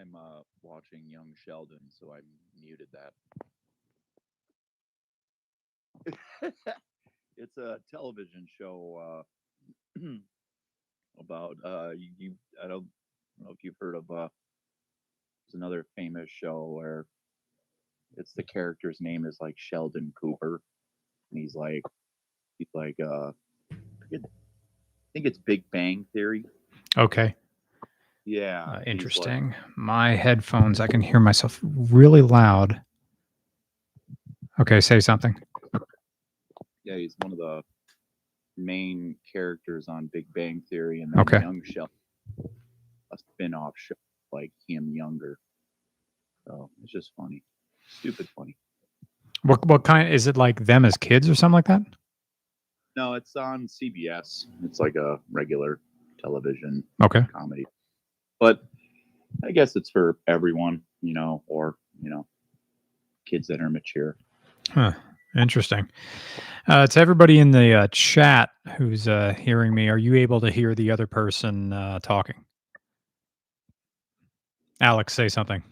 I'm watching Young Sheldon, so I muted that. It's a television show about I don't know if you've heard of there's another famous show where it's the character's name is like Sheldon Cooper, and he's like I think it's Big Bang Theory. Okay. Yeah, he's like Interesting. My headphones, I can hear myself really loud. Okay, say something. yeah, he's one of the main characters on Big Bang Theory, and then Okay. Young Sheldon, a spin-off show like him younger. So it's just funny, stupid funny. What kind is it, like them as kids or something like that? No, it's on CBS. It's like a regular television Okay. comedy, but I guess it's for everyone, or kids that are mature. Huh. Interesting. To everybody in the chat who's hearing me, are you able to hear the other person talking? Alex, say something.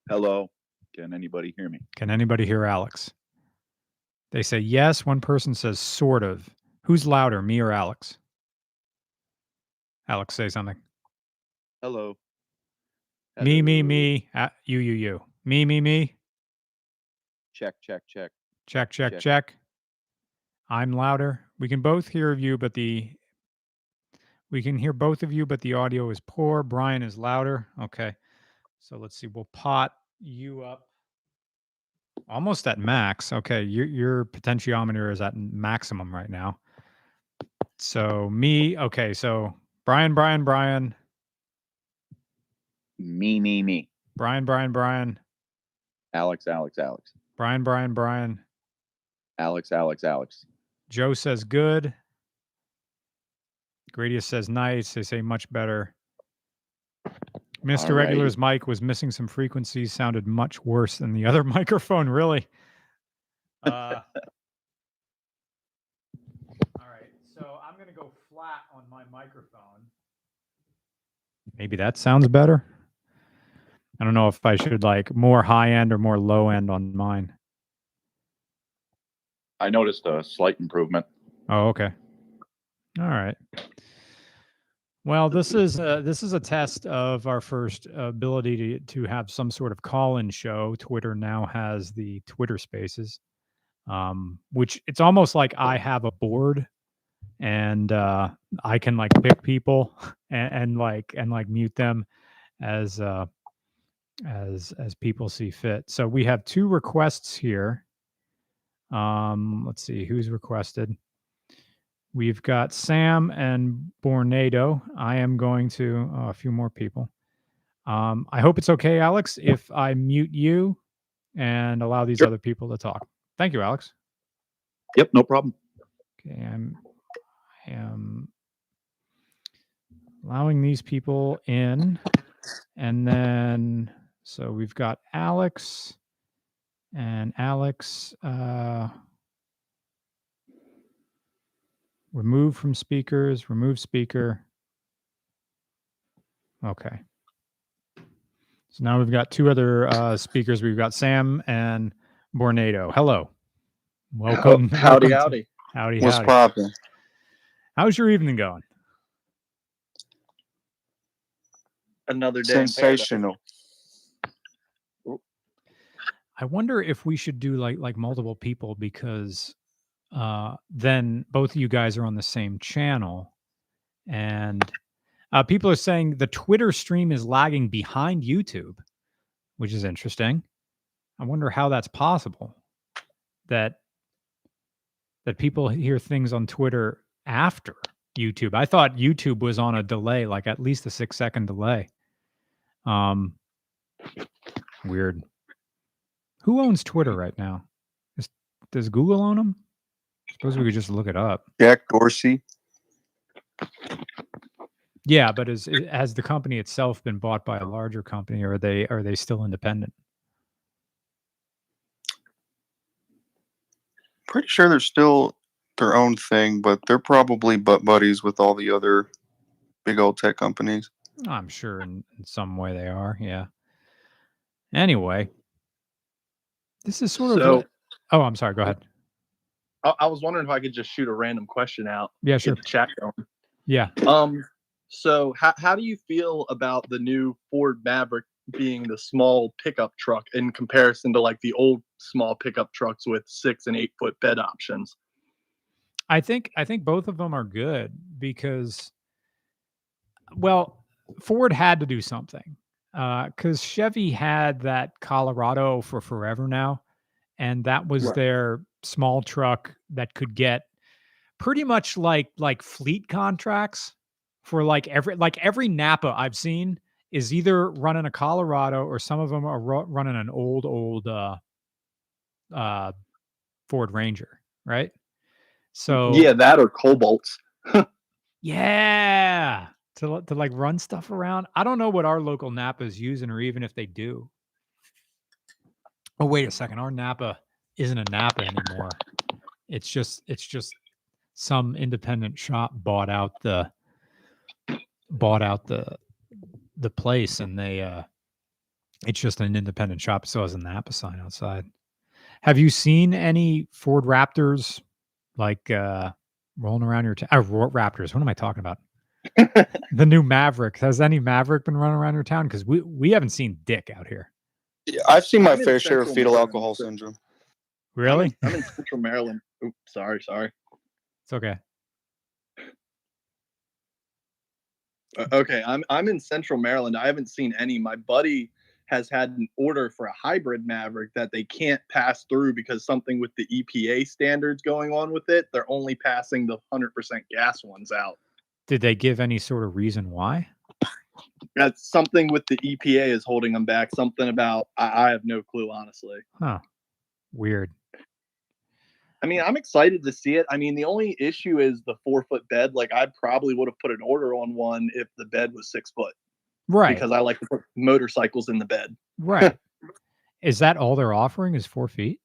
Hello, can anybody hear me? Can anybody hear Alex? They say yes. One person says sort of. Who's louder, me or Alex? Alex, say something. Hello. Me. You. Me. Check. Check. I'm louder. We can both hear you, but we can hear both of you, but the audio is poor. Brian is louder. Okay. So let's see. We'll pot you up almost at max. Okay. Your potentiometer is at maximum right now. So me. Okay. So Brian. Me. Brian. Alex. Brian. Alex. Joe says good. Gradius says nice. They say much better. Mr. Regular's mic was missing some frequencies, sounded much worse than the other microphone, really. All right, so I'm going to go flat on my microphone. Maybe that sounds better. I don't know if I should like more high end or more low end on mine. I noticed a slight improvement. Oh, okay. All right. Well, this is a test of our first ability to have some sort of call-in show. Twitter now has the Twitter Spaces, which it's almost like I have a board, and I can like pick people and mute them as people see fit. So we have 2 requests here. Let's see who's requested. We've got Sam and Bornado. I am going to a few more people. I hope it's okay, Alex, if I mute you and allow these other people to talk. Thank you, Alex. Yep, no problem. Okay, I am allowing these people in, and then so we've got Alex and Alex. Remove from speakers, remove speaker. Okay. So now we've got 2 other speakers. We've got Sam and Bornado. Hello. Welcome. Howdy. Howdy. What's poppin'? How's your evening going? Another day. Sensational. I wonder if we should do like multiple people, because then both of you guys are on the same channel, and people are saying the Twitter stream is lagging behind YouTube, which is interesting. I wonder how that's possible, that people hear things on Twitter after YouTube. I thought YouTube was on a delay, like at least a 6-second delay. Weird. Who owns Twitter right now? Does Google own them? Suppose we could just look it up. Jack Dorsey. Yeah, but has the company itself been bought by a larger company, or are they still independent? Pretty sure they're still their own thing, but they're probably butt buddies with all the other big old tech companies. I'm sure in some way they are. Yeah. Anyway, this is sort of. So Oh, I'm sorry. Go ahead. I was wondering if I could just shoot a random question out. Yeah, sure. Get the chat going. Yeah. So how do you feel about the new Ford Maverick being the small pickup truck in comparison to like the old small pickup trucks with 6 and 8 foot bed options? I think both of them are good because, well, Ford had to do something because Chevy had that Colorado for forever now, and that was Right. their small truck that could get pretty much like fleet contracts for like every Napa I've seen is either running a Colorado or some of them are running an old Ford Ranger, right? So Yeah, that or Cobalts. yeah, to like run stuff around. I don't know what our local Napa is using, or even if they do. Oh, wait a second, our Napa isn't a Napa anymore. It's just some independent shop bought out the place, and they it's just an independent shop. So has a Napa sign outside. Have you seen any Ford Raptors like rolling around your town? Raptors. What am I talking about? The new Maverick. Has any Maverick been running around your town? Because we haven't seen Dick out here. Yeah, I've seen my I'm in fair share of Central fetal Maryland, alcohol so- syndrome. Really? I'm in Central Maryland. Oops, sorry. It's okay. Okay, I'm in Central Maryland. I haven't seen any. My buddy has had an order for a hybrid Maverick that they can't pass through because something with the EPA standards going on with it. They're only passing the 100% gas ones out. Did they give any sort of reason why? That's something with the EPA is holding them back. Something about I have no clue, honestly. Huh. Weird. I mean, I'm excited to see it. I mean, the only issue is the 4-foot bed. Like, I probably would have put an order on one if the bed was 6 foot. Right. Because I like to put motorcycles in the bed. Right. Is that all they're offering? Is 4 feet?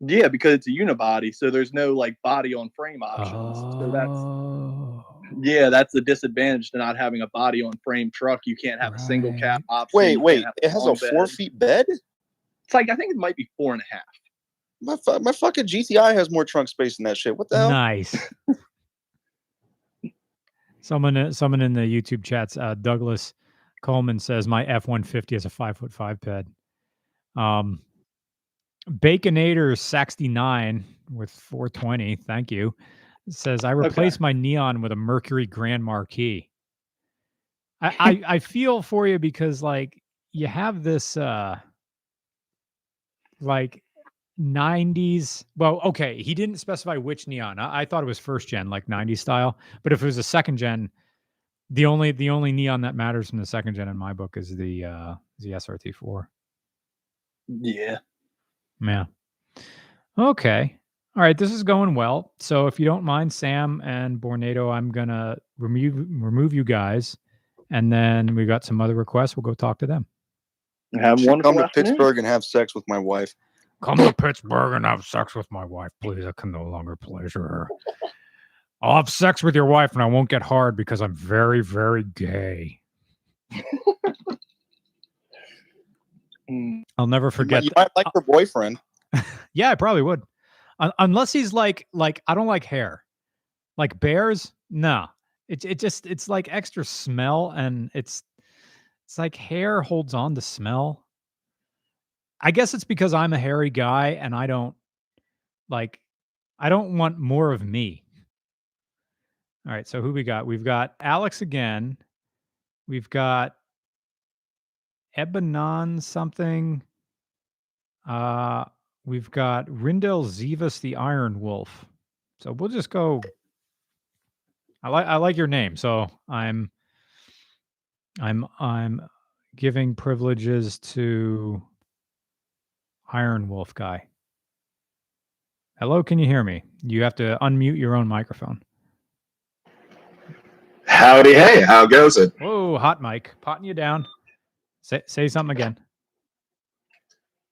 Yeah, because it's a unibody, so there's no like body on frame options. So that's the disadvantage to not having a body on frame truck. You can't have a single cab option. Wait, You wait. can't have It has a long 4 bed. feet bed? It's like I think it might be 4.5. My fucking GTI has more trunk space than that shit. What the hell? Nice. Someone in the YouTube chats, Douglas Coleman says my F-150 has a 5'5" bed. Baconator 69 with 420, thank you, says I replaced my Neon with a Mercury Grand Marquis. I feel for you because like you have this like 90s. Well, okay, he didn't specify which Neon. I thought it was first gen, like 90s style. But if it was a second gen, the only Neon that matters from the second gen in my book is the SRT4. Yeah. Yeah. Okay. All right. This is going well. So if you don't mind, Sam and Bornado, I'm gonna remove you guys, and then we got some other requests. We'll go talk to them. Have one. Come to Pittsburgh and have sex with my wife. Come to Pittsburgh and have sex with my wife, please. I can no longer pleasure her. I'll have sex with your wife and I won't get hard because I'm very, very gay. I'll never forget. You might like her boyfriend. Yeah, I probably would. Unless he's like I don't like hair. Like bears, no. It's like extra smell, and it's like hair holds on to smell. I guess it's because I'm a hairy guy and I don't want more of me. All right, so who we got? We've got Alex again. We've got Ebanon something. We've got Rindel Zivas the Iron Wolf. So we'll just go. I like your name, so I'm giving privileges to Iron Wolf guy. Hello, can you hear me? You have to unmute your own microphone. Howdy, hey, how goes it? Whoa, hot mic, potting you down. Say something again.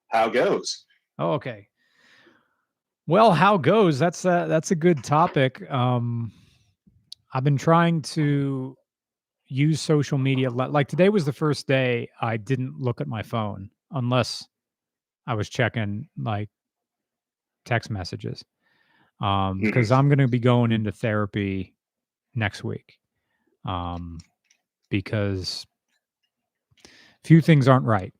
How goes? Oh, okay. Well, how goes? That's a good topic. I've been trying to, use social media. Like today was the first day I didn't look at my phone unless I was checking like text messages. Because I'm going to be going into therapy next week. Because few things aren't right.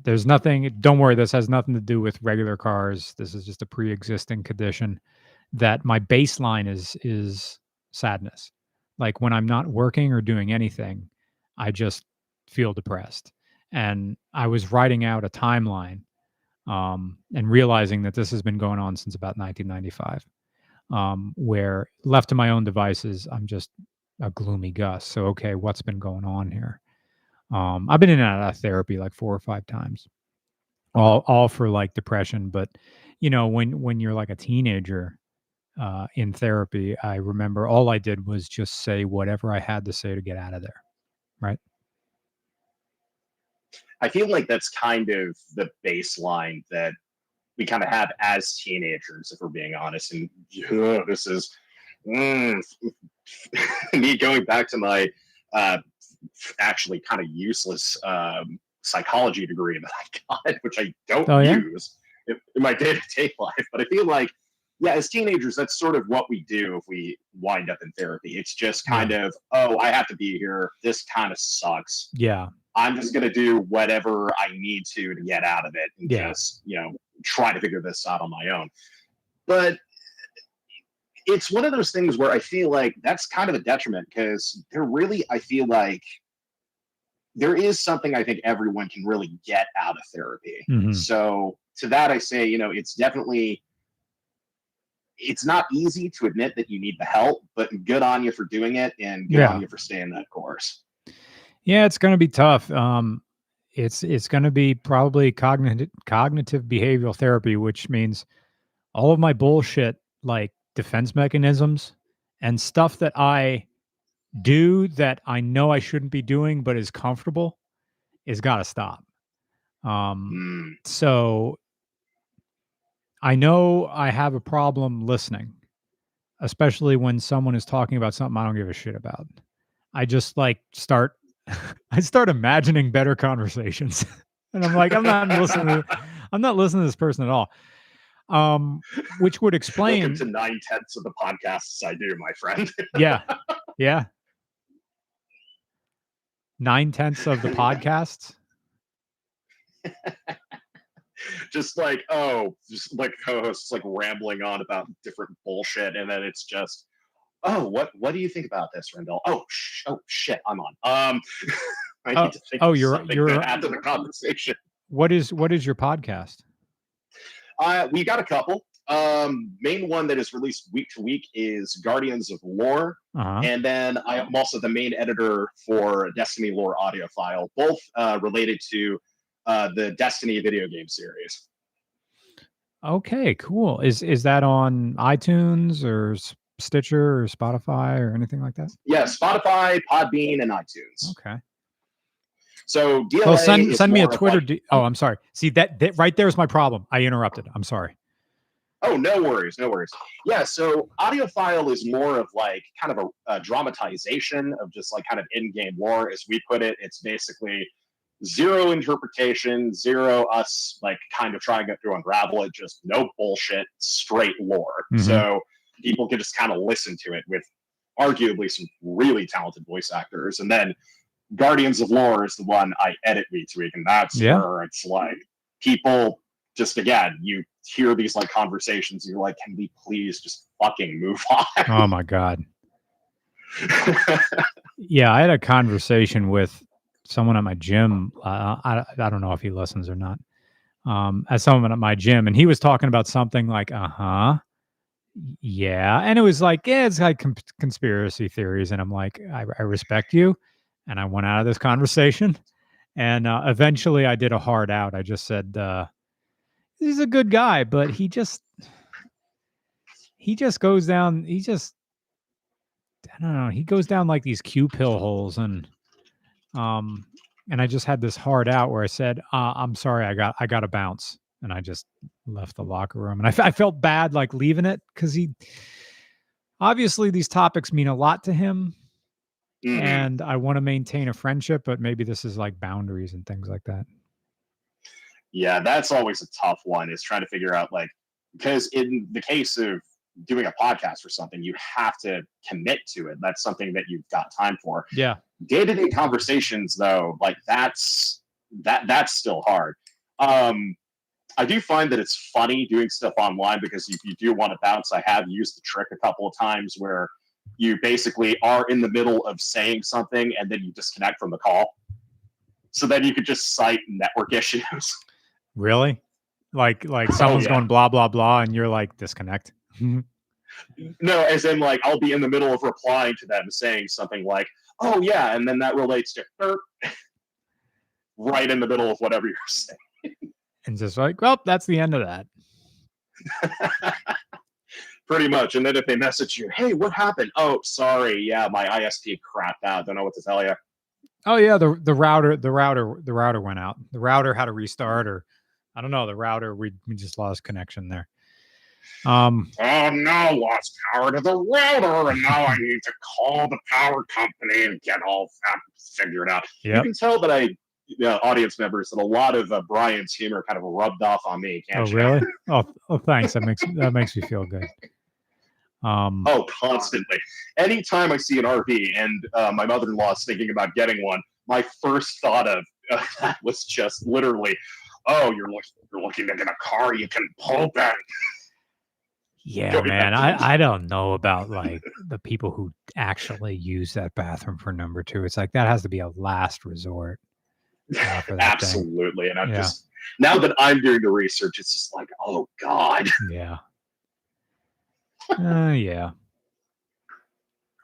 There's nothing, don't worry, this has nothing to do with regular cars. This is just a pre-existing condition that my baseline is sadness. Like when I'm not working or doing anything, I just feel depressed. And I was writing out a timeline and realizing that this has been going on since about 1995, where left to my own devices, I'm just a gloomy Gus. So, okay, what's been going on here? I've been in and out of therapy like 4 or 5 times, all for like depression. But you know, when you're like a teenager in therapy, I remember all I did was just say whatever I had to say to get out of there. Right. I feel like that's kind of the baseline that we kind of have as teenagers, if we're being honest. And this is me going back to my actually kind of useless psychology degree that I got, which I don't use in my day-to-day life. But I feel like, yeah, as teenagers, that's sort of what we do if we wind up in therapy. It's just kind of, oh, I have to be here. This kind of sucks. Yeah. I'm just going to do whatever I need to get out of it and just, you know, try to figure this out on my own. But it's one of those things where I feel like that's kind of a detriment because there really, I feel like there is something I think everyone can really get out of therapy. Mm-hmm. So to that, I say, you know, it's definitely, it's not easy to admit that you need the help, but good on you for doing it and good on you for staying that course. Yeah, it's going to be tough. It's going to be probably cognitive behavioral therapy, which means all of my bullshit, like defense mechanisms and stuff that I do that I know I shouldn't be doing, but is comfortable, is got to stop. So I know I have a problem listening, especially when someone is talking about something I don't give a shit about. I just like I start imagining better conversations, and I'm like, I'm not listening to this person at all. Which would explain. Welcome to 9/10 of the podcasts I do, my friend. Yeah. 9/10 of the podcasts. just like co-hosts like rambling on about different bullshit, and then it's just, oh, what do you think about this, Rendell? Oh shit, I'm on. I need to think of something good after the conversation. What is your podcast? We got a couple. Main one that is released week to week is Guardians of Lore, and then I am also the main editor for Destiny Lore audio file, both related to the Destiny video game series. Okay, cool. Is that on iTunes or Stitcher or Spotify or anything like that? Yeah, Spotify, Podbean, and iTunes. Okay. So DLA well, send me a Twitter. I'm sorry. See that right there is my problem. I interrupted. I'm sorry. Oh, no worries. Yeah, so audiophile is more of like kind of a dramatization of just like kind of in-game lore, as we put it. It's basically zero interpretation, zero us like kind of trying to unravel it, just no bullshit, straight lore. Mm-hmm. So people can just kind of listen to it with arguably some really talented voice actors. And then Guardians of Lore is the one I edit week to week, and that's where it's like people just, again, you hear these like conversations and you're like, can we please just fucking move on? Oh my God. Yeah, I had a conversation with someone at my gym. I don't know if he listens or not. As someone at my gym, and he was talking about something like, yeah. And it was like, yeah, it's like conspiracy theories. And I'm like, I respect you. And I went out of this conversation. And eventually I did a hard out. I just said, he's a good guy, but he just goes down. I don't know. He goes down like these Q pill holes. And I just had this hard out where I said, I'm sorry, I got to bounce. And I just left the locker room. And I felt bad like leaving it because obviously these topics mean a lot to him. Mhm. and I want to maintain a friendship, but maybe this is like boundaries and things like that. Yeah, that's always a tough one, is trying to figure out, like, because in the case of doing a podcast or something, you have to commit to it. That's something that you've got time for. Yeah. Day-to-day conversations, though, like that's still hard. I do find that it's funny doing stuff online, because if you do want to bounce, I have used the trick a couple of times where you basically are in the middle of saying something and then you disconnect from the call. So then you could just cite network issues. Really? Like someone's yeah. going blah blah blah, and you're like disconnect. No, as in, like, I'll be in the middle of replying to them saying something like, "Oh yeah," and then that relates to right in the middle of whatever you're saying. And just like, well, that's the end of that. Pretty much. And then if they message you, "Hey, what happened?" "Oh, sorry, yeah, my ISP crapped out. Don't know what to tell you." Oh yeah, the router went out. The router had to restart, or I don't know. The router, we just lost connection there. Oh no, lost power to the router, and now I need to call the power company and get all that figured out. Yep. You can tell that audience members, that a lot of Brian's humor kind of rubbed off on me. Can't Oh you? really? Oh, thanks. That makes me feel good. Oh, constantly. Anytime I see an RV and my mother-in-law is thinking about getting one, my first thought of that was just literally, "Oh, you're looking to get a car you can pull back." Yeah, Going man. back to- I don't know about like the people who actually use that bathroom for number 2. It's like that has to be a last resort for that Absolutely. And I'm Yeah. just, now that I'm doing the research, it's just like, oh God. thing. Yeah. Yeah.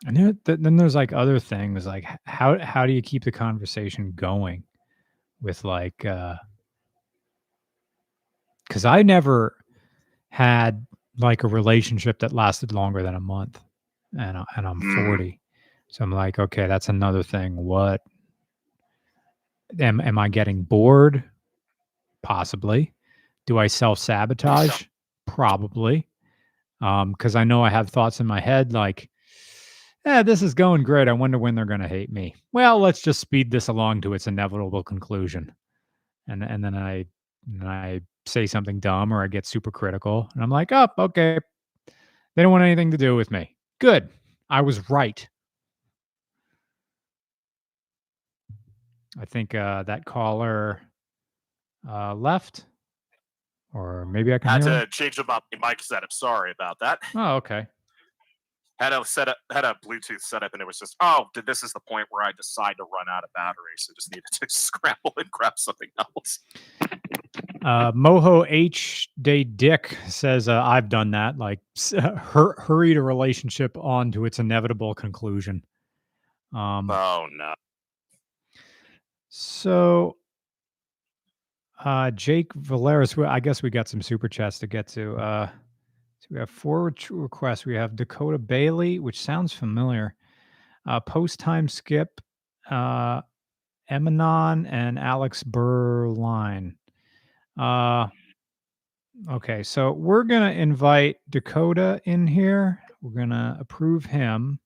And then there's like other things like how do you keep the conversation going with like because I never had like a relationship that lasted longer than a month, and I'm 40, so I'm like, okay, that's another thing. What am I getting bored? Possibly. Do I self-sabotage? Probably. Because I know I have thoughts in my head like, this is going great. I wonder when they're going to hate me. Well, let's just speed this along to its inevitable conclusion. And then I say something dumb, or I get super critical, and I'm like, oh, okay. They don't want anything to do with me. Good. I was right. I think that caller left, or maybe I can Had hear to him. change up my mic setup. Sorry about that. Oh, okay. Had a Bluetooth setup, and it was just, this is the point where I decide to run out of battery, so just needed to scramble and grab something else. Moho H Day Dick says, I've done that. Like, hurried a relationship on to its inevitable conclusion. Oh no. So, Jake Valeris, I guess we got some super chats to get to. So we have 4 requests. We have Dakota Bailey, which sounds familiar. Post Time Skip, Emanon, and Alex Berline. Okay, so we're going to invite Dakota in here. We're going to approve him.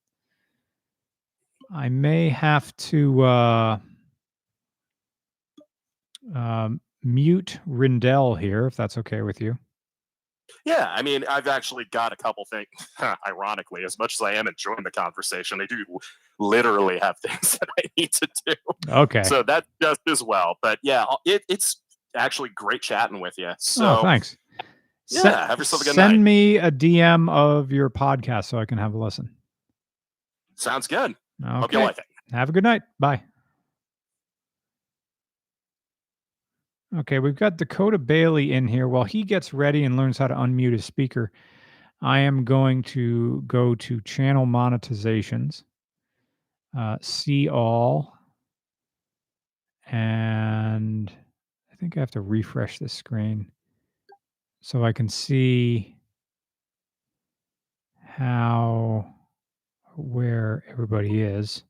I may have to mute Rindell here, if that's okay with you. Yeah, I mean, I've actually got a couple things. Ironically, as much as I am enjoying the conversation, I do literally have things that I need to do. Okay. So that just as well. But yeah, it's actually great chatting with you. So thanks. Yeah, have yourself a good Send night. me a DM of your podcast so I can have a listen. Sounds good. Okay. Hope you like it. Have a good night. Bye. Okay, we've got Dakota Bailey in here. While he gets ready and learns how to unmute his speaker, I am going to go to channel monetizations, see all, and I think I have to refresh the screen so I can see where everybody is.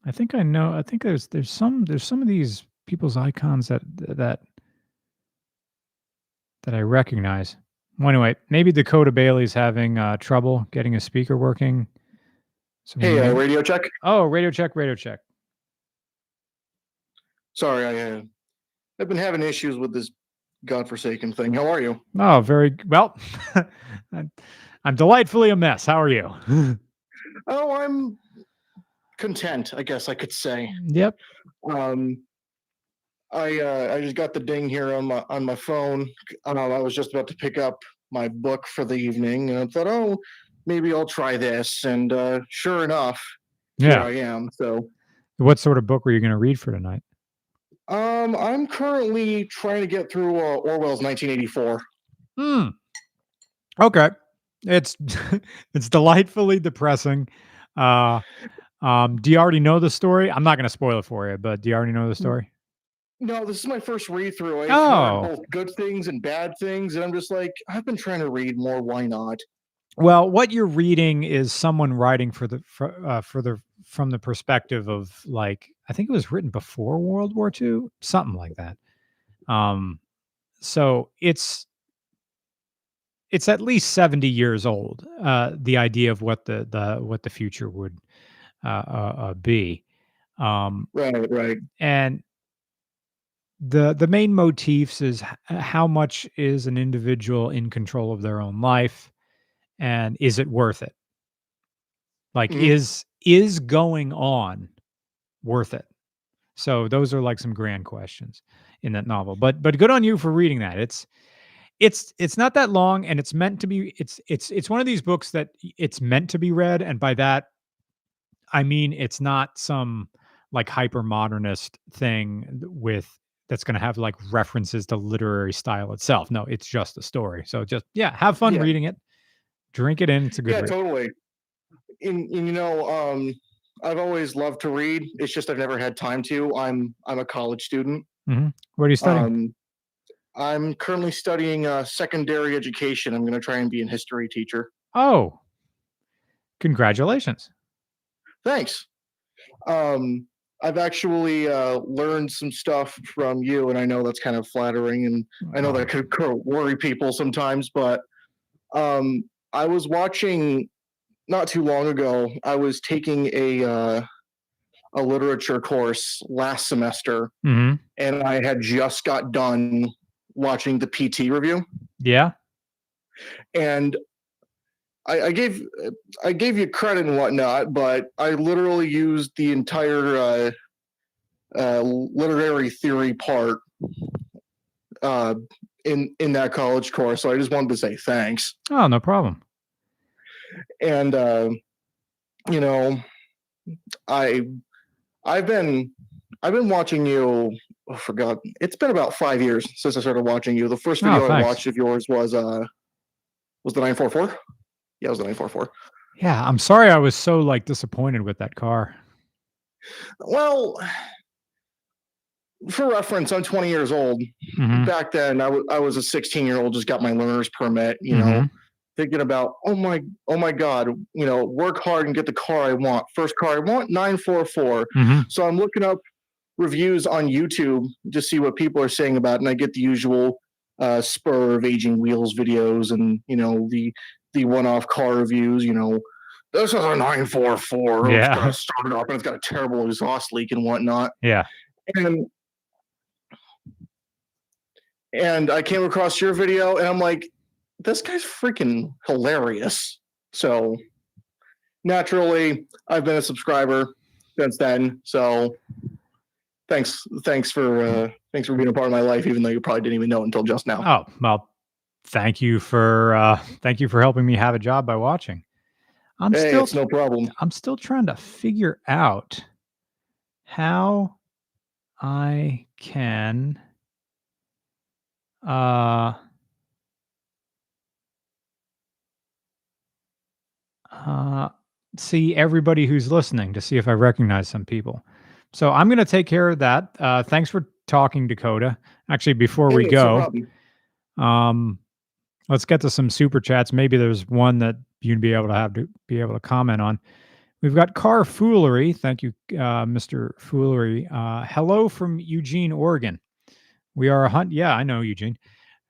I think I know. I think there's some of these people's icons that I recognize. Well, anyway, maybe Dakota Bailey's having trouble getting a speaker working. So we Hey, may- radio check. Oh, radio check, radio check. Sorry, I've been having issues with this godforsaken thing. How are you? Oh, very well. I'm delightfully a mess. How are you? Oh, I'm content, I guess I could say. Yep. I just got the ding here on my phone. I was just about to pick up my book for the evening, and I thought, oh, maybe I'll try this. And sure enough, here Yeah. I am. So, What sort of book were you going to read for tonight? I'm currently trying to get through Orwell's 1984. Okay. It's it's delightfully depressing. Do you already know the story? I'm not going to spoil it for you, but do you already know the story? No, this is my first read through. I've Oh. heard both good things and bad things, and I'm just like, I've been trying to read more. Why not? Well, what you're reading is someone writing from the perspective of, like, I think it was written before World War II, something like that. So it's at least 70 years old. The idea of what the future would be. Right. And the main motifs is how much is an individual in control of their own life, and is it worth it? Like, Mhm. is going on worth it? So those are like some grand questions in that novel. But good on you for reading that. It's not that long, and it's meant to be. It's one of these books that it's meant to be read, and by that I mean it's not some like hyper modernist thing that's going to have like references to literary style itself. No, it's just a story. So just have fun Yeah. reading it. Drink it in. It's a good Yeah, read. totally. I've always loved to read. It's just I've never had time to. I'm a college student. What are you studying? I'm currently studying secondary education. I'm going to try and be a history teacher. Oh, congratulations. Thanks. I've actually learned some stuff from you, and I know that's kind of flattering, and I know that could worry people sometimes, but I was watching not too long ago. I was taking a literature course last semester, Mm-hmm. and I had just got done watching the PT review. Yeah. And I gave you credit and whatnot, but I literally used the entire literary theory part in that college course. So I just wanted to say thanks. Oh, no problem. And I've been watching you. I forgot. It's been about 5 years since I started watching you. The first video I watched of yours was the 944. Yeah, it was the 944. Yeah, I'm sorry I was so like disappointed with that car. Well, for reference, I'm 20 years old. Mhm. Back then, I was a 16-year-old, just got my learner's permit, thinking about, oh my God, work hard and get the car I want. First car I want, 944. Mhm. So I'm looking up reviews on YouTube to see what people are saying about it, and I get the usual spur of aging wheels videos and, the one-off car reviews, this is a 944. Yeah. It's got to start it up, and it's got a terrible exhaust leak and whatnot. Yeah. And I came across your video, and I'm like, this guy's freaking hilarious. So naturally, I've been a subscriber since then. So thanks for being a part of my life, even though you probably didn't even know it until just now. Oh, well, thank you for helping me have a job by watching. It's no problem. I'm still trying to figure out how I can see everybody who's listening to see if I recognize some people. So I'm going to take care of that. Thanks for talking, Dakota. Actually, before we go, let's get to some super chats. Maybe there's one that you'd be able to comment on. We've got Car Foolery. Thank you, Mr. Foolery. Hello from Eugene, Oregon. We are a hunt. Yeah, I know Eugene.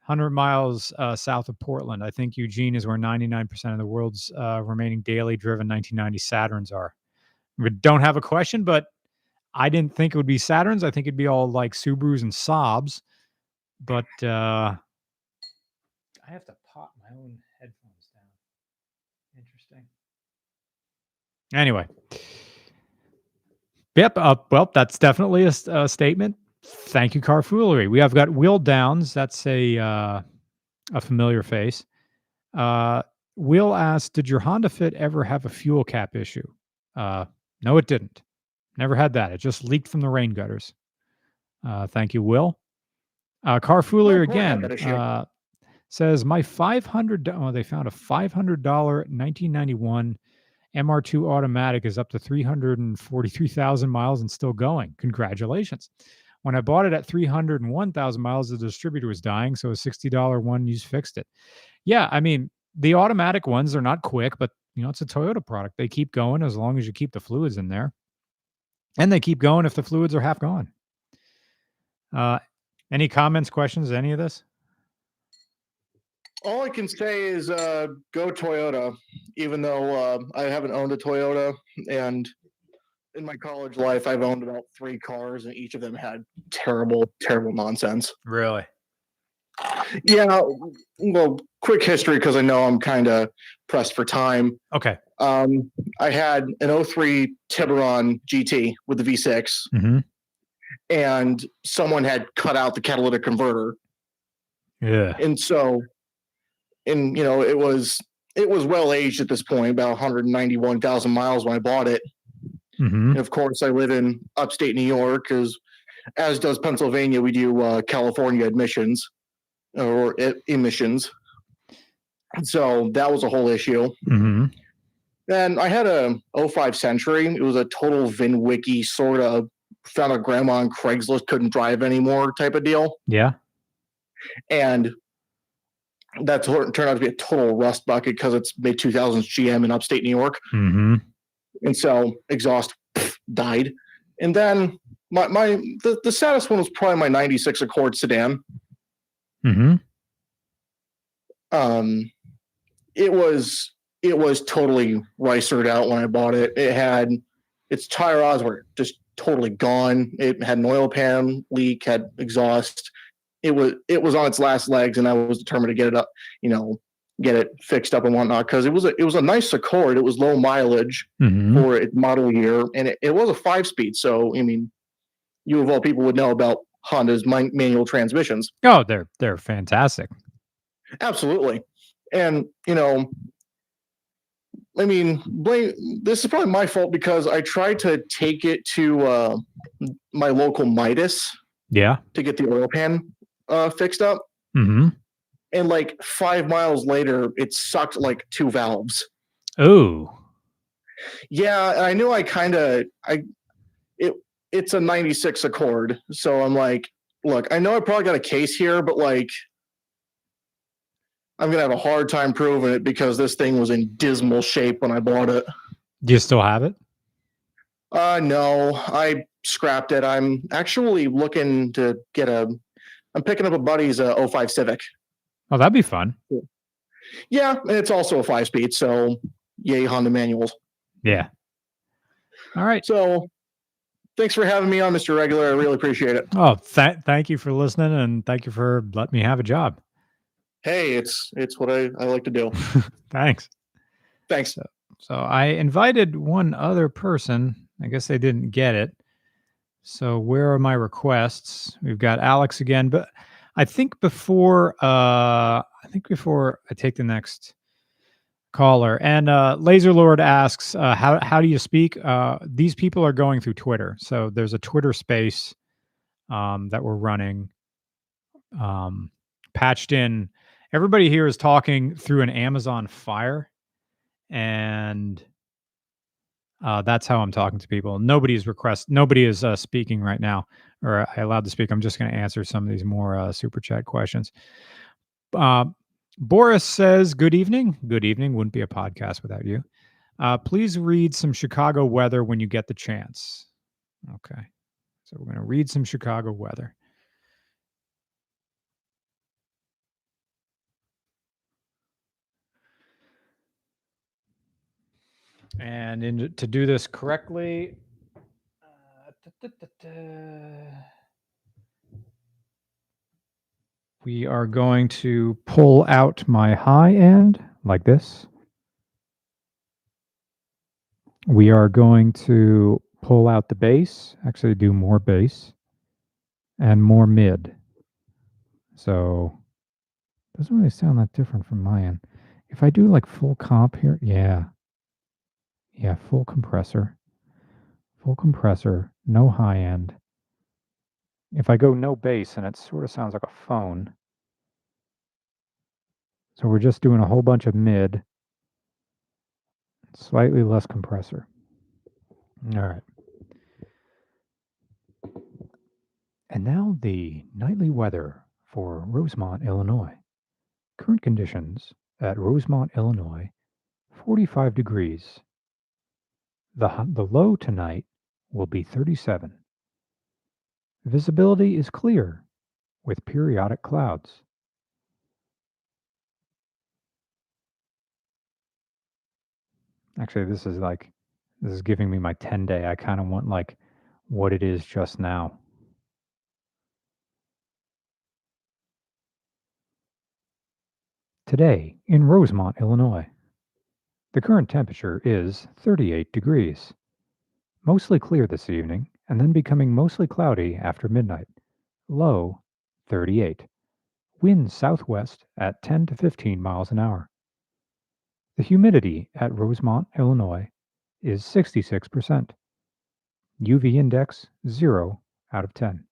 100 miles south of Portland. I think Eugene is where 99% of the world's remaining daily driven 1990 Saturns are. We don't have a question, but I didn't think it would be Saturns. I think it'd be all like Subarus and Saabs. But I have to pop my own headphones down. Interesting. Anyway. Yep. Well, that's definitely a statement. Thank you, Carfoolery. We have got Will Downs. That's a familiar face. Will asked, did your Honda Fit ever have a fuel cap issue? No, it didn't. Never had that. It just leaked from the rain gutters. Thank you, Will. Carfoolery again says, my $500, they found a $500 1991 MR2 automatic is up to 343,000 miles and still going. Congratulations. When I bought it at 301,000 miles, the distributor was dying, so a $60 one use fixed it. Yeah, I mean, the automatic ones are not quick, but it's a Toyota product. They keep going as long as you keep the fluids in there. And they keep going if the fluids are half gone. Any comments, questions, any of this? All I can say is go Toyota, even though I haven't owned a Toyota. And in my college life, I've owned about 3 cars, and each of them had terrible, terrible nonsense. Really? Yeah. Well, quick history, because I know I'm kind of pressed for time. Okay. I had an 03 Tiburon GT with the V6, Mm-hmm. and someone had cut out the catalytic converter. Yeah. And so, it was well aged at this point, about 191,000 miles when I bought it. Mm-hmm. And of course, I live in upstate New York, as does Pennsylvania. We do California emissions. And so that was a whole issue. Mm-hmm. Then I had a 05 Century. It was a total VinWiki sort of found a grandma on Craigslist, couldn't drive anymore type of deal. Yeah. And that turned out to be a total rust bucket because it's mid-2000s GM in upstate New York. Mm-hmm. And so exhaust died. And then the saddest one was probably my 96 Accord sedan. Mm-hmm. It was totally ricered out when I bought it. It had its tire rods were just totally gone. It had an oil pan leak, had exhaust. It was on its last legs, and I was determined to get it up, get it fixed up and whatnot, because it was a nice Accord. It was low mileage Mm-hmm. for its model year, and it was a 5-speed. So I mean, you of all people would know about Honda's manual transmissions. Oh, they're fantastic. Absolutely. And I mean, this is probably my fault because I tried to take it to my local Midas. Yeah. To get the oil pan fixed up. Mm-hmm. And like 5 miles later, it sucked like 2 valves. Oh. Yeah, I knew it's a 96 Accord. So I'm like, look, I know I probably got a case here, but like, I'm going to have a hard time proving it because this thing was in dismal shape when I bought it. Do you still have it? No, I scrapped it. I'm actually looking to I'm picking up a buddy's 05 Civic. Oh, that'd be fun. Yeah, and it's also a 5-speed, so yay Honda manuals. Yeah. All right. So thanks for having me on, Mr. Regular. I really appreciate it. Oh, thank you for listening, and thank you for letting me have a job. Hey, it's what I like to do. Thanks. Thanks. So I invited one other person. I guess they didn't get it. So where are my requests? We've got Alex again, but I think before I take the next caller, and Laser Lord asks, how do you speak? These people are going through Twitter, so there's a Twitter space that we're running, patched in. Everybody here is talking through an Amazon Fire, and that's how I'm talking to people. Nobody is speaking right now, or I allowed to speak. I'm just going to answer some of these more super chat questions. Boris says, good evening. Good evening. Wouldn't be a podcast without you. Please read some Chicago weather when you get the chance. Okay. So we're going to read some Chicago weather. And to do this correctly, we are going to pull out my high end like this. We are going to pull out the bass, actually do more bass and more mid. So it doesn't really sound that different from my end. If I do like full comp here, yeah, full compressor, no high end. If I go no bass, and it sort of sounds like a phone. So we're just doing a whole bunch of mid, slightly less compressor. All right. And now the nightly weather for Rosemont, Illinois. Current conditions at Rosemont, Illinois, 45 degrees. The low tonight will be 37. Visibility is clear with periodic clouds. Actually, this is giving me my 10-day. I kind of want like what it is just now. Today in Rosemont, Illinois, the current temperature is 38 degrees. Mostly clear this evening, and then becoming mostly cloudy after midnight. Low, 38. Wind southwest at 10 to 15 miles an hour. The humidity at Rosemont, Illinois is 66%. UV index 0 out of 10.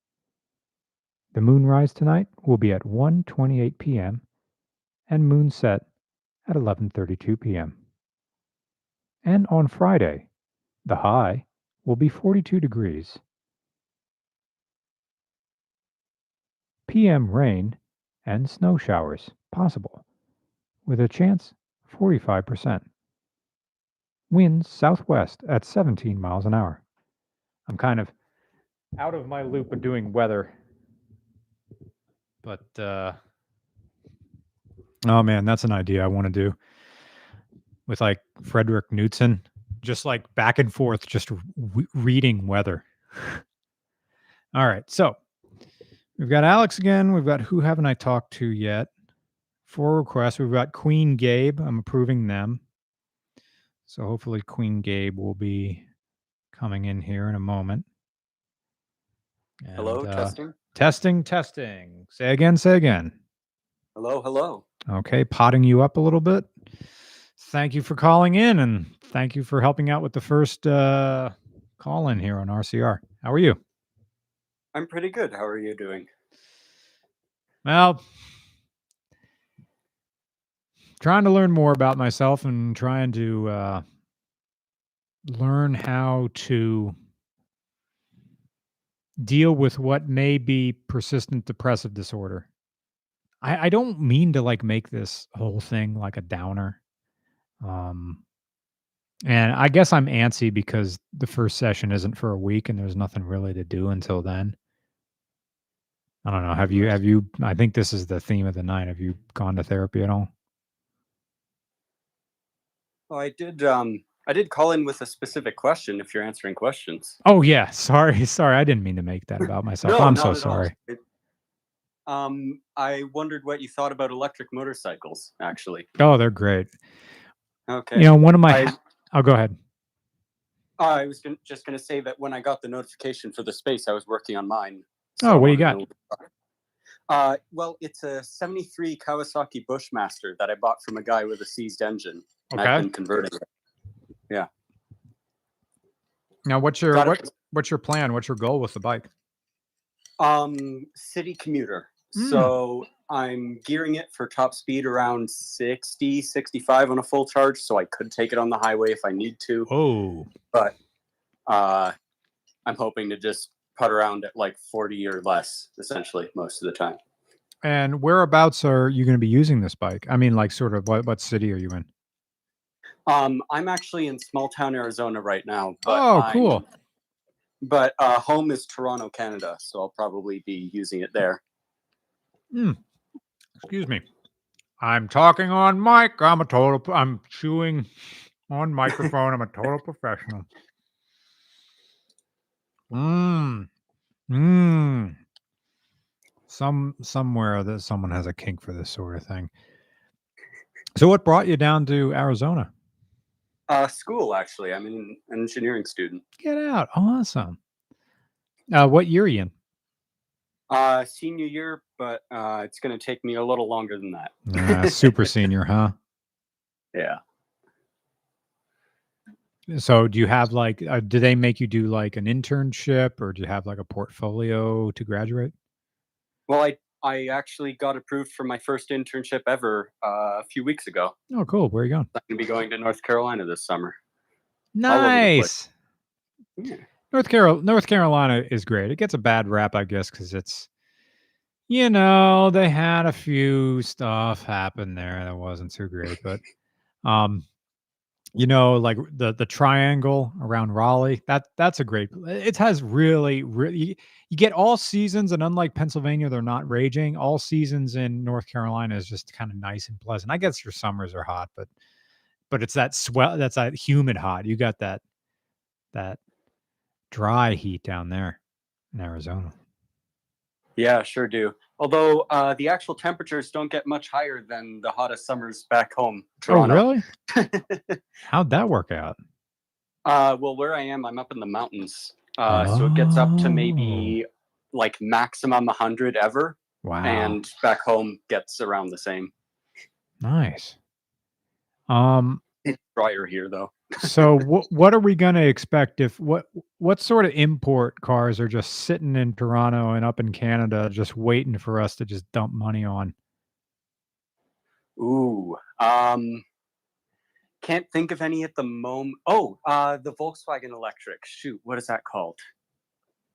The moonrise tonight will be at 1:28 p.m. and moonset at 11:32 p.m. And on Friday, the high will be 42 degrees. PM rain and snow showers possible, with a chance 45%. Winds southwest at 17 miles an hour. I'm kind of out of my loop of doing weather, but oh man, that's an idea I want to do with like Frederick Knudsen, just like back and forth, just reading weather. All right, so we've got Alex again. We've got who haven't I talked to yet? 4 requests. We've got Queen Gabe. I'm approving them. So hopefully Queen Gabe will be coming in here in a moment. And, hello, testing. Testing. Say again. Hello. Okay, potting you up a little bit. Thank you for calling in, and thank you for helping out with the first call in here on RCR. How are you? I'm pretty good. How are you doing? Well, trying to learn more about myself and trying to learn how to deal with what may be persistent depressive disorder. I don't mean to like make this whole thing like a downer. And I guess I'm antsy because the first session isn't for a week and there's nothing really to do until then. I don't know. Have you, I think this is the theme of the night. Have you gone to therapy at all? Oh, I did call in with a specific question if you're answering questions. Oh yeah. Sorry. I didn't mean to make that about myself. No, I'm not so at sorry. all. I wondered what you thought about electric motorcycles, actually. Oh, they're great. Okay. You know, one of my, I'll go ahead. I was just going to say that when I got the notification for the space, I was working on mine. So what do you got? Well, it's a 73 Kawasaki Bushmaster that I bought from a guy with a seized engine. Okay. I've been converting it. Yeah. Now, what's your plan? What's your goal with the bike? City commuter. So I'm gearing it for top speed around 60, 65 on a full charge. So I could take it on the highway if I need to. Oh. But I'm hoping to just putt around at like 40 or less, essentially, most of the time. And whereabouts are you going to be using this bike? I mean, like sort of what city are you in? I'm actually in small town Arizona right now. But cool. But home is Toronto, Canada. So I'll probably be using it there. Excuse me. I'm talking on mic. I'm chewing On microphone, I'm a total professional. Somewhere that someone has a kink for this sort of thing. So what brought you down to Arizona? School, actually. I'm an engineering student. Get out. Awesome. What year are you in? Senior year, but it's going to take me a little longer than that. Super senior, huh? Yeah. So do you have like, do they make you do like an internship, or do you have like a portfolio to graduate? Well, I actually got approved for my first internship ever a few weeks ago. Oh, cool. Where are you going? I'm going to be going to North Carolina this summer. Nice. Yeah. North Carolina is great. It gets a bad rap, I guess, because it's, you know, they had a few stuff happen there that wasn't too great, but you know, like the triangle around Raleigh, that's a great. It has really you get all seasons, and unlike Pennsylvania, they're not raging. All seasons in North Carolina is just kind of nice and pleasant. I guess your summers are hot, but it's that that's that humid hot. You got that dry heat down there in Arizona. Yeah, sure do. Although the actual temperatures don't get much higher than the hottest summers back home, Toronto. Oh, really? How'd that work out? Well, where I am, I'm up in the mountains. So it gets up to maybe like maximum 100 ever. Wow. And back home gets around the same. Nice. It's drier here, though. So what are we going to expect if what sort of import cars are just sitting in Toronto and up in Canada just waiting for us to just dump money on? Ooh, can't think of any at the moment. Oh, the Volkswagen Electric. Shoot, what is that called?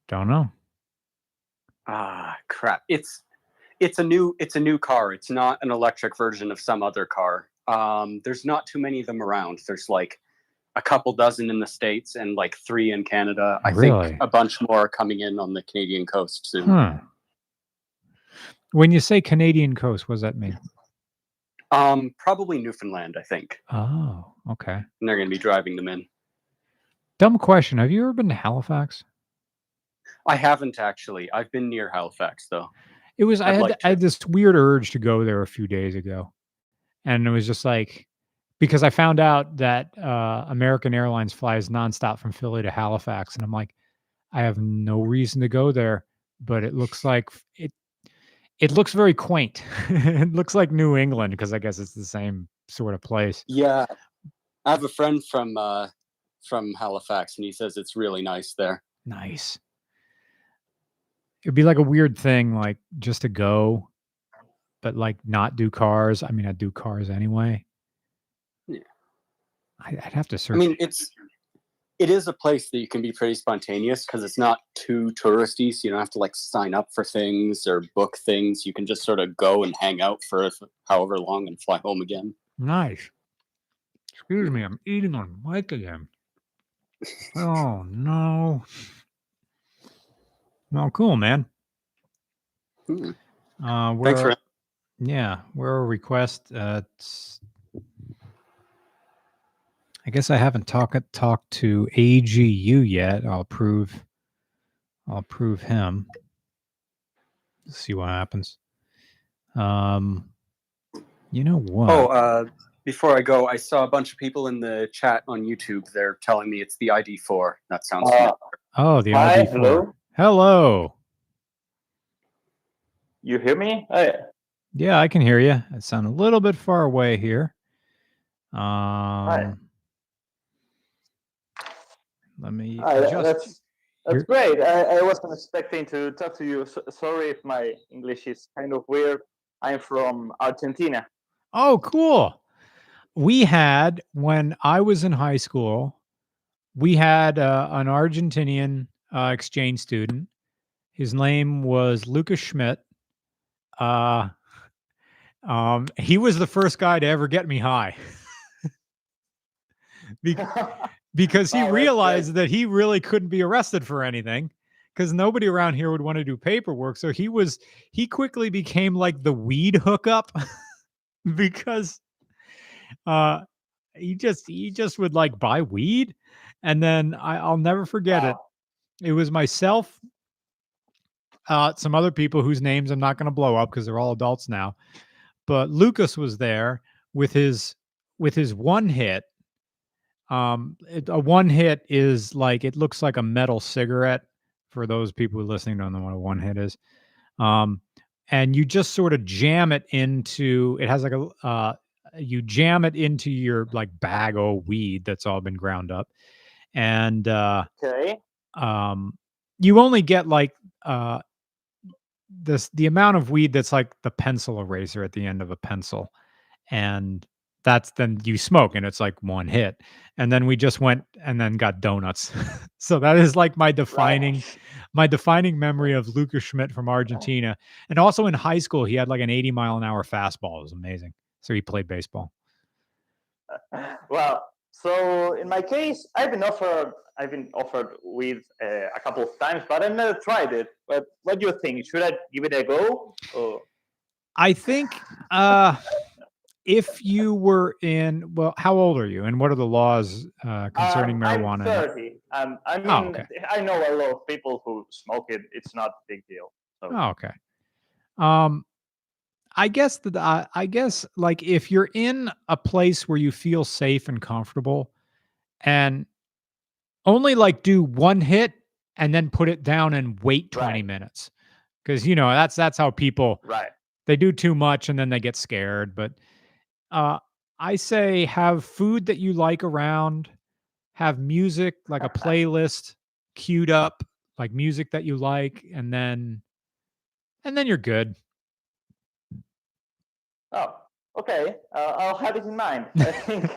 Don't know. Crap. It's a new car. It's not an electric version of some other car. There's not too many of them around. There's like a couple dozen in the States and like 3 in Canada. I think a bunch more are coming in on the Canadian coast soon. Huh. When you say Canadian coast, what does that mean? Probably Newfoundland, I think. Oh, okay. And they're going to be driving them in. Dumb question. Have you ever been to Halifax? I haven't actually. I've been near Halifax though. It was I had this weird urge to go there a few days ago. And it was just like, because I found out that American Airlines flies nonstop from Philly to Halifax, and I'm like, I have no reason to go there, but it looks like it looks very quaint. It looks like New England, because I guess it's the same sort of place. Yeah, I have a friend from Halifax, and he says it's really nice there. Nice. It'd be like a weird thing, like just to go, but like not do cars. I mean, I'd do cars anyway. Yeah. I'd have to search. I mean, it is a place that you can be pretty spontaneous because it's not too touristy, so you don't have to like sign up for things or book things. You can just sort of go and hang out for however long and fly home again. Nice. Excuse me, I'm eating on mic again. Oh no. Well, cool, man. Thanks for yeah, we're a request. I guess I haven't talked to AGU yet. I'll prove him. Let's see what happens. You know what? Oh, before I go, I saw a bunch of people in the chat on YouTube. They're telling me it's the ID4. That sounds familiar. Oh, the Hi, ID4. hello. Hello. You hear me? Oh, yeah. Yeah, I can hear you. I sound a little bit far away here. Hi. Let me Hi, adjust. that's great. I wasn't expecting to talk to you. Sorry if my English is kind of weird. I'm from Argentina. Oh, cool. We had, when I was in high school, we had an Argentinian exchange student. His name was Lucas Schmidt. He was the first guy to ever get me high. Because he realized that he really couldn't be arrested for anything, because nobody around here would want to do paperwork. So he quickly became like the weed hookup because he just would like buy weed, and then I'll never forget it. It was myself, some other people whose names I'm not going to blow up because they're all adults now. But Lucas was there with his one hit. A one hit is like, it looks like a metal cigarette. For those people who listening don't know what a one hit is. And you just sort of jam it into. It has like you jam it into your like bag of weed that's all been ground up, and Okay. you only get like the amount of weed that's like the pencil eraser at the end of a pencil, and that's then you smoke and it's like one hit. And then we just went and then got donuts. So that is like my defining memory of Lucas Schmidt from Argentina. And also in high school he had like an 80-mile-an-hour fastball. It was amazing. So he played baseball. Well, so in my case, I've been offered weed a couple of times, but I've never tried it. But what do you think? Should I give it a go? Or... I think if you were in, well, how old are you, and what are the laws concerning marijuana? I'm 30. I mean, okay. I know a lot of people who smoke it. It's not a big deal. So. Okay. I guess like if you're in a place where you feel safe and comfortable, and only like do one hit and then put it down and wait 20 minutes, because that's how people they do too much and then they get scared. But I say have food that you like around, have music, like a playlist queued up, like music that you like, and then you're good. Oh, okay. I'll have it in mind. I think.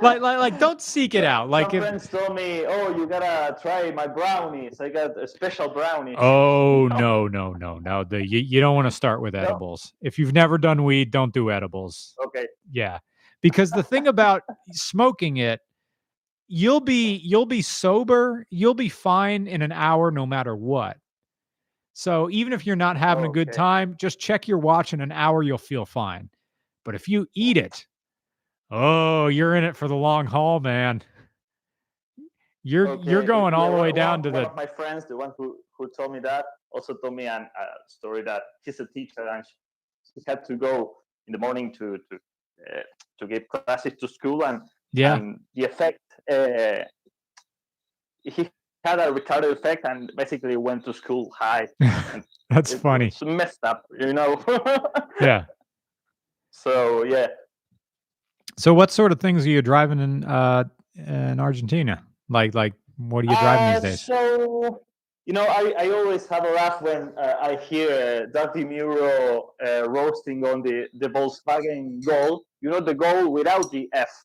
like don't seek it out. Like some friends told me, "Oh, you gotta try my brownies. I got a special brownies." Oh no. You don't want to start with edibles. If you've never done weed, don't do edibles. Okay. Yeah, because the thing about smoking it, you'll be sober, you'll be fine in an hour no matter what. So even if you're not having a good time, just check your watch. In an hour, you'll feel fine. But if you eat it, you're in it for the long haul, man. You're going all the way down to one of my friends, the one who told me that, also told me a story that he's a teacher and he had to go in the morning to give classes to school, and the effect he had a retarded effect and basically went to school high. That's funny. It's messed up, Yeah. So yeah. So what sort of things are you driving in Argentina? Like what are you driving these days? So I always have a laugh when I hear Dirty Muro roasting on the Volkswagen Gol. The Gol without the F.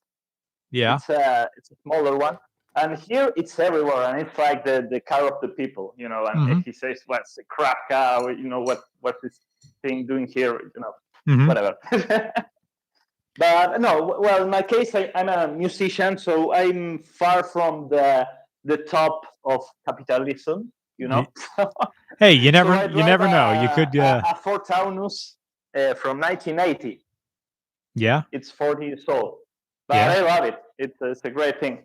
Yeah. It's a smaller one. And here it's everywhere, and it's like the car of the people, and he says, "What's a crap car? What this thing doing here? Whatever." But no, well, in my case, I'm a musician, so I'm far from the top of capitalism, Hey, you never know. You could a Ford Taunus from 1980. Yeah, it's 40 years old, but I love it. It's a great thing.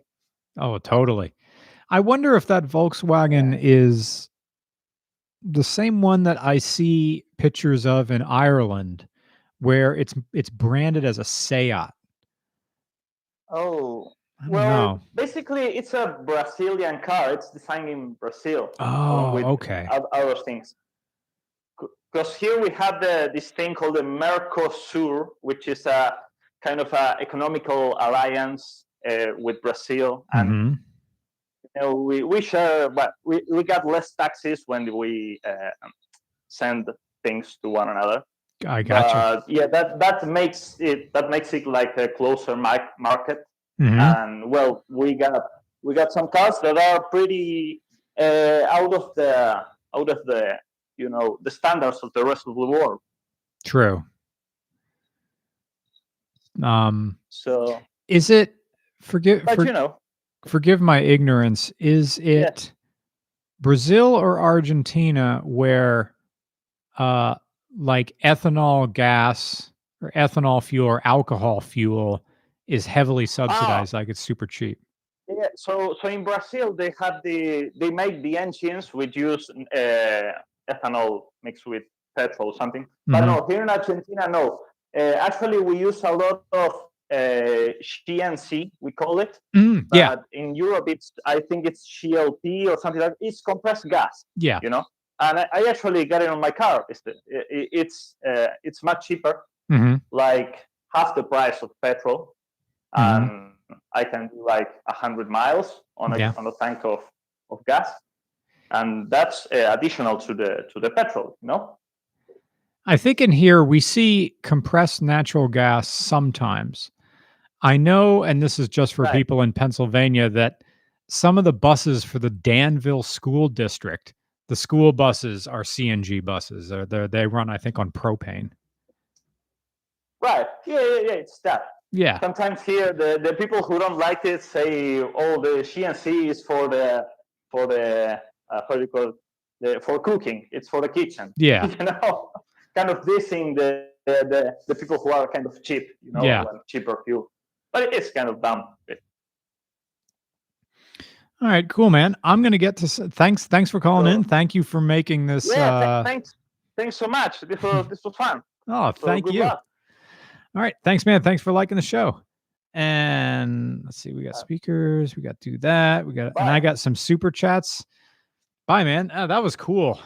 Oh, totally. I wonder if that Volkswagen is the same one that I see pictures of in Ireland, where it's branded as a Seat. Oh, well, basically, it's a Brazilian car. It's designed in Brazil. Oh, with okay. Other things. Because here we have this thing called the Mercosur, which is a kind of a economical alliance with Brazil, and we share, but we got less taxes when we send things to one another. I got you. Yeah, that makes it like a closer market. And well, we got some cars that are pretty out of the the standards of the rest of the world. True. So is it forgive my ignorance, is it Brazil or Argentina where like ethanol gas or ethanol fuel or alcohol fuel is heavily subsidized, like it's super cheap. Yeah, so in Brazil they make the engines which use ethanol mixed with petrol or something. But no, here in Argentina, no. Actually, we use a lot of GNC, we call it. Yeah. But in Europe, I think it's GLP or something like that. It's compressed gas. Yeah. You know, and I actually got it on my car. It's much cheaper, like half the price of petrol. And I can do like 100 miles on a tank of gas, and that's additional to the petrol. I think in here we see compressed natural gas sometimes. I know, and this is just for people in Pennsylvania, that some of the buses for the Danville School District, the school buses are CNG buses. They run, I think, on propane. Right. Yeah. It's that. Yeah. Sometimes here the people who don't like it say, "Oh, the GNC is for how do you call it? For cooking. It's for the kitchen." Yeah. Kind of dissing the people who are kind of cheap, cheaper fuel. But it's kind of dumb. All right, cool, man. I'm gonna get to. Thanks for calling in. Thank you for making this. Yeah. Thanks so much. This was fun. Oh, thank you. Luck. All right. Thanks, man. Thanks for liking the show. And let's see, we got speakers. We got do that. And I got some super chats. Bye, man. Oh, that was cool.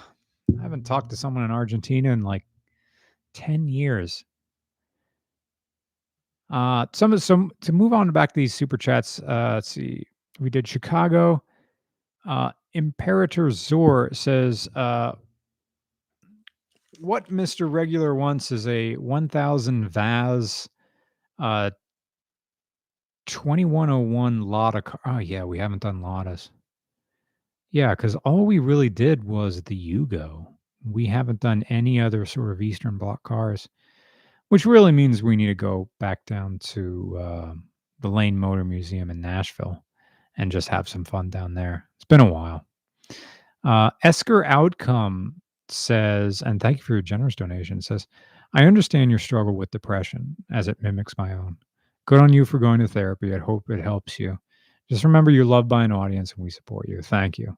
I haven't talked to someone in Argentina in like 10 years. To move on back to these super chats. Let's see. We did Chicago. Imperator Zor says, what Mr. Regular wants is a 1000 Vaz 2101 Lotta car. Oh, yeah, we haven't done Lottas. Yeah, because all we really did was the Yugo. We haven't done any other sort of Eastern Bloc cars, which really means we need to go back down to the Lane Motor Museum in Nashville and just have some fun down there. It's been a while. Esker Outcome says, and thank you for your generous donation, says, I understand your struggle with depression as it mimics my own. Good on you for going to therapy. I hope it helps you. Just remember you're loved by an audience and we support you. Thank you.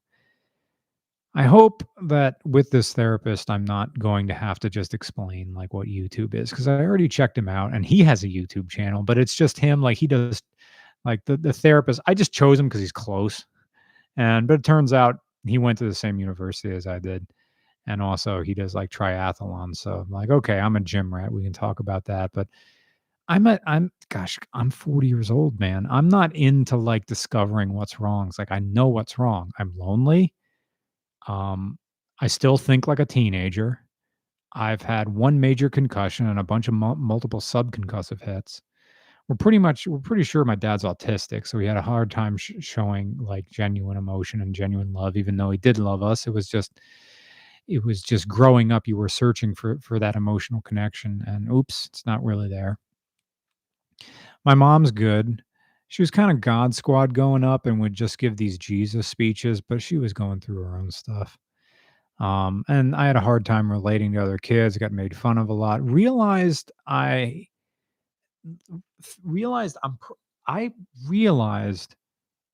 I hope that with this therapist, I'm not going to have to just explain like what YouTube is, because I already checked him out and he has a YouTube channel, but it's just him. Like he does like the therapist. I just chose him because he's close. But it turns out he went to the same university as I did. And also he does like triathlon. So I'm like, okay, I'm a gym rat. We can talk about that. But I'm 40 years old, man. I'm not into like discovering what's wrong. It's like, I know what's wrong. I'm lonely. I still think like a teenager. I've had one major concussion and a bunch of multiple subconcussive hits. We're pretty sure my dad's autistic. So he had a hard time showing like genuine emotion and genuine love, even though he did love us. It was just growing up. You were searching for that emotional connection and oops, it's not really there. My mom's good. She was kind of God Squad going up and would just give these Jesus speeches, but she was going through her own stuff. And I had a hard time relating to other kids. I got made fun of a lot. I realized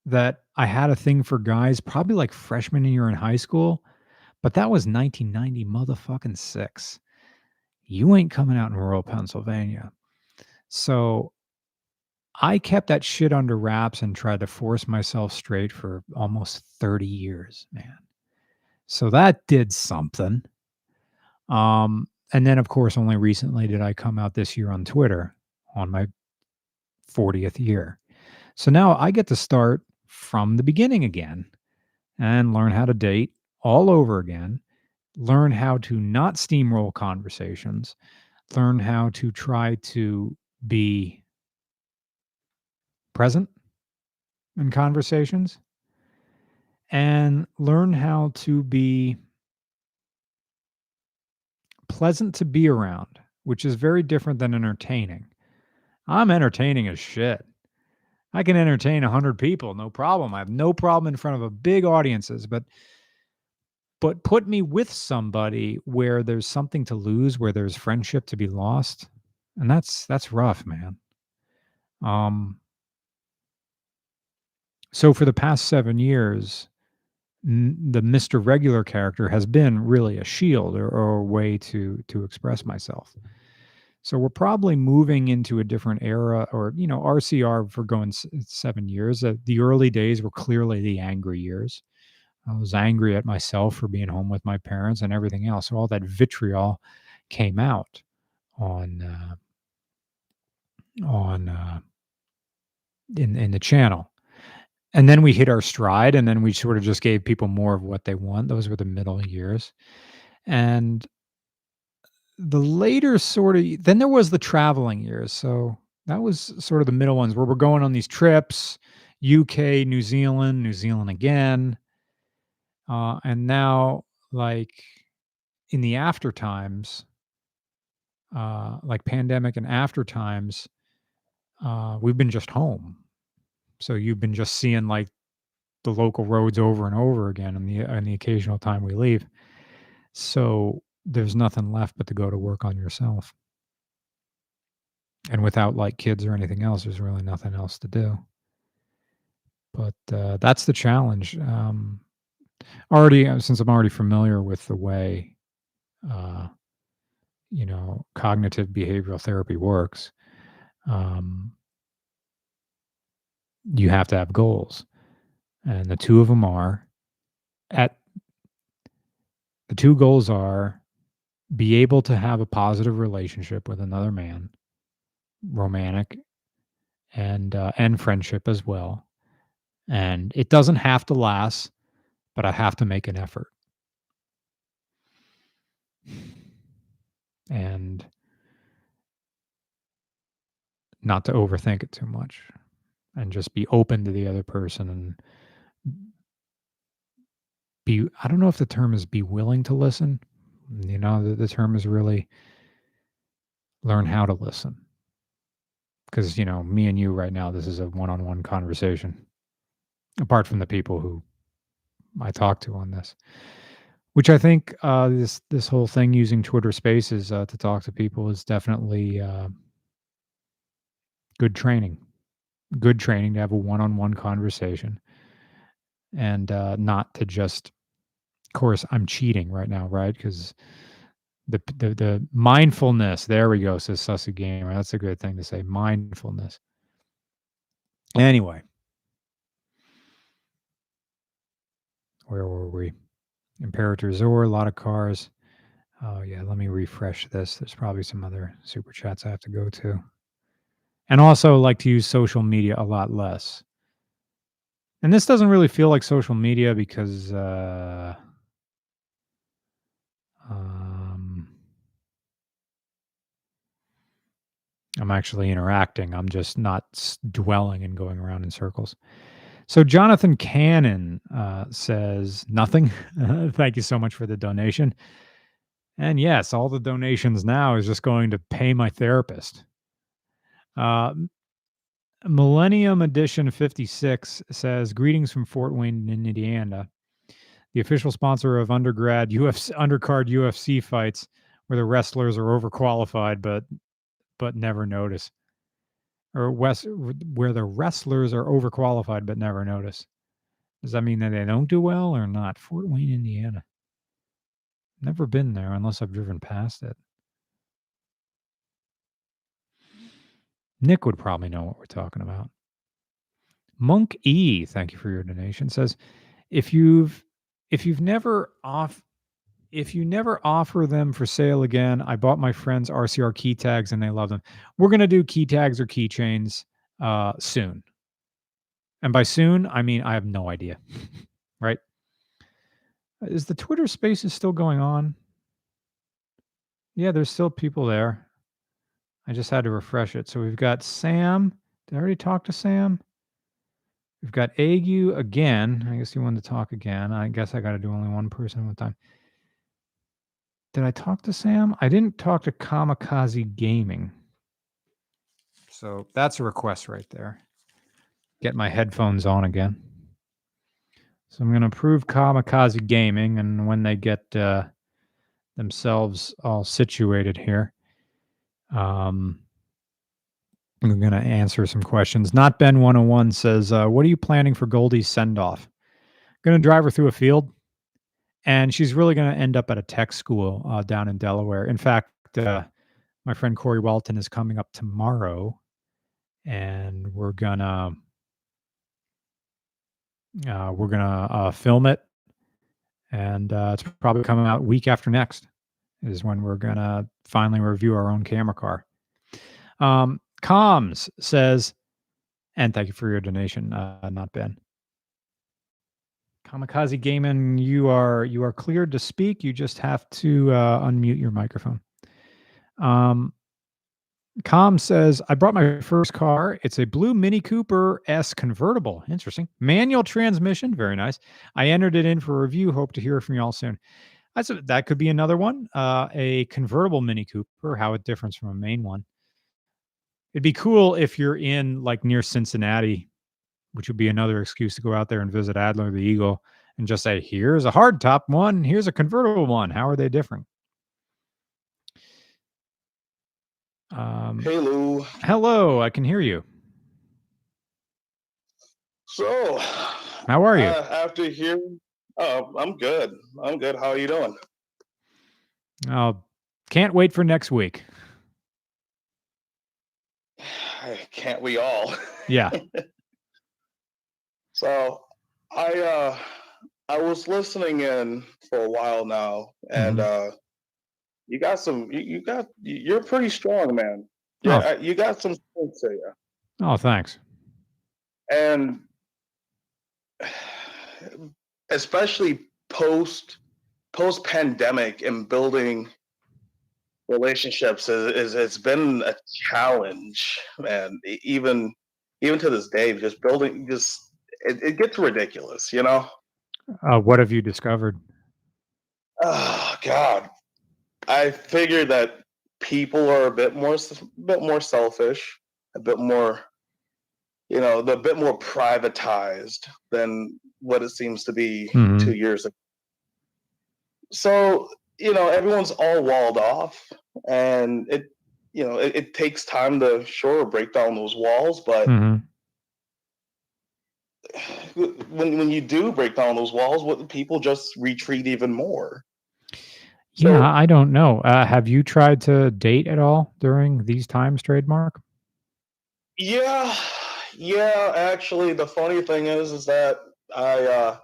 that I had a thing for guys probably like freshman year in high school, but that was 1990 motherfucking 6. You ain't coming out in rural Pennsylvania. So I kept that shit under wraps and tried to force myself straight for almost 30 years, man. So that did something. And then, of course, only recently did I come out this year on Twitter on my 40th year. So now I get to start from the beginning again and learn how to date all over again, learn how to not steamroll conversations, learn how to try to be present in conversations, and learn how to be pleasant to be around, which is very different than entertaining. I'm entertaining as shit. I can entertain 100 people, no problem. I have no problem in front of a big audiences, but put me with somebody where there's something to lose, where there's friendship to be lost, and that's rough, man. So for the past 7 years, the Mr. Regular character has been really a shield or a way to express myself. So we're probably moving into a different era, or RCR for going 7 years. The early days were clearly the angry years. I was angry at myself for being home with my parents and everything else. So all that vitriol came out on in the channel. And then we hit our stride, and then we sort of just gave people more of what they want. Those were the middle years. And the later then there was the traveling years. So that was sort of the middle ones where we're going on these trips, UK, New Zealand again. And now, like in the after times, like pandemic and after times, we've been just home. So you've been just seeing like the local roads over and over again on the occasional time we leave. So there's nothing left but to go to work on yourself. And without like kids or anything else, there's really nothing else to do. But that's the challenge. Since I'm already familiar with the way, cognitive behavioral therapy works, you have to have goals. And the two goals are be able to have a positive relationship with another man, romantic and friendship as well. And it doesn't have to last, but I have to make an effort. And not to overthink it too much, and just be open to the other person, and I don't know if the term is be willing to listen. The term is really learn how to listen. Because, me and you right now, this is a one-on-one conversation, apart from the people who I talk to on this, which I think this whole thing using Twitter Spaces to talk to people is definitely good training. Good training to have a one-on-one conversation, and not to just, of course, I'm cheating right now, right? Because the mindfulness, there we go, says Sussy Gamer. That's a good thing to say, mindfulness. Anyway, where were we? Imperator Zor, a lot of cars. Oh yeah, let me refresh this. There's probably some other super chats I have to go to. And also like to use social media a lot less. And this doesn't really feel like social media because I'm actually interacting. I'm just not dwelling and going around in circles. So Jonathan Cannon says nothing. Thank you so much for the donation. And yes, all the donations now is just going to pay my therapist. Millennium Edition 56 says, greetings from Fort Wayne, Indiana. The official sponsor of undercard UFC fights where the wrestlers are overqualified but never notice. Or where the wrestlers are overqualified but never notice. Does that mean that they don't do well or not? Fort Wayne, Indiana. Never been there unless I've driven past it. Nick would probably know what we're talking about. Monk E, thank you for your donation, says, if you never offer them for sale again, I bought my friend's RCR key tags and they love them. We're going to do key tags or keychains soon. And by soon, I mean, I have no idea. Right? Is the Twitter Spaces still going on? Yeah, there's still people there. I just had to refresh it. So we've got Sam. Did I already talk to Sam? We've got Agu again. I guess you wanted to talk again. I guess I got to do only one person at a time. Did I talk to Sam? I didn't talk to Kamikaze Gaming. So that's a request right there. Get my headphones on again. So I'm going to approve Kamikaze Gaming, and when they get themselves all situated here, I'm going to answer some questions. Not Ben 101 says, what are you planning for Goldie's send-off? Going to drive her through a field, and she's really going to end up at a tech school down in Delaware. In fact, my friend Corey Welton is coming up tomorrow, and we're gonna film it, and it's probably coming out week after next is when we're gonna finally review our own camera car. Comms says, and thank you for your donation, not Ben. Kamikaze Gaming, you are cleared to speak. You just have to unmute your microphone. Com says, I brought my first car. It's a blue Mini Cooper S convertible. Interesting. Manual transmission. Very nice. I entered it in for review. Hope to hear from you all soon. That could be another one. A convertible Mini Cooper, how it differs from a main one. It'd be cool if you're in like near Cincinnati, which would be another excuse to go out there and visit Adler the Eagle and just say, here's a hardtop one. Here's a convertible one. How are they different? Hey, Lou. Hello, I can hear you. So, how are you? After hearing, I'm good. I'm good. How are you doing? Can't wait for next week. Can't we all? Yeah. So, I was listening in for a while now, and you got some. You're pretty strong, man. Yeah, you got some strength to you. Oh, thanks. And especially post pandemic and building relationships it's been a challenge, man. Even to this day, just building it gets ridiculous, you know. What have you discovered? Oh God, I figured that people are a bit more selfish, a bit more, you know, a bit more privatized than what it seems to be 2 years ago. So, you know, everyone's all walled off, and it takes time to break down those walls, but when you do break down those walls, people just retreat even more. Yeah, I don't know. Have you tried to date at all during these times, Trademark? Yeah. Actually, the funny thing is that I,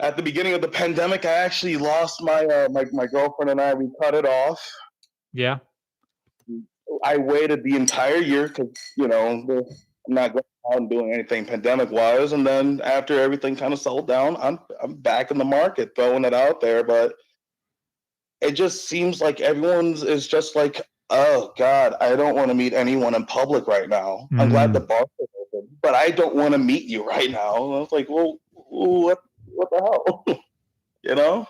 at the beginning of the pandemic, I actually lost my my girlfriend and I. We cut it off. Yeah. I waited the entire year because, you know, I'm not going out and doing anything pandemic-wise. And then after everything kind of settled down, I'm back in the market, throwing it out there, but it just seems like everyone's is just like, oh God, I don't want to meet anyone in public right now. I'm glad the bar is open, but I don't want to meet you right now. And I was like, well, what the hell? You know?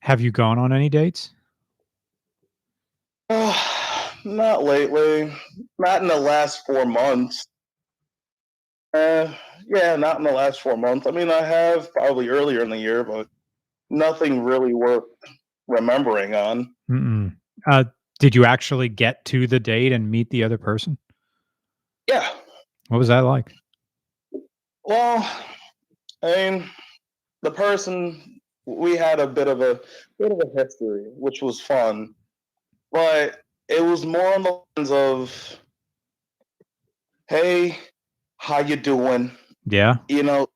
Have you gone on any dates? Not lately. Not in the last 4 months. Yeah, not in the last 4 months. I mean, I have probably earlier in the year, but nothing really worth remembering on. Did you actually get to the date and meet the other person? Yeah. What was that like? Well, I mean, the person, we had a bit of a history, which was fun, but it was more on the lines of, hey, how you doing? Yeah. You know,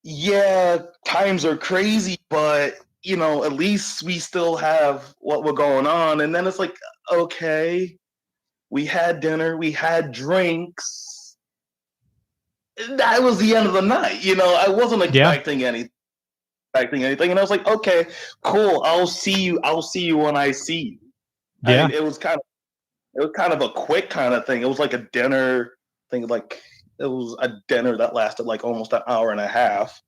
yeah, times are crazy, but you know, at least we still have what we're going on. And then it's like, okay, we had dinner, we had drinks. That was the end of the night. You know, I wasn't expecting anything. And I was like, okay, cool. I'll see you when I see you. Yeah. I mean, it was kind of a quick kind of thing. It was like a dinner thing. Like it was a dinner that lasted like almost an hour and a half.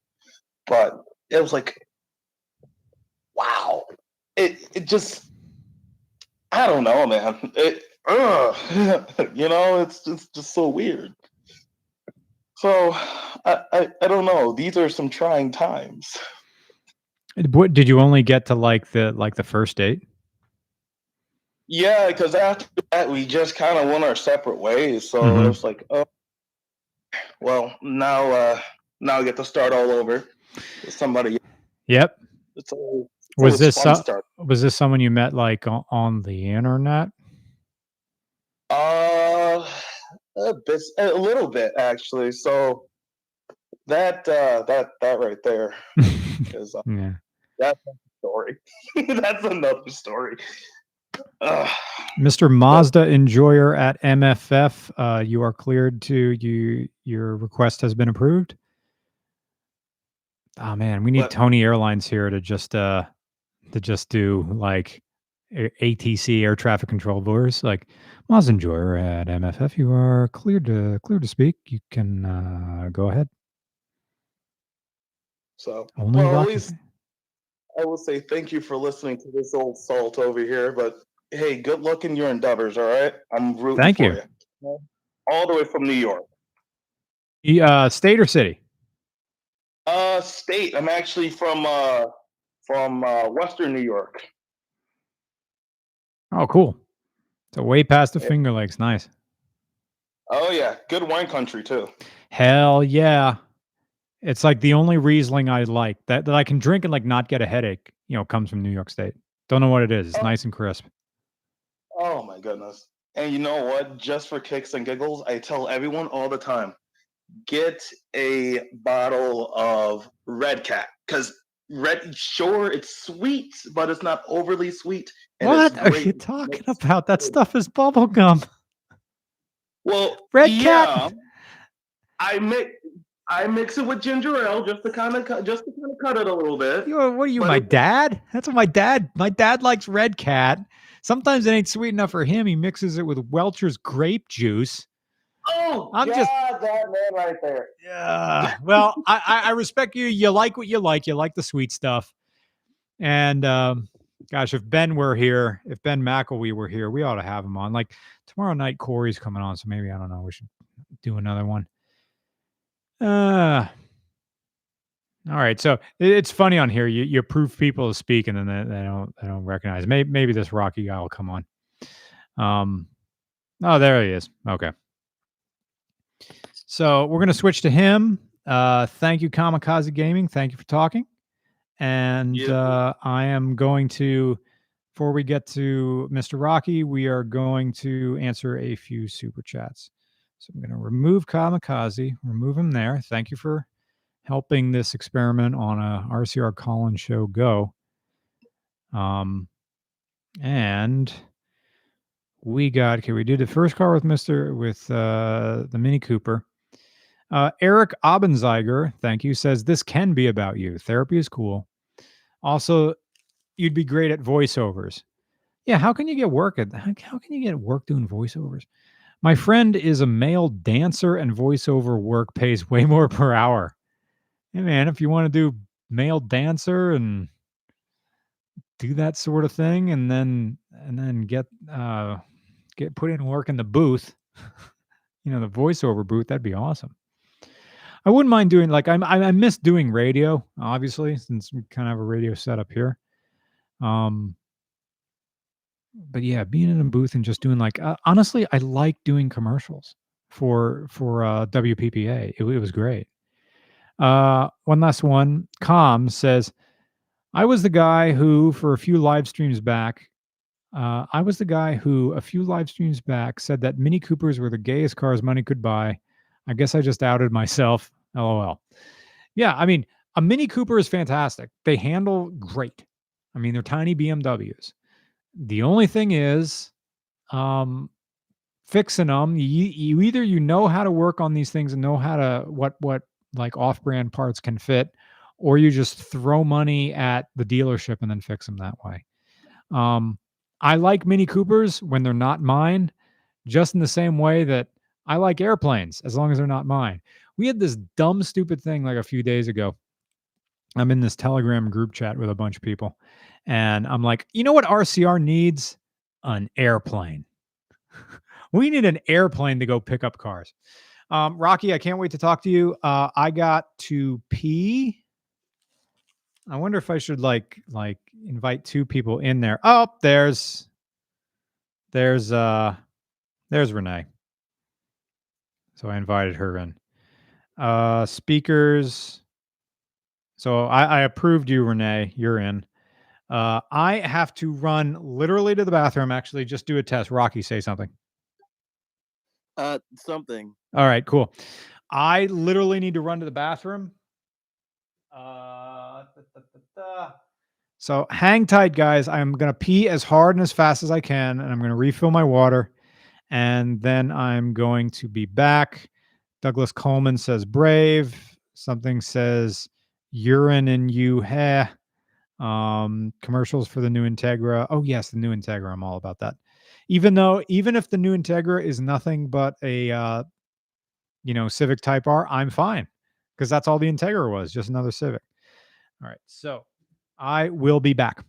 But it was like, wow. It just, I don't know, man. You know, it's just so weird. So I don't know. These are some trying times. What did you only get to like the first date? Yeah, because after that, we just kind of went our separate ways. So Mhm. it was like, oh, well, now I get to start all over with somebody. Yep. It's always Was this fun start. was this someone you met like on the internet? A little bit actually. So that right there is Yeah. that's another story. That's another story. Mr. Mazda Enjoyer at MFF, you are cleared your request has been approved. Oh man, we need But- Tony Airlines here to just do like ATC air traffic control voice, like Mazda Enjoyer at MFF, you are cleared to speak. You can go ahead. So Only well, at Rocky. least I will say thank you for listening to this old salt over here. But hey, good luck in your endeavors. All right, I'm rooting Thank for you. you. All the way from New York. State or city? State. I'm actually from Western New York. Oh, cool. So way past the Finger Lakes. Nice. Oh yeah, good wine country too. Hell yeah. It's like the only Riesling I like that I can drink and like not get a headache, comes from New York State. Don't know what it is. It's nice and crisp. Oh my goodness. And you know what? Just for kicks and giggles, I tell everyone all the time, get a bottle of Red Cat. Because sure, it's sweet, but it's not overly sweet. And What it's are great. you talking about? That stuff is bubble gum. Well, Red yeah, Cat. I mix it with ginger ale just to kind of cut it a little bit. What are you, my dad? That's what my dad likes Red Cat. Sometimes it ain't sweet enough for him. He mixes it with Welch's grape juice. Oh, I'm God, just that man right there. Yeah. Well, I respect you. You like what you like. You like the sweet stuff. And gosh, if Ben McElwee were here, we ought to have him on. Like tomorrow night, Corey's coming on, so maybe I don't know. We should do another one. All right. So it's funny on here. You approve people to speak, and then they don't recognize. Maybe this Rocky guy will come on. Oh, there he is. Okay. So we're gonna switch to him. Thank you, Kamikaze Gaming. Thank you for talking. And I am going to, before we get to Mr. Rocky, we are going to answer a few super chats. So I'm going to remove Kamikaze, remove him there. Thank you for helping this experiment on a RCR Collins show go. And we did the first car with the Mini Cooper. Eric Abenzeiger, thank you, says this can be about you. Therapy is cool. Also, you'd be great at voiceovers. Yeah, how can you get work doing voiceovers? My friend is a male dancer, and voiceover work pays way more per hour. Hey man, if you want to do male dancer and do that sort of thing, and then get put in work in the booth, the voiceover booth, that'd be awesome. I wouldn't mind doing I miss doing radio, obviously, since we kind of have a radio setup here. But yeah, being in a booth and just doing honestly, I like doing commercials for WPPA. It was great. One last one. Com says, I was the guy who, a few live streams back, said that Mini Coopers were the gayest cars money could buy. I guess I just outed myself. LOL. Yeah, I mean, a Mini Cooper is fantastic. They handle great. I mean, they're tiny BMWs. The only thing is, fixing them. You either know how to work on these things and know how to what like off-brand parts can fit, or you just throw money at the dealership and then fix them that way. I like Mini Coopers when they're not mine, just in the same way that I like airplanes as long as they're not mine. We had this dumb, stupid thing like a few days ago. I'm in this Telegram group chat with a bunch of people, and I'm like, you know what RCR needs? An airplane. We need an airplane to go pick up cars. Rocky, I can't wait to talk to you. I got to pee. I wonder if I should like invite two people in there. Oh, there's There's Renee. So I invited her in. Speakers. So I approved you, Renee. You're in. I have to run literally to the bathroom. Actually, just do a test. Rocky, say something. Something. All right, cool. I literally need to run to the bathroom. So hang tight, guys. I'm going to pee as hard and as fast as I can, and I'm going to refill my water, and then I'm going to be back. Douglas Coleman says brave. Something says urine and you heh. Commercials for the new Integra. Oh yes, the new Integra. I'm all about that. Even if the new Integra is nothing but a Civic Type R, I'm fine because that's all the Integra was, just another Civic. All right, so I will be back.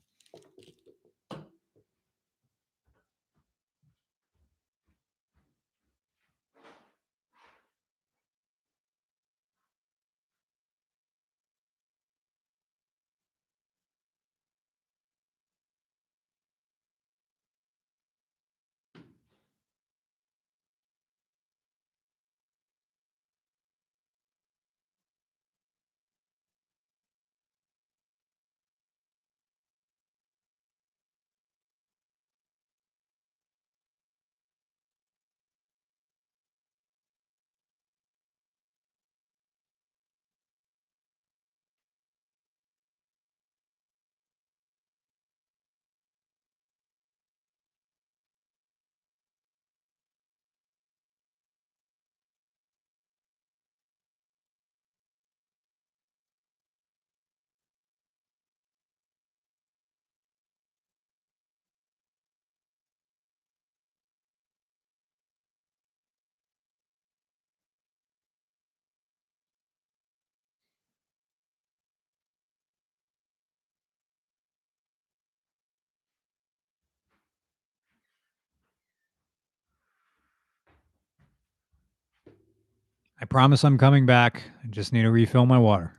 I promise I'm coming back. I just need to refill my water.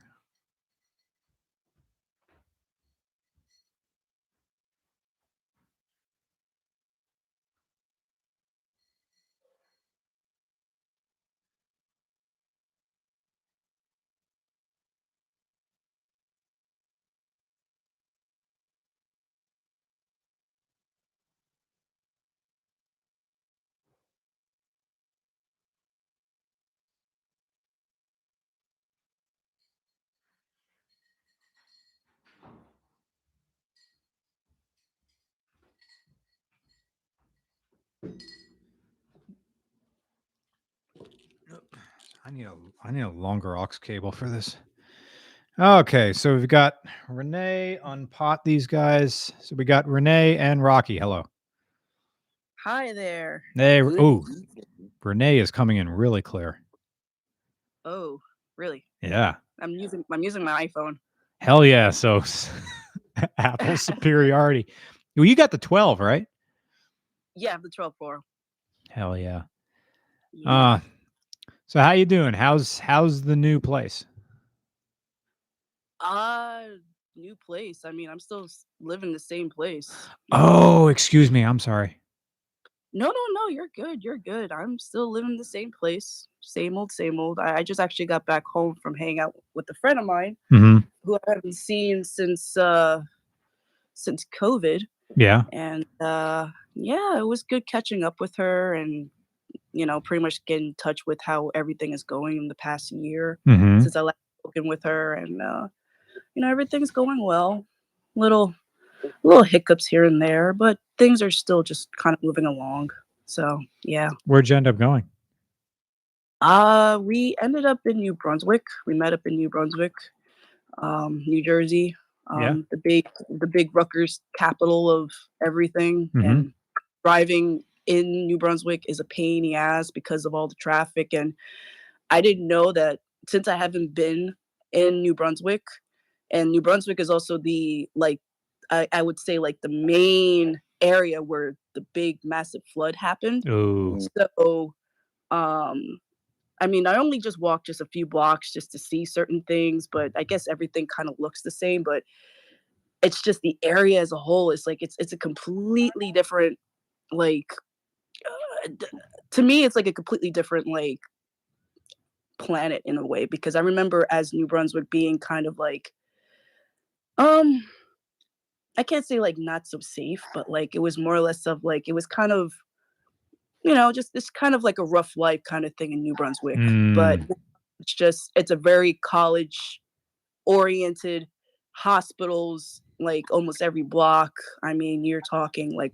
I need a longer aux cable for this. Okay, so we've got Renee unpot these guys. So we got Renee and Rocky. Hello. Hi there. Hey, Renee is coming in really clear. Oh, really? Yeah. I'm using my iPhone. Hell yeah. So Apple superiority. Well, you got the 12, right? Yeah, the 12 Pro. Hell yeah. Yeah. So how you doing? How's the new place? New place. I mean, I'm still living the same place. Oh, excuse me. I'm sorry. No, you're good. You're good. I'm still living the same place. Same old, same old. I just actually got back home from hanging out with a friend of mine who I haven't seen since COVID. Yeah. And yeah, it was good catching up with her and pretty much get in touch with how everything is going in the past year since I last spoken with her, and everything's going well. Little hiccups here and there, but things are still just kind of moving along. So yeah. Where'd you end up going? We ended up in New Brunswick. We met up in New Brunswick, New Jersey. The big Rutgers capital of everything, and driving in New Brunswick is a pain in the ass because of all the traffic. And I didn't know that since I haven't been in New Brunswick, and New Brunswick is also the I would say the main area where the big massive flood happened. Oh. So I mean, I only just walked just a few blocks just to see certain things, but I guess everything kind of looks the same, but it's just the area as a whole is it's a completely different like to me, it's like a completely different like planet in a way, because I remember as New Brunswick being kind of like, I can't say like not so safe, but like it was more or less of like, it was kind of, just this kind of like a rough life kind of thing in New Brunswick. But it's a very college oriented, hospitals, like almost every block. I mean, you're talking like,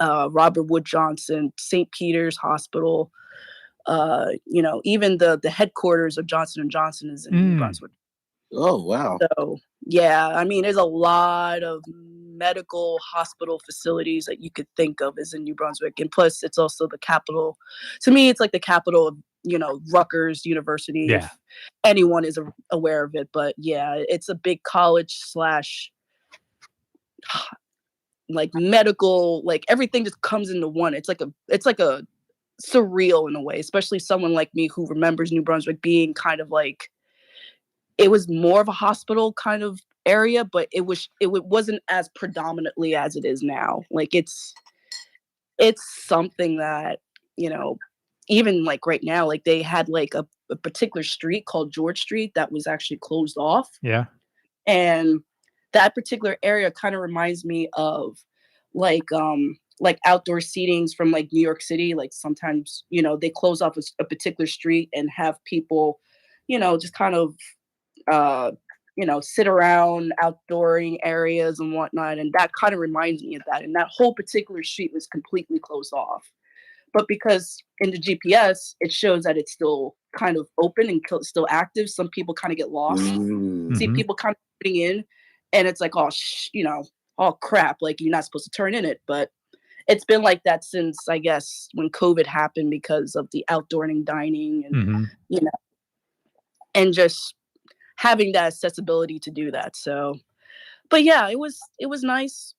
Robert Wood Johnson, St. Peter's Hospital, even the headquarters of Johnson and Johnson is in New Brunswick. Oh, wow. So yeah, I mean, there's a lot of medical hospital facilities that you could think of is in New Brunswick, and plus it's also the capital. To me, it's like the capital of Rutgers University. Yeah. If anyone is aware of it, but yeah, it's a big college slash like medical, like everything just comes into one. It's like a surreal in a way, especially someone like me who remembers New Brunswick being kind of like, it was more of a hospital kind of area, but it wasn't as predominantly as it is now. Like it's something that, even like right now, like they had like a particular street called George Street that was actually closed off. Yeah. And that particular area kind of reminds me of like outdoor seatings from like New York City. Like sometimes, they close off a particular street and have people, just kind of sit around outdooring areas and whatnot. And that kind of reminds me of that. And that whole particular street was completely closed off. But because in the GPS, it shows that it's still kind of open and still active, some people kind of get lost. See people kind of putting in, and it's like, oh crap, like you're not supposed to turn in it. But it's been like that since, I guess, when COVID happened, because of the outdoor dining and, and just having that accessibility to do that. So, but yeah, it was nice.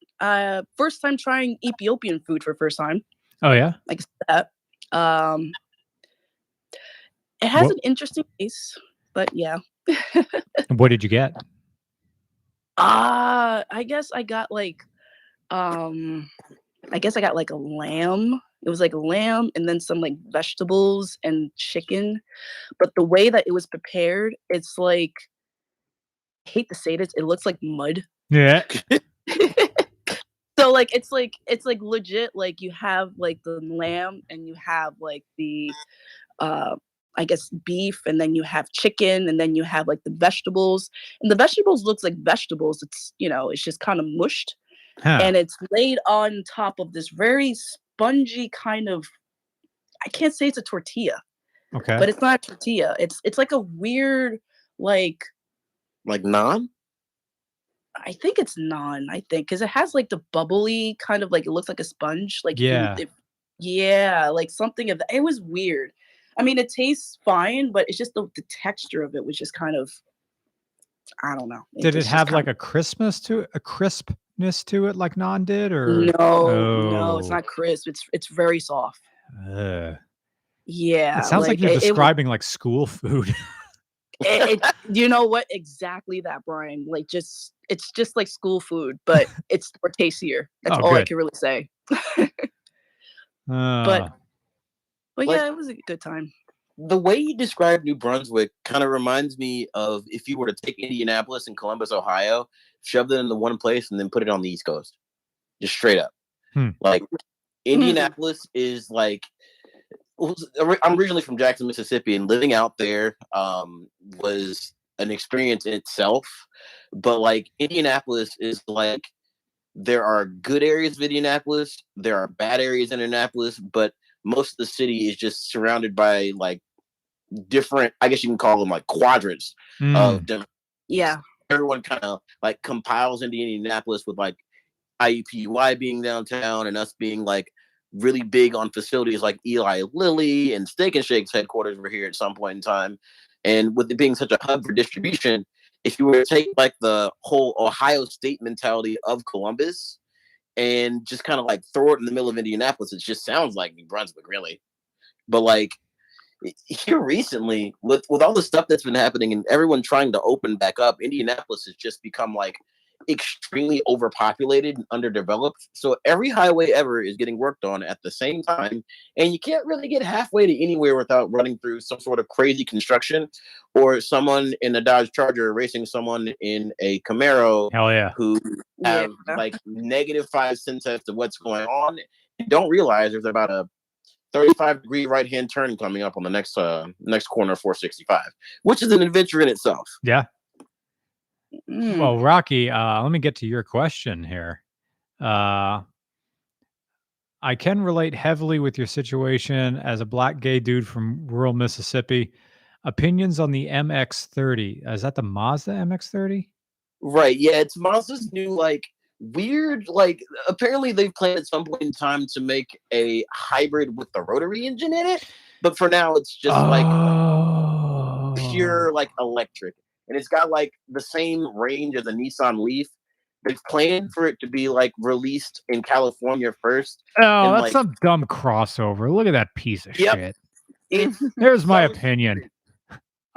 First time trying Ethiopian food for first time. Oh yeah. Like that. It has an interesting taste, but yeah. What did you get? I guess I got like a lamb. It was like a lamb and then some like vegetables and chicken. But the way that it was prepared, it's like, I hate to say this, it looks like mud. Yeah. So like it's like legit, like you have like the lamb and you have like the I guess beef, and then you have chicken, and then you have like the vegetables. And the vegetables looks like vegetables. It's it's just kind of mushed. And it's laid on top of this very spongy kind of, I can't say it's a tortilla. Okay. But it's not a tortilla. It's like a weird like naan? I think it's naan, because it has like the bubbly kind of, like it looks like a sponge. Like like something of that. It was weird. I mean, it tastes fine, but it's just the texture of it was just kind of, I don't know. Did it have like a crispness to it like naan did, or no, it's not crisp. It's very soft. Yeah. It sounds like you're describing like school food. You know what? Exactly that, Brian. Like it's just like school food, but it's more tastier. That's all I can really say. But yeah, it was a good time. The way you describe New Brunswick kind of reminds me of if you were to take Indianapolis and Columbus, Ohio, shove them into one place, and then put it on the East Coast. Just straight up. Like, Indianapolis is like, I'm originally from Jackson, Mississippi, and living out there was an experience in itself. But like, Indianapolis is like, there are good areas of Indianapolis, there are bad areas in Indianapolis, but most of the city is just surrounded by like different, I guess you can call them like quadrants of different. Yeah. Everyone kind of like compiles into Indianapolis, with like IUPUI being downtown and us being like really big on facilities like Eli Lilly and Steak and Shake's headquarters were here at some point in time. And with it being such a hub for distribution, if you were to take like the whole Ohio State mentality of Columbus and just kind of like throw it in the middle of Indianapolis, it just sounds like New Brunswick, really. But like here recently, with all the stuff that's been happening and everyone trying to open back up, Indianapolis has just become like extremely overpopulated and underdeveloped. So every highway ever is getting worked on at the same time, and you can't really get halfway to anywhere without running through some sort of crazy construction, or someone in a Dodge Charger racing someone in a Camaro. Hell yeah. Who have like -5 cents as to what's going on, and don't realize there's about a 35-degree right-hand turn coming up on the next corner of 465, which is an adventure in itself. Yeah. Well, Rocky, let me get to your question here. I can relate heavily with your situation as a black gay dude from rural Mississippi. Opinions on the MX-30. Is that the Mazda MX-30? Right. Yeah, it's Mazda's new, like, weird, like, apparently they've planned at some point in time to make a hybrid with the rotary engine in it, but for now it's just like pure, like, electric. And it's got like the same range as a Nissan Leaf. They've planned for it to be like released in California first. Oh, that's like, some dumb crossover. Look at that piece of shit. It's There's my opinion.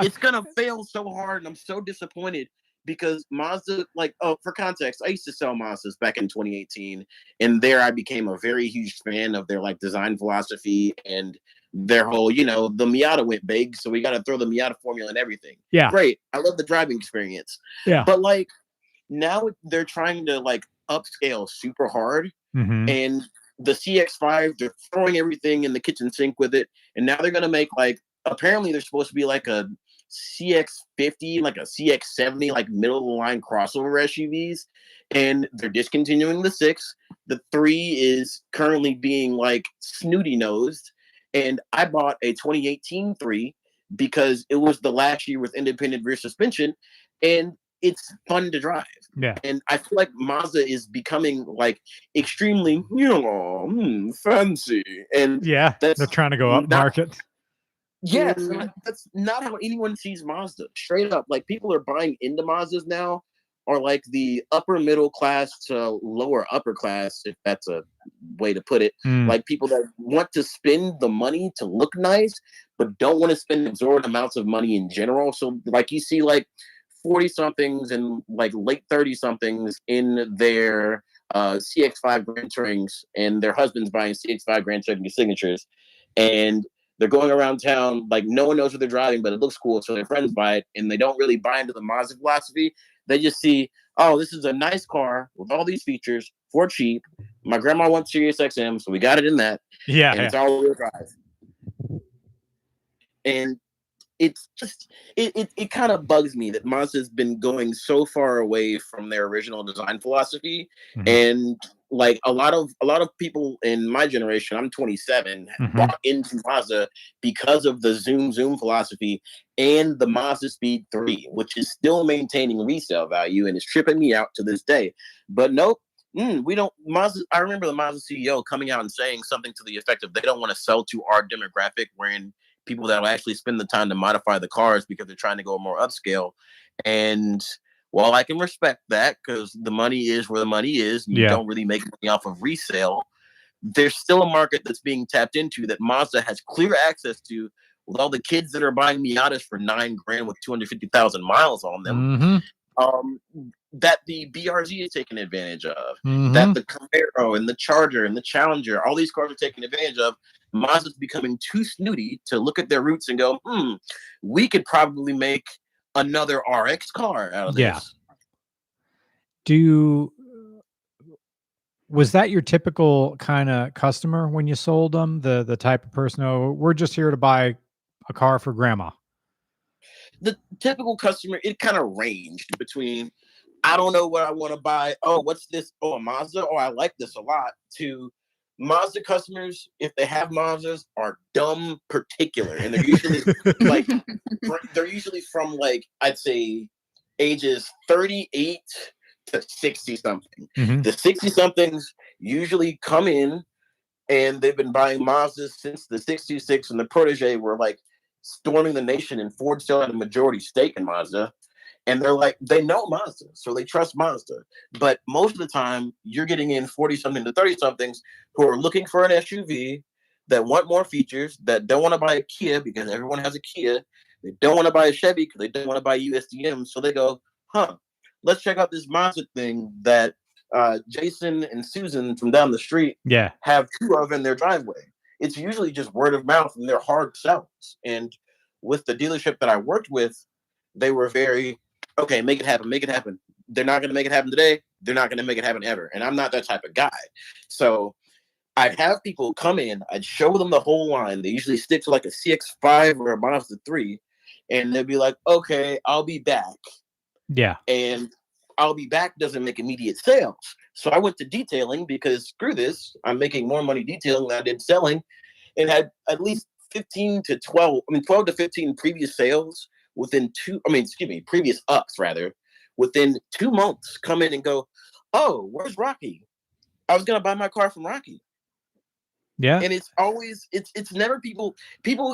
It's gonna fail so hard, and I'm so disappointed because Mazda, like, oh, for context, I used to sell Mazdas back in 2018, and there I became a very huge fan of their like design philosophy and their whole, you know, the Miata went big, so we got to throw the Miata formula and everything. Yeah, great. I love the driving experience. Yeah, but like now they're trying to like upscale super hard, and the CX-5, they're throwing everything in the kitchen sink with it, and now they're gonna make like, apparently they're supposed to be like a CX-50, like a CX-70, like middle of the line crossover SUVs, and they're discontinuing the 6. The 3 is currently being like snooty nosed, and I bought a 2018 3 because it was the last year with independent rear suspension, and it's fun to drive. Yeah. And I feel like Mazda is becoming like extremely, you know, fancy. And yeah, they're trying to go up market. Yes, that's not how anyone sees Mazda. Straight up, like people are buying into Mazdas now, or like the upper middle class to lower upper class, if that's a way to put it. Like people that want to spend the money to look nice, but don't want to spend exorbitant amounts of money in general. So like you see like 40-somethings and like late 30-somethings in their CX-5 Grand Tourings, and their husbands buying CX-5 Grand Touring signatures, and they're going around town like no one knows what they're driving, but it looks cool, so their friends buy it, and they don't really buy into the Mazda philosophy. They just see, oh, this is a nice car with all these features for cheap. My grandma wants Sirius XM, so we got it in that. Yeah, and it's all-wheel drive. And it's just it kind of bugs me that Mazda's been going so far away from their original design philosophy, and like a lot of people in my generation, I'm 27, bought into Mazda because of the zoom philosophy and the Mazda Speed 3, which is still maintaining resale value and is tripping me out to this day. But nope. We don't. Mazda. I remember the Mazda CEO coming out and saying something to the effect of they don't want to sell to our demographic, wherein people that will actually spend the time to modify the cars because they're trying to go more upscale. And while I can respect that because the money is where the money is, you don't really make money off of resale, there's still a market that's being tapped into that Mazda has clear access to, with all the kids that are buying Miatas for $9,000 with 250,000 miles on them. That the BRZ is taking advantage of, that the Camaro and the Charger and the Challenger, all these cars are taking advantage of. Mazda's becoming too snooty to look at their roots and go, we could probably make another RX car out of this. Was that your typical kind of customer when you sold them? The type of person, oh, we're just here to buy a car for grandma? The typical customer, it kind of ranged between, I don't know what I want to buy. Oh, what's this? Oh, a Mazda. Oh, I like this a lot. To Mazda customers, if they have Mazdas, are dumb particular, and they're usually from like, I'd say ages 38 to 60 something. The 60 somethings usually come in and they've been buying Mazdas since the 66, and the protege were like storming the nation, and Ford still had a majority stake in Mazda. And they're like, they know Mazda, so they trust Mazda. But most of the time, you're getting in 40-something to 30-somethings who are looking for an SUV, that want more features, that don't want to buy a Kia because everyone has a Kia. They don't want to buy a Chevy because they don't want to buy USDM. So they go, let's check out this Mazda thing that Jason and Susan from down the street have 2 of in their driveway. It's usually just word of mouth, and they're hard sells. And with the dealership that I worked with, they were very, okay, make it happen, make it happen. They're not going to make it happen today. They're not going to make it happen ever. And I'm not that type of guy. So I'd have people come in, I'd show them the whole line. They usually stick to like a CX-5 or a Mazda 3, and they'd be like, okay, I'll be back. Yeah. And I'll be back doesn't make immediate sales. So I went to detailing because screw this, I'm making more money detailing than I did selling, and had at least 12 to 15 previous sales within previous ups rather, within 2 months come in and go, oh, where's Rocky? I was going to buy my car from Rocky. Yeah. And it's always, it's never people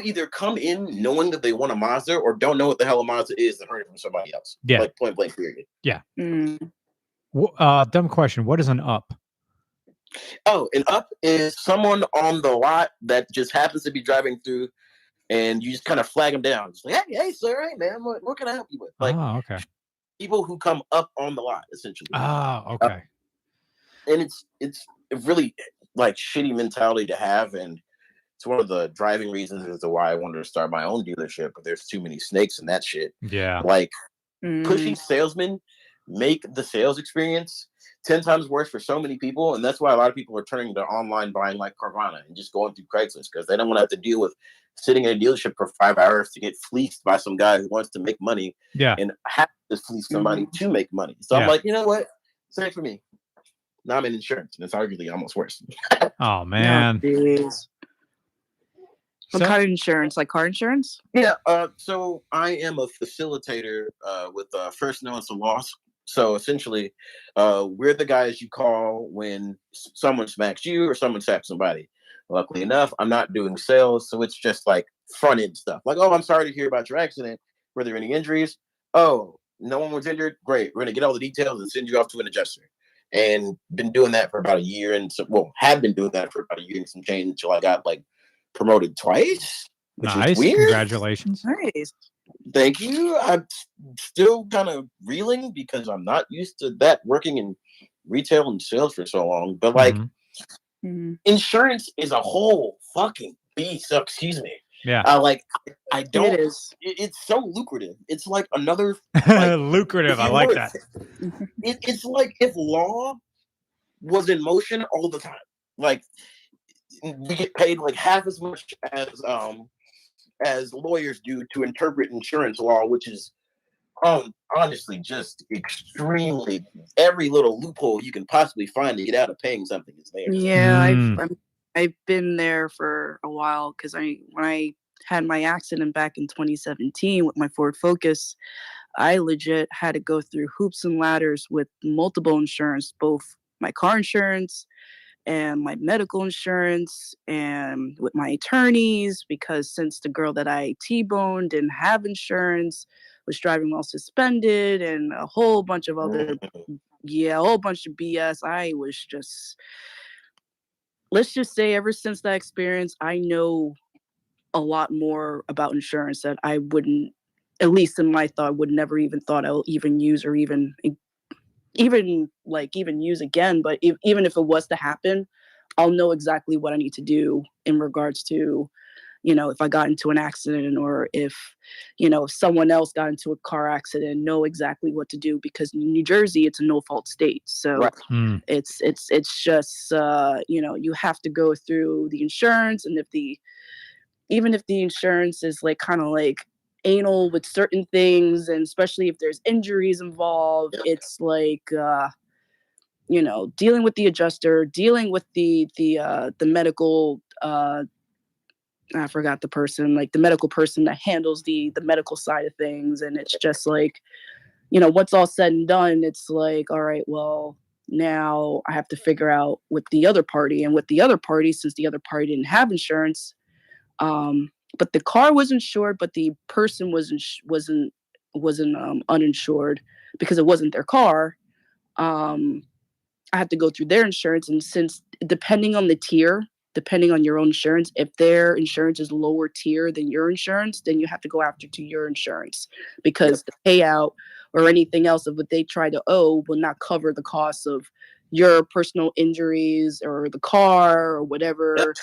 either come in knowing that they want a Mazda or don't know what the hell a Mazda is and heard it from somebody else. Yeah. Like point blank period. Yeah. Dumb question. What is an up? Oh, an up is someone on the lot that just happens to be driving through, and you just kind of flag them down. Just like, hey, sir, hey, man, what can I help you with? Like, okay. People who come up on the lot, essentially. Okay. And it's really like shitty mentality to have, and it's one of the driving reasons as to why I wanted to start my own dealership. But there's too many snakes in that shit. Yeah. Like pushy salesmen make the sales experience 10 times worse for so many people, and that's why a lot of people are turning to online buying like Carvana and just going through Craigslist because they don't want to have to deal with sitting in a dealership for 5 hours to get fleeced by some guy who wants to make money and have to fleece somebody to make money. So I'm like, you know what? Same for me. Now I'm in insurance, and it's arguably almost worse. Oh man. What kind of insurance? Like car insurance? Yeah. So I am a facilitator with First Notice of Loss. So essentially, we're the guys you call when someone smacks you or someone smacks somebody. Luckily enough, I'm not doing sales, so it's just like front end stuff. Like, oh, I'm sorry to hear about your accident. Were there any injuries? Oh, no one was injured. Great. We're gonna get all the details and send you off to an adjuster. And been doing that for about a year, and had been doing that for about a year and some change until I got like promoted twice. Which Nice. was weird. Congratulations. Nice. Thank you. I'm still kind of reeling because I'm not used to that working in retail and sales for so long. But like, insurance is a whole fucking beast. So, excuse me. Yeah. I don't. It is. It's so lucrative. It's like another lucrative. I like that. It's like if law was in motion all the time. Like we get paid like half as much as lawyers do to interpret insurance law, which is honestly just extremely every little loophole you can possibly find to get out of paying something is there. Yeah, I've been there for a while because when I had my accident back in 2017 with my Ford Focus, I legit had to go through hoops and ladders with multiple insurance, both my car insurance and my medical insurance and with my attorneys, because since the girl that I T-boned didn't have insurance, was driving while suspended, and a whole bunch of other, a whole bunch of BS. I was just, let's just say ever since that experience, I know a lot more about insurance that I wouldn't, at least in my thought, would never even thought I'll even use or even use again. But even if it was to happen, I'll know exactly what I need to do in regards to, if I got into an accident or if someone else got into a car accident, know exactly what to do, because in New Jersey, it's a no fault state. So it's just, you have to go through the insurance. And even if the insurance is like kind of like anal with certain things, and especially if there's injuries involved, it's like dealing with the adjuster, dealing with the medical I forgot the person, like the medical person that handles the medical side of things. And it's just like, what's all said and done, it's like, all right, well, now I have to figure out with the other party, and with the other party, since the other party didn't have insurance, but the car was insured, but the person wasn't uninsured because it wasn't their car. I have to go through their insurance, and since depending on the tier, depending on your own insurance, if their insurance is lower tier than your insurance, then you have to go after to your insurance, because the payout or anything else of what they try to owe will not cover the costs of your personal injuries or the car or whatever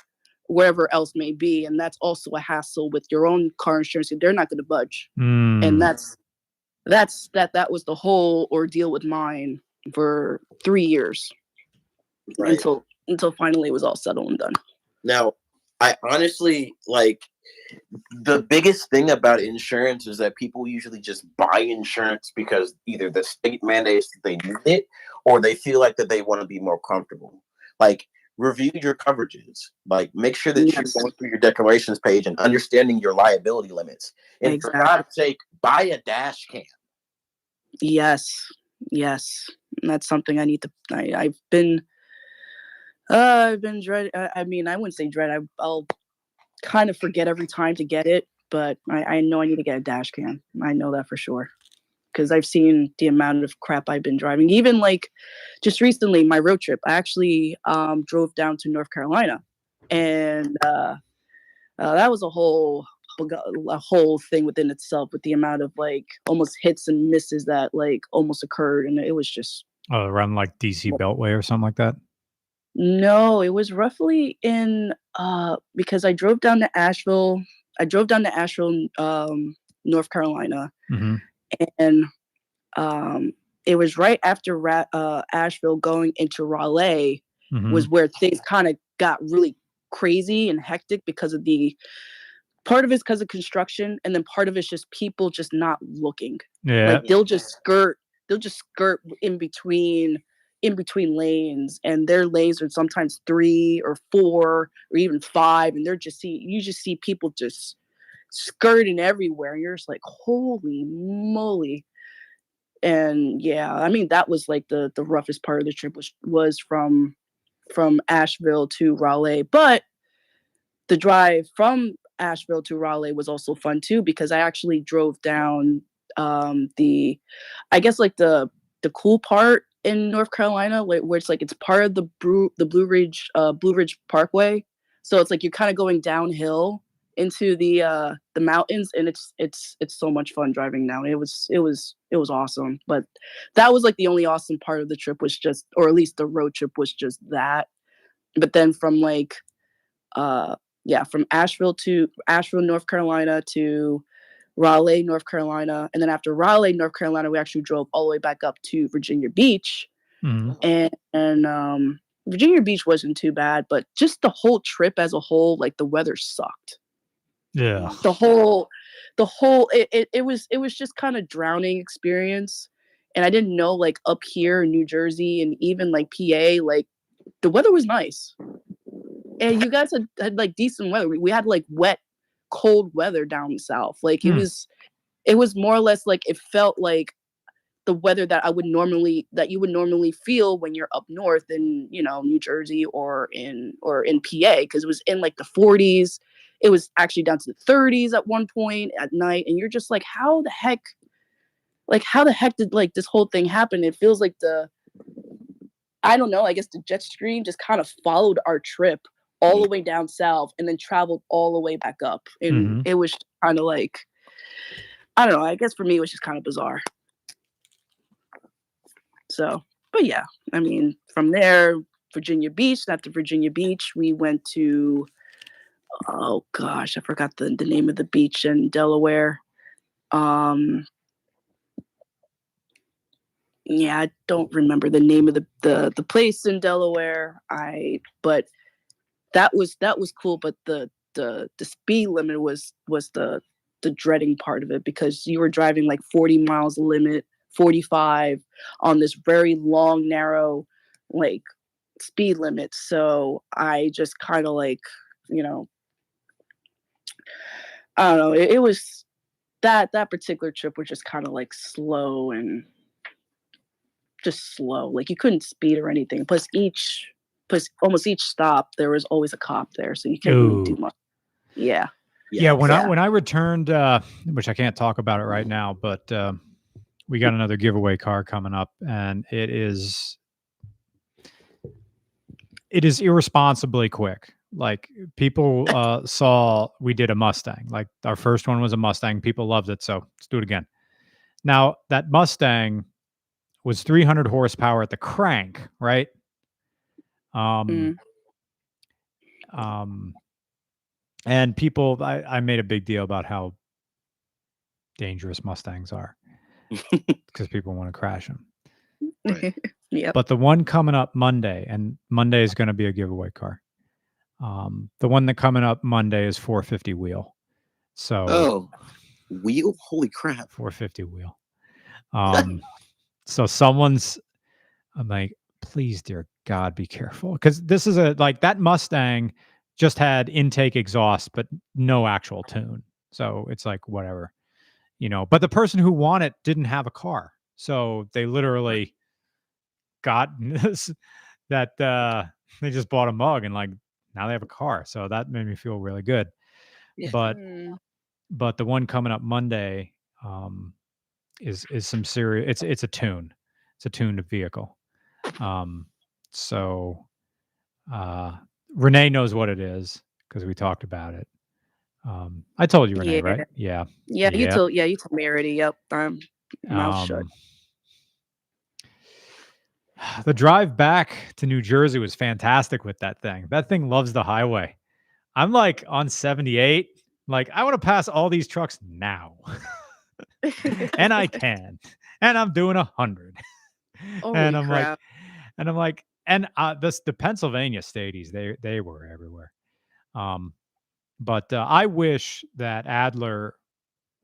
wherever else may be. And that's also a hassle with your own car insurance. They're not going to budge. And that was the whole ordeal with mine for 3 years until finally it was all settled and done. Now, I honestly, like, the biggest thing about insurance is that people usually just buy insurance because either the state mandates that they need it or they feel like that they want to be more comfortable. Like, review your coverages. Like, make sure that you're going through your declarations page and understanding your liability limits. And for God's sake, buy a dash cam. Yes. And that's something I need to. I've been dread. I mean, I wouldn't say dread. I'll kind of forget every time to get it, but I know I need to get a dash cam. I know that for sure because I've seen the amount of crap I've been driving. Even like just recently, my road trip. I actually drove down to North Carolina, and that was a whole thing within itself with the amount of like almost hits and misses that like almost occurred, and it was just around like DC Beltway or something like that. No, it was roughly in because I drove down to Asheville. North Carolina, and it was right after Asheville going into Raleigh was where things kind of got really crazy and hectic because of part of it's because of construction, and then part of it's just people just not looking. Yeah, like they'll just skirt in between lanes, and their lanes are sometimes 3 or 4 or even 5, and you just see people just skirting everywhere, and you're just like, holy moly. And yeah, I mean, that was like the roughest part of the trip was from Asheville to Raleigh, but the drive from Asheville to Raleigh was also fun too, because I actually drove down I guess like the cool part in North Carolina, where it's like it's part of the Blue Ridge Parkway. So it's like you're kind of going downhill into the mountains, and it's so much fun driving now. It was awesome. But that was like the only awesome part of the trip was just, or at least the road trip was just that. But then from like from Asheville, North Carolina to Raleigh, North Carolina. And then after Raleigh, North Carolina, we actually drove all the way back up to Virginia Beach. And Virginia Beach wasn't too bad, but just the whole trip as a whole, like the weather sucked. Yeah. The whole it was just kind of drowning experience. And I didn't know, like up here in New Jersey and even like PA, like the weather was nice. And you guys had like decent weather. We had like wet, cold weather down south. Like it was more or less like it felt like the weather that you would normally feel when you're up north in, New Jersey or in PA, because it was in like the 40s. It was actually down to the 30s at one point at night, and you're just like, how the heck did like this whole thing happen? It feels like I don't know, I guess the jet stream just kind of followed our trip all the way down south and then traveled all the way back up. And it was kind of like, I don't know, I guess for me it was just kind of bizarre. So, but yeah, I mean, from there, Virginia Beach, after Virginia Beach, we went to, oh gosh, I forgot the name of the beach in Delaware. Yeah, I don't remember the name of the place in Delaware. But that was cool. But the speed limit was the dreading part of it, because you were driving like 40 miles limit, 45 on this very long, narrow, like speed limit. So I just kind of like, I don't know. It was that particular trip was just kind of like slow and just slow. Like you couldn't speed or anything. Plus almost each stop there was always a cop there, so you can't really do much. Yeah. When I returned, which I can't talk about it right now, but we got another giveaway car coming up, and it is irresponsibly quick. Like people saw we did a Mustang. Like our first one was a Mustang. People loved it, so let's do it again. Now that Mustang was 300 horsepower at the crank, right? And people, I made a big deal about how dangerous Mustangs are because people want to crash them. Right. Yep. But the one coming up Monday, and Monday is going to be a giveaway car. The one that coming up Monday is 450 wheel. So wheel? Holy crap. 450 wheel. So I'm like, please, dear God, be careful. Because this is that Mustang just had intake exhaust, but no actual tune. So it's like, whatever, but the person who won it didn't have a car. So they literally got this, that they just bought a mug and now they have a car. So that made me feel really good. Yeah. But the one coming up Monday is some serious, it's a tune. It's a tuned vehicle. So Renee knows what it is because we talked about it. I told you, Renee, right? Yeah. You told me already. Yep. Mouth shut. The drive back to New Jersey was fantastic with that thing. That thing loves the highway. I'm on 78. I want to pass all these trucks now. And I can. And I'm doing 100. And I'm crap. the Pennsylvania Stadies, they were everywhere. But I wish that Adler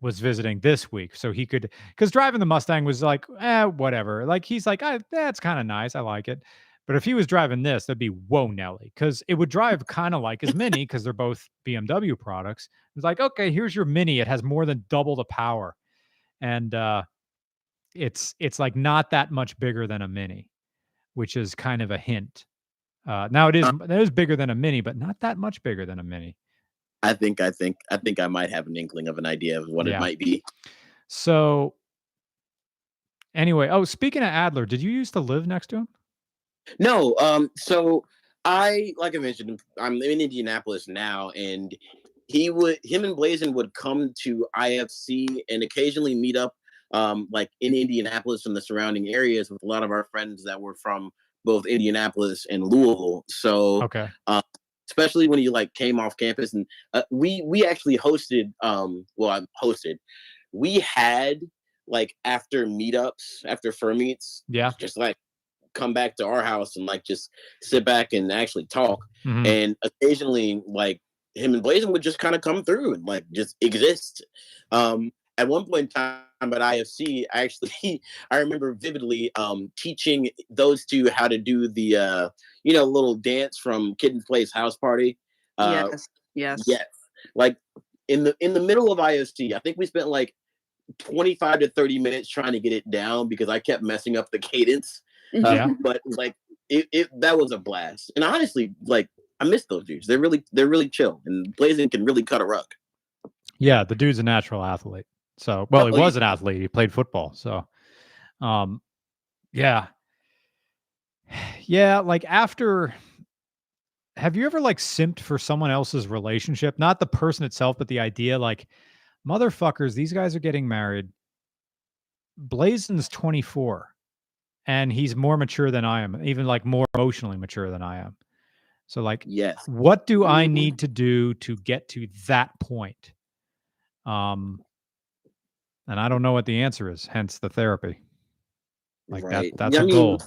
was visiting this week so he could, because driving the Mustang was whatever. He's that's kind of nice. I like it. But if he was driving this, that'd be whoa Nelly, because it would drive kind of like his Mini, because they're both BMW products. It's okay, here's your Mini. It has more than double the power. And it's not that much bigger than a Mini, which is kind of a hint. Now it is bigger than a Mini, but not that much bigger than a Mini. I think I might have an inkling of an idea of what it might be. So anyway, speaking of Adler, did you used to live next to him? No. So like I mentioned, I'm in Indianapolis now, and him and Blazin would come to IFC and occasionally meet up in Indianapolis and the surrounding areas with a lot of our friends that were from both Indianapolis and Louisville. So okay. Especially when you came off campus, and we actually hosted. I hosted. We had after meetups, after fur meets, just come back to our house and just sit back and actually talk. Mm-hmm. And occasionally, him and Blazin would just kind of come through and just exist. At one point in time at IFC, I remember vividly teaching those two how to do the little dance from Kid and Play's House Party. Yes. In the middle of IFC, I think we spent 25 to 30 minutes trying to get it down because I kept messing up the cadence. But that was a blast. And honestly, I miss those dudes. They're really chill, and Blazin can really cut a rug. Yeah, the dude's a natural athlete. So, he was an athlete. He played football. So, yeah. After, have you ever simped for someone else's relationship? Not the person itself, but the idea, motherfuckers, these guys are getting married. Blazin's 24, and he's more mature than I am, even more emotionally mature than I am. So, yes. What do I need to do to get to that point? And I don't know what the answer is, hence the therapy. Right. That's a goal.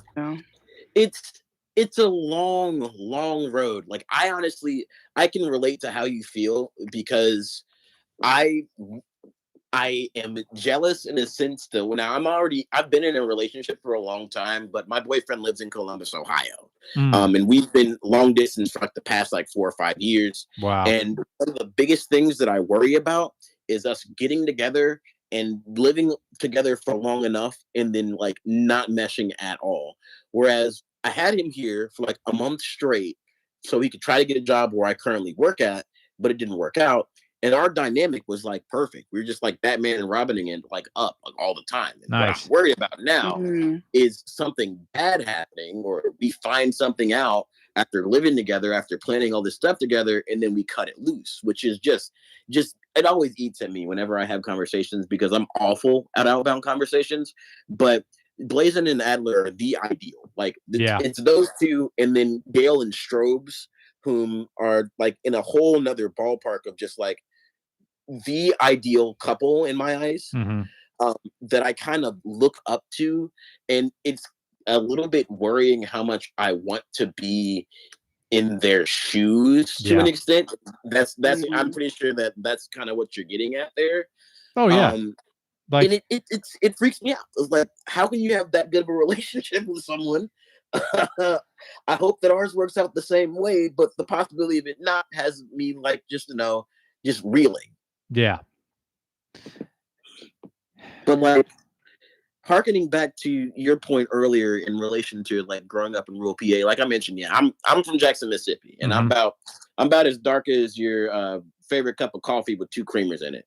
It's a long road. I can relate to how you feel, because I am jealous in a sense that I've been in a relationship for a long time, but my boyfriend lives in Columbus, Ohio. And we've been long distance for the past 4 or 5 years. Wow. And one of the biggest things that I worry about is us getting together and living together for long enough and then not meshing at all. Whereas I had him here for a month straight so he could try to get a job where I currently work at, but it didn't work out. And our dynamic was perfect. We were just Batman and Robin and up all the time. And nice. What I'm worried about now is something bad happening, or we find something out after living together, after planning all this stuff together, and then we cut it loose, which is just it always eats at me whenever I have conversations because I'm awful at outbound conversations. But Blazin and Adler are the ideal. Like it's those two, and then Gale and Strobes, whom are like in a whole nother ballpark of just like the ideal couple in my eyes. That I kind of look up to, and it's a little bit worrying how much I want to be in their shoes to an extent. That's I'm pretty sure that's kind of what you're getting at there. Oh yeah. Like, and it freaks me out. It's like, how can you have that good of a relationship with someone? I hope that ours works out the same way, but the possibility of it not has me like just reeling. Yeah. But like, harkening back to your point earlier in relation to like growing up in rural PA, like I mentioned, I'm from Jackson, Mississippi, and I'm about as dark as your favorite cup of coffee with 2 creamers in it.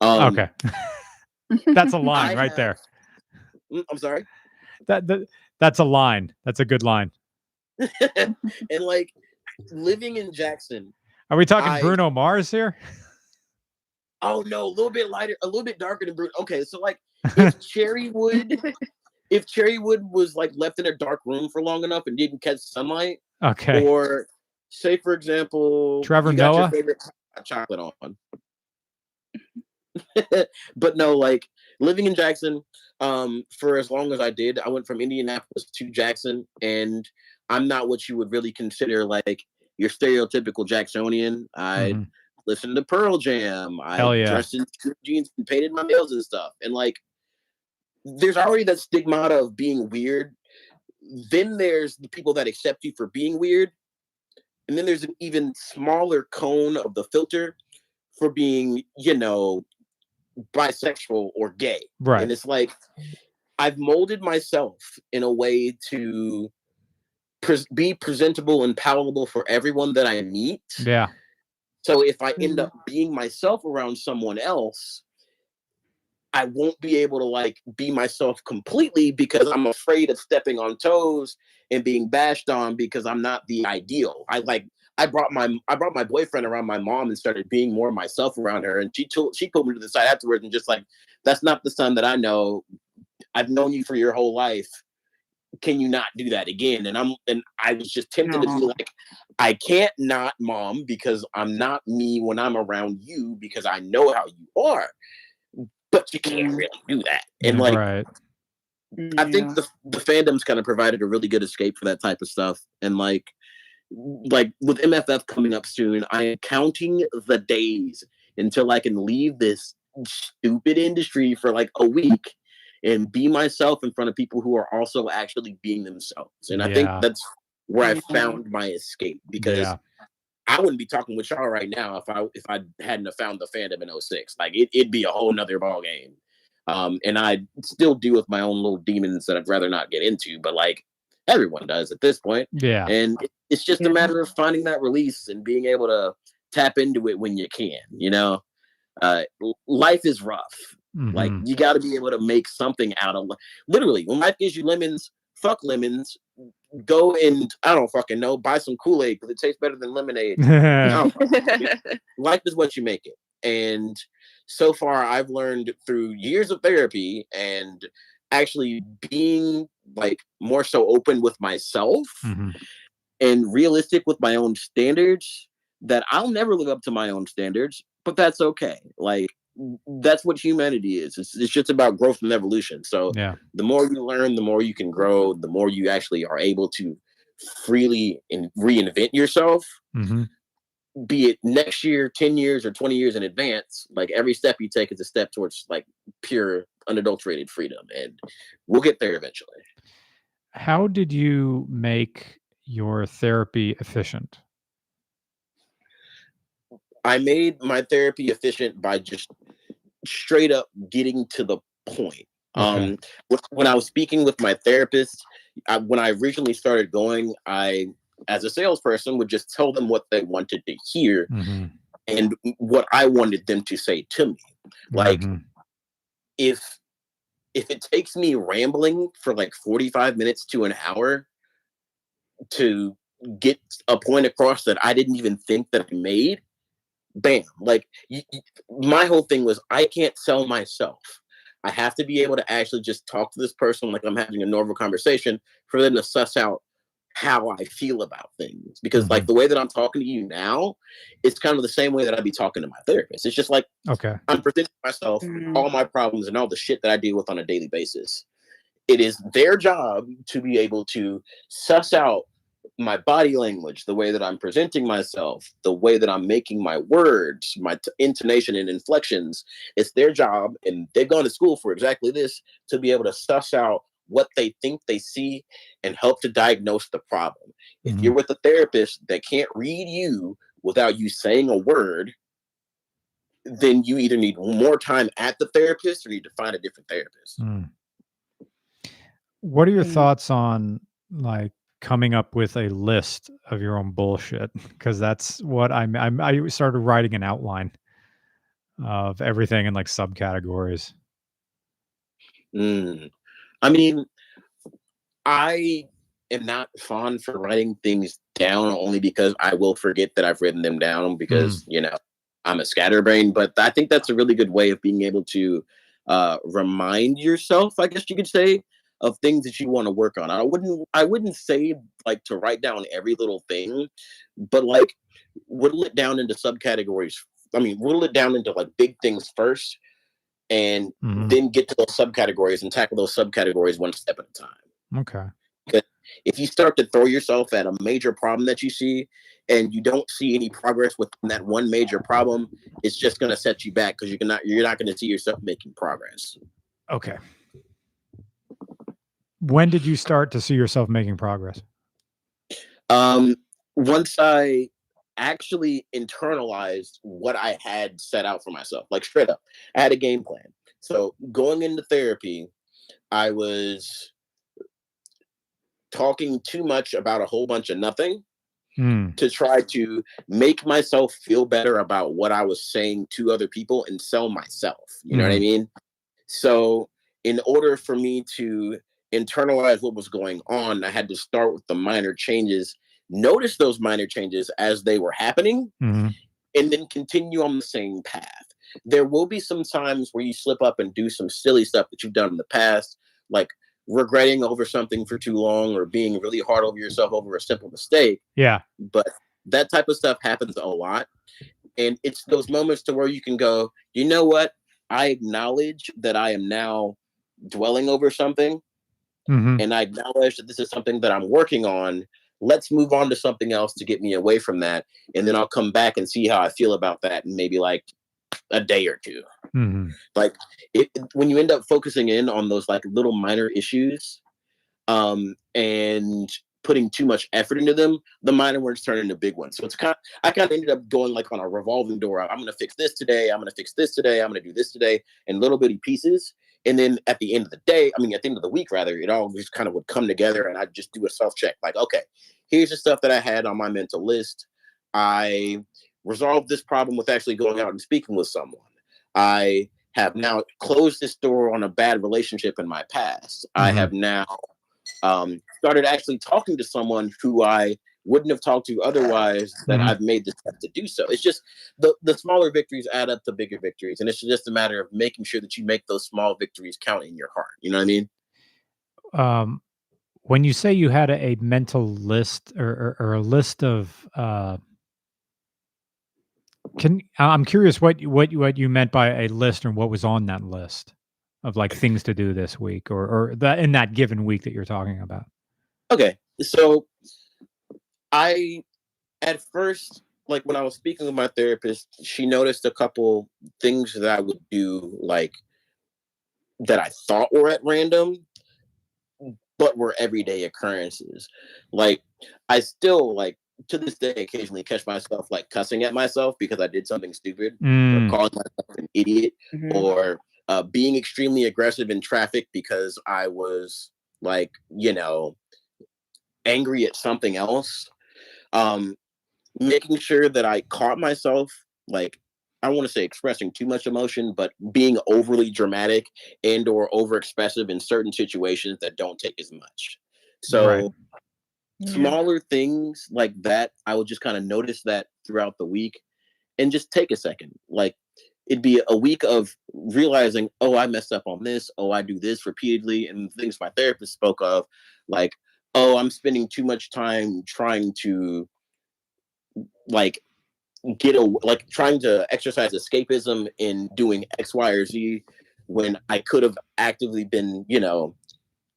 Okay, that's a line right there. I'm sorry. That's a line. That's a good line. And like living in Jackson. Are we talking Bruno Mars here? Oh no, a little bit lighter, a little bit darker than Bruno. Okay, so like if Cherrywood was like left in a dark room for long enough and didn't catch sunlight, okay, or say for example, Trevor Noah, your favorite chocolate on. But no, like living in Jackson, for as long as I did, I went from Indianapolis to Jackson, and I'm not what you would really consider like your stereotypical Jacksonian. I listened to Pearl Jam. I dressed in jeans and painted my nails and stuff. And like, there's already that stigmata of being weird. Then there's the people that accept you for being weird. And then there's an even smaller cone of the filter for being, bisexual or gay. Right. And it's like, I've molded myself in a way to be presentable and palatable for everyone that I meet. Yeah. So if I end up being myself around someone else, I won't be able to like be myself completely because I'm afraid of stepping on toes and being bashed on because I'm not the ideal. I brought my boyfriend around my mom and started being more myself around her, and she pulled me to the side afterwards and just like, that's not the son that I know. I've known you for your whole life. Can you not do that again? And I was just tempted to be like, I can't not, Mom, because I'm not me when I'm around you because I know how you are. But you can't really do that. And like, I think the fandom's kind of provided a really good escape for that type of stuff. And like with MFF coming up soon, I am counting the days until I can leave this stupid industry for like a week and be myself in front of people who are also actually being themselves. And I think that's where I found my escape, because I wouldn't be talking with y'all right now if I hadn't have found the fandom in 06. Like it'd be a whole nother ball game. And I still deal with my own little demons that I'd rather not get into, but like everyone does at this point. Yeah. And it's just a matter of finding that release and being able to tap into it when you can, life is rough. Like you got to be able to make something out of literally when life gives you lemons, fuck lemons, go and I don't fucking know, buy some Kool-Aid because it tastes better than lemonade. Life is what you make it. And so far I've learned through years of therapy and actually being like more so open with myself and realistic with my own standards that I'll never live up to my own standards, but that's okay. Like that's what humanity is. It's just about growth and evolution. So the more you learn, the more you can grow, the more you actually are able to freely reinvent yourself, be it next year, 10 years, or 20 years in advance. Like every step you take is a step towards like pure, unadulterated freedom. And we'll get there eventually. How did you make your therapy efficient? I made my therapy efficient by just straight up getting to the point. Okay. When I was speaking with my therapist, when I originally started going, I, as a salesperson, would just tell them what they wanted to hear and what I wanted them to say to me. Like, if it takes me rambling for like 45 minutes to an hour to get a point across that I didn't even think that I made, bam. Like my whole thing was I can't sell myself. I have to be able to actually just talk to this person like I'm having a normal conversation for them to suss out how I feel about things. Because like the way that I'm talking to you now, it's kind of the same way that I'd be talking to my therapist. It's just like, okay, I'm presenting myself, all my problems and all the shit that I deal with on a daily basis. It is their job to be able to suss out my body language, the way that I'm presenting myself, the way that I'm making my words, my intonation and inflections. It's their job, and they've gone to school for exactly this, to be able to suss out what they think they see and help to diagnose the problem. If you're with a therapist that can't read you without you saying a word, then you either need more time at the therapist or you need to find a different therapist. What are your thoughts on like coming up with a list of your own bullshit? Because that's what I started writing an outline of everything in like subcategories. I mean, I am not fond for writing things down only because I will forget that I've written them down because, you know, I'm a scatterbrain. But I think that's a really good way of being able to remind yourself, I guess you could say, of things that you want to work on. I wouldn't say like to write down every little thing, but like whittle it down into subcategories. I mean, whittle it down into like big things first, and then get to those subcategories and tackle those subcategories one step at a time. Okay. Because if you start to throw yourself at a major problem that you see and you don't see any progress within that one major problem, it's just going to set you back because you're not going to see yourself making progress. Okay. When did you start to see yourself making progress? Once I actually internalized what I had set out for myself, like straight up, I had a game plan. So going into therapy, I was talking too much about a whole bunch of nothing to try to make myself feel better about what I was saying to other people and sell myself. You know what I mean? So in order for me to internalize what was going on, I had to start with the minor changes, notice those minor changes as they were happening, and then continue on the same path. There will be some times where you slip up and do some silly stuff that you've done in the past, like regretting over something for too long or being really hard over yourself over a simple mistake. Yeah. But that type of stuff happens a lot. And it's those moments to where you can go, you know what? I acknowledge that I am now dwelling over something. And I acknowledge that this is something that I'm working on. Let's move on to something else to get me away from that. And then I'll come back and see how I feel about that in maybe like a day or two. Like when you end up focusing in on those like little minor issues and putting too much effort into them, the minor ones turn into big ones. So I kind of ended up going like on a revolving door. I'm going to fix this today. I'm going to fix this today. I'm going to do this today in little bitty pieces. And then at the end of the day, at the end of the week, rather, it all just kind of would come together and I'd just do a self-check. Like, okay, here's the stuff that I had on my mental list. I resolved this problem with actually going out and speaking with someone. I have now closed this door on a bad relationship in my past. I have now started actually talking to someone who I wouldn't have talked to otherwise, that I've made the step to do so. It's just the smaller victories add up to bigger victories. And it's just a matter of making sure that you make those small victories count in your heart. You know what I mean? When you say you had a mental list or a list of, I'm curious what you meant by a list and what was on that list of like things to do this week or that in that given week that you're talking about. Okay. So I, at first, like when I was speaking with my therapist, she noticed a couple things that I would do, like that I thought were at random, but were everyday occurrences. Like I still like to this day occasionally catch myself like cussing at myself because I did something stupid or calling myself an idiot or being extremely aggressive in traffic because I was like, you know, angry at something else. Making sure that I caught myself, like, I don't want to say expressing too much emotion, but being overly dramatic and or overexpressive in certain situations that don't take as much. So smaller things like that, I would just kind of notice that throughout the week and just take a second. Like, it'd be a week of realizing, oh, I messed up on this. Oh, I do this repeatedly. And things my therapist spoke of, like, oh, I'm spending too much time trying to like trying to exercise escapism in doing X, Y, or Z when I could have actively been,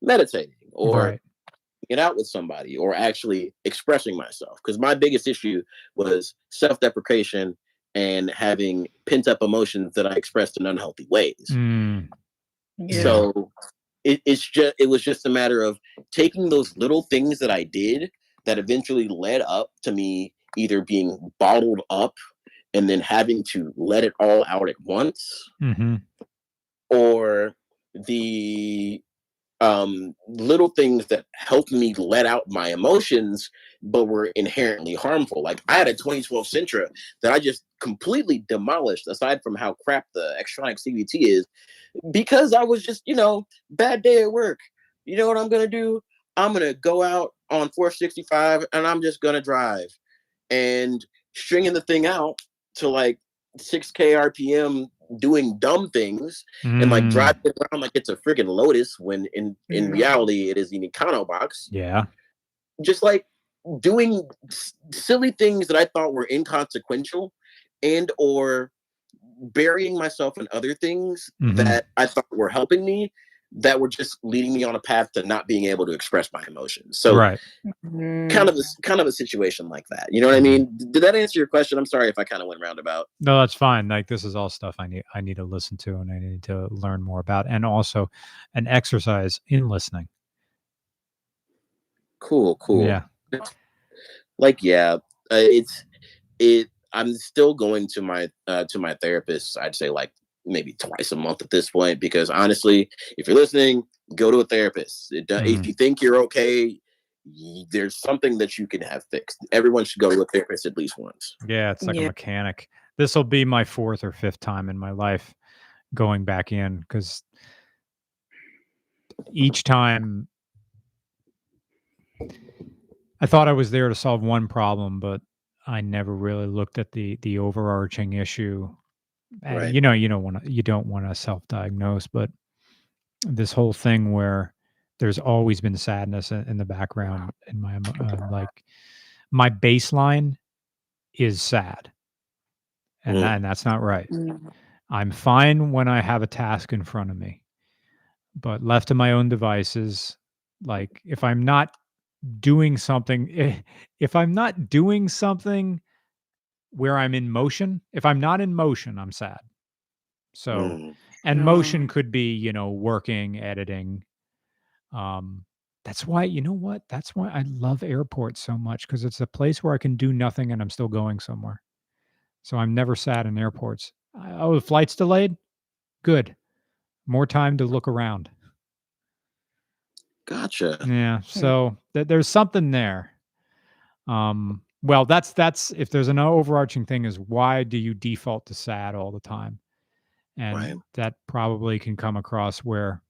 meditating or get out with somebody or actually expressing myself. Because my biggest issue was self-deprecation and having pent-up emotions that I expressed in unhealthy ways. So it was just a matter of taking those little things that I did that eventually led up to me either being bottled up and then having to let it all out at once, or the little things that helped me let out my emotions but were inherently harmful. Like, I had a 2012 Sentra that I just completely demolished, aside from how crap the Xtronic CVT is, because I was just, bad day at work. You know what I'm gonna do? I'm gonna go out on 465 and I'm just gonna drive, and stringing the thing out to like 6K RPM, doing dumb things and like driving around like it's a friggin' Lotus when in reality it is an Econobox. Just like doing silly things that I thought were inconsequential, and or burying myself in other things that I thought were helping me, that were just leading me on a path to not being able to express my emotions. So kind of a situation like that. You know what I mean? Did that answer your question? I'm sorry if I kind of went roundabout. No, that's fine. Like, this is all stuff I need to listen to and I need to learn more about, and also an exercise in listening. Cool. Yeah. I'm still going to my therapist. I'd say like maybe twice a month at this point, because honestly, if you're listening, go to a therapist. If you think you're okay, there's something that you can have fixed. Everyone should go to a therapist at least once. Yeah, it's like a mechanic. This will be my 4th or 5th time in my life going back in, because each time I thought I was there to solve one problem, but I never really looked at the overarching issue. And you don't want to self-diagnose, but this whole thing where there's always been sadness in the background in my like my baseline is sad, and that's not right. I'm fine when I have a task in front of me, but left to my own devices, like if I'm not doing something where I'm in motion, if I'm not in motion, I'm sad. So, and motion could be, working, editing. That's why, that's why I love airports so much, because it's a place where I can do nothing and I'm still going somewhere. So I'm never sad in airports. Oh, the flight's delayed? Good. More time to look around. Gotcha. Yeah. So there's something there. Well, that's if there's an overarching thing, is why do you default to sad all the time? And that probably can come across where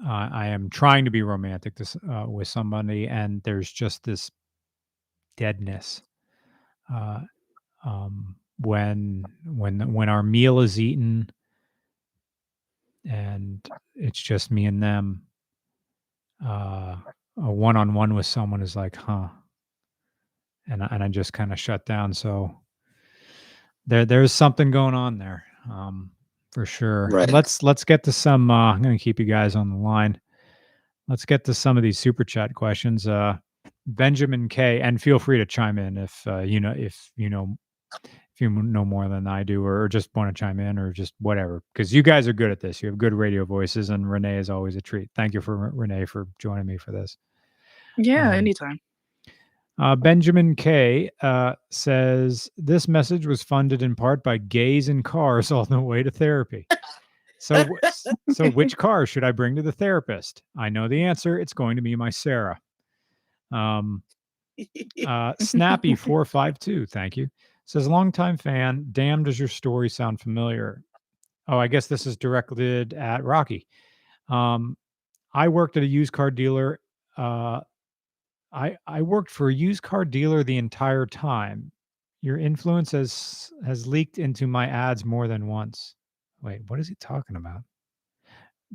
I am trying to be romantic with somebody, and there's just this deadness when our meal is eaten and it's just me and them. A one-on-one with someone is like, and I just kind of shut down. So there's something going on there, for sure. Let's get to some. I'm going to keep you guys on the line. Let's get to some of these super chat questions. Benjamin K, and feel free to chime in if you know more than I do, or just want to chime in, or just whatever, because you guys are good at this. You have good radio voices, and Renee is always a treat. Thank you for Renee for joining me for this. Yeah, anytime. Benjamin K says, this message was funded in part by gays in cars on the way to therapy. So which car should I bring to the therapist? I know the answer. It's going to be my Sarah. Snappy452, thank you. Says, longtime fan. Damn, does your story sound familiar? Oh, I guess this is directed at Rocky. I worked at a used car dealer I worked for a used car dealer the entire time. Your influence has leaked into my ads more than once. Wait, what is he talking about?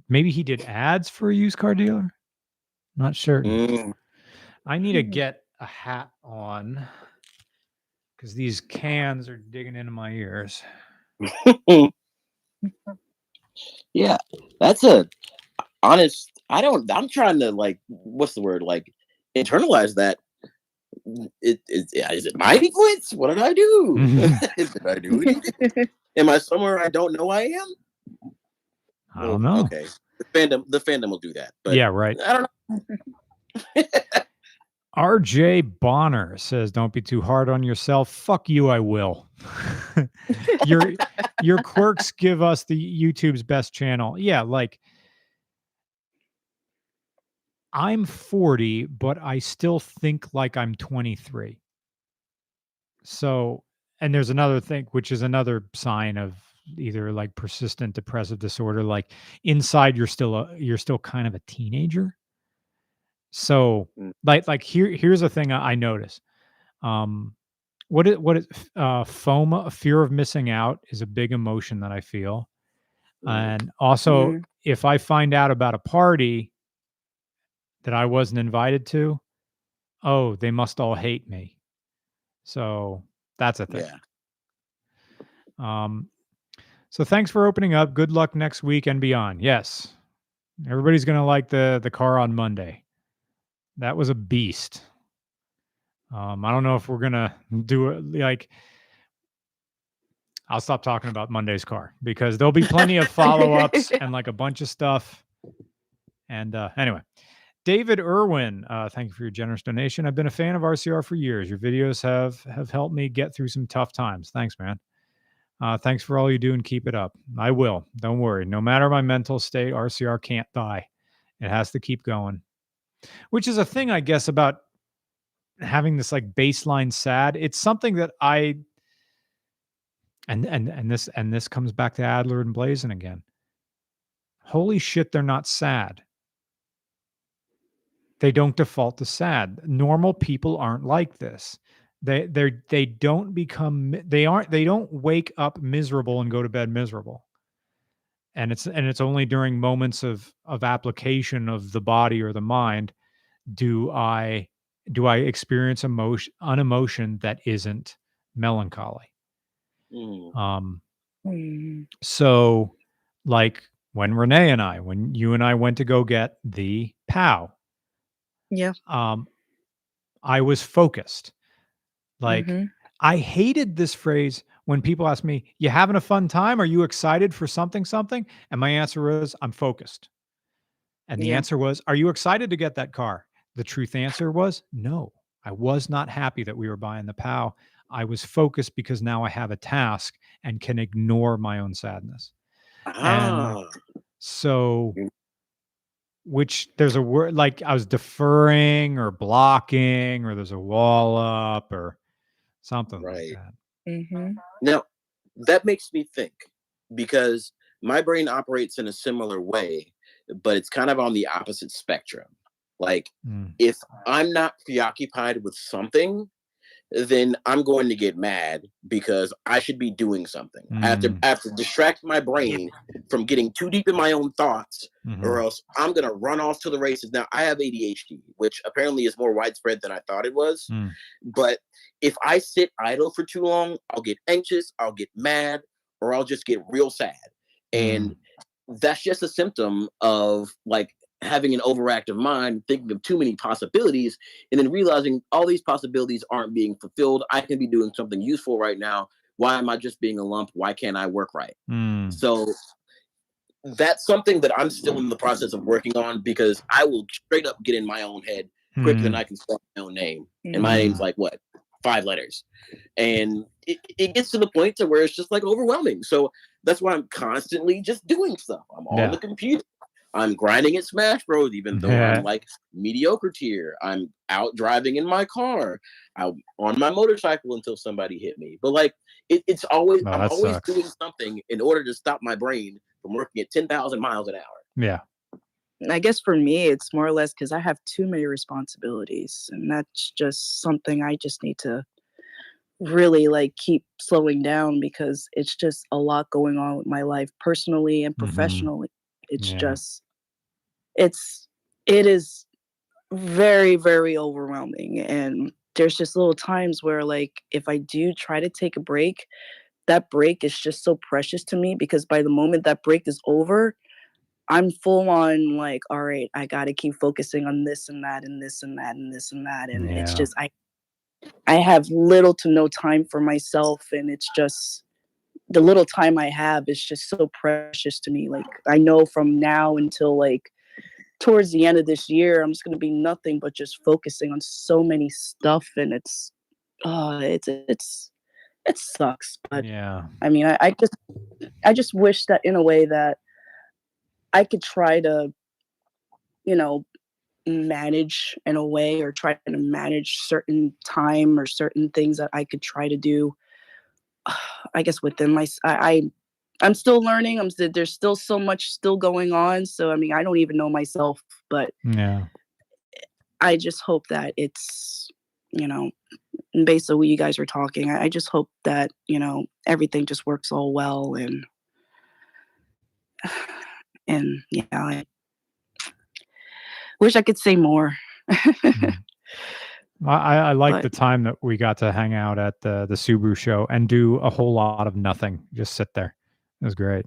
Maybe he did ads for a used car dealer? Not certain. I need to get a hat on because these cans are digging into my ears. Yeah, that's a honest. I'm trying to like, what's the word? Like, internalize that. Is it my influence? What did I do? Did I do anything? Am I somewhere I don't know I am? I don't know. Okay, the fandom will do that. But yeah, right. I don't know. RJ Bonner says, "Don't be too hard on yourself." Fuck you, I will. Your quirks give us the YouTube's best channel. Yeah, like I'm 40, but I still think like I'm 23. So, and there's another thing, which is another sign of either like persistent depressive disorder. Like inside, you're still kind of a teenager. So, like here's a thing I notice. What is FOMO, fear of missing out, is a big emotion that I feel. And also, if I find out about a party that I wasn't invited to, oh, they must all hate me. So that's a thing. Yeah. So thanks for opening up. Good luck next week and beyond. Yes. Everybody's going to like the car on Monday. That was a beast. I don't know if we're going to do it like, I'll stop talking about Monday's car because there'll be plenty of follow-ups and like a bunch of stuff. And anyway, David Irwin, thank you for your generous donation. I've been a fan of RCR for years. Your videos have helped me get through some tough times. Thanks, man. Thanks for all you do and keep it up. I will. Don't worry. No matter my mental state, RCR can't die. It has to keep going. Which is a thing, I guess, about having this like baseline sad. It's something that I and this comes back to Adler and Blazin again. Holy shit, they're not sad. They don't default to sad. Normal people aren't like this. They don't wake up miserable and go to bed miserable. And it's only during moments of application of the body or the mind do I experience an emotion that isn't melancholy. So like when you and I went to go get the POW. Yeah. I was focused. Like I hated this phrase when people ask me, "You having a fun time? Are you excited for something?" And my answer was, "I'm focused." And the answer was, "Are you excited to get that car?" The truth answer was, "No, I was not happy that we were buying the POW. I was focused because now I have a task and can ignore my own sadness." And so, which there's a word like I was deferring or blocking, or there's a wall up or something like that. Now, that makes me think, because my brain operates in a similar way, but it's kind of on the opposite spectrum. Like, if I'm not preoccupied with something, then I'm going to get mad because I should be doing something. I have to distract my brain from getting too deep in my own thoughts, or else I'm going to run off to the races. Now, I have ADHD, which apparently is more widespread than I thought it was. But if I sit idle for too long, I'll get anxious, I'll get mad, or I'll just get real sad. And that's just a symptom of like having an overactive mind, thinking of too many possibilities, and then realizing all these possibilities aren't being fulfilled. I can be doing something useful right now. Why am I just being a lump? Why can't I work right? So that's something that I'm still in the process of working on, because I will straight up get in my own head quicker than I can spell my own name. And my name's like, what, 5 letters? And it gets to the point to where it's just like overwhelming. So that's why I'm constantly just doing stuff. I'm on the computer. I'm grinding at Smash Bros, even though I'm like mediocre tier. I'm out driving in my car. I'm on my motorcycle until somebody hit me. But like, it's always, I'm always doing something in order to stop my brain from working at 10,000 miles an hour. Yeah. I guess for me, it's more or less because I have too many responsibilities, and that's just something I just need to really like keep slowing down because it's just a lot going on with my life personally and professionally. It's Yeah. just it is very, very overwhelming. And there's just little times where like if I do try to take a break, that break is just so precious to me because by the moment that break is over, I'm full on like, all right, I gotta keep focusing on this and that and this and that and this and that. And it's Yeah. just I have little to no time for myself, and it's just the little time I have is just so precious to me. Like I know from now until like towards the end of this year, I'm just gonna be nothing but just focusing on so many stuff, and it sucks. But Yeah. I mean, I just wish that in a way that I could try to, you know, manage in a way or try to manage certain time or certain things that I could try to do. I guess within I'm still learning. There's still so much still going on. So I mean, I don't even know myself, but Yeah. I just hope that it's, you know, based on what you guys are talking, I just hope that, you know, everything just works all well and yeah, I wish I could say more. I like But the time that we got to hang out at the Subaru show and do a whole lot of nothing. Just sit there. It was great.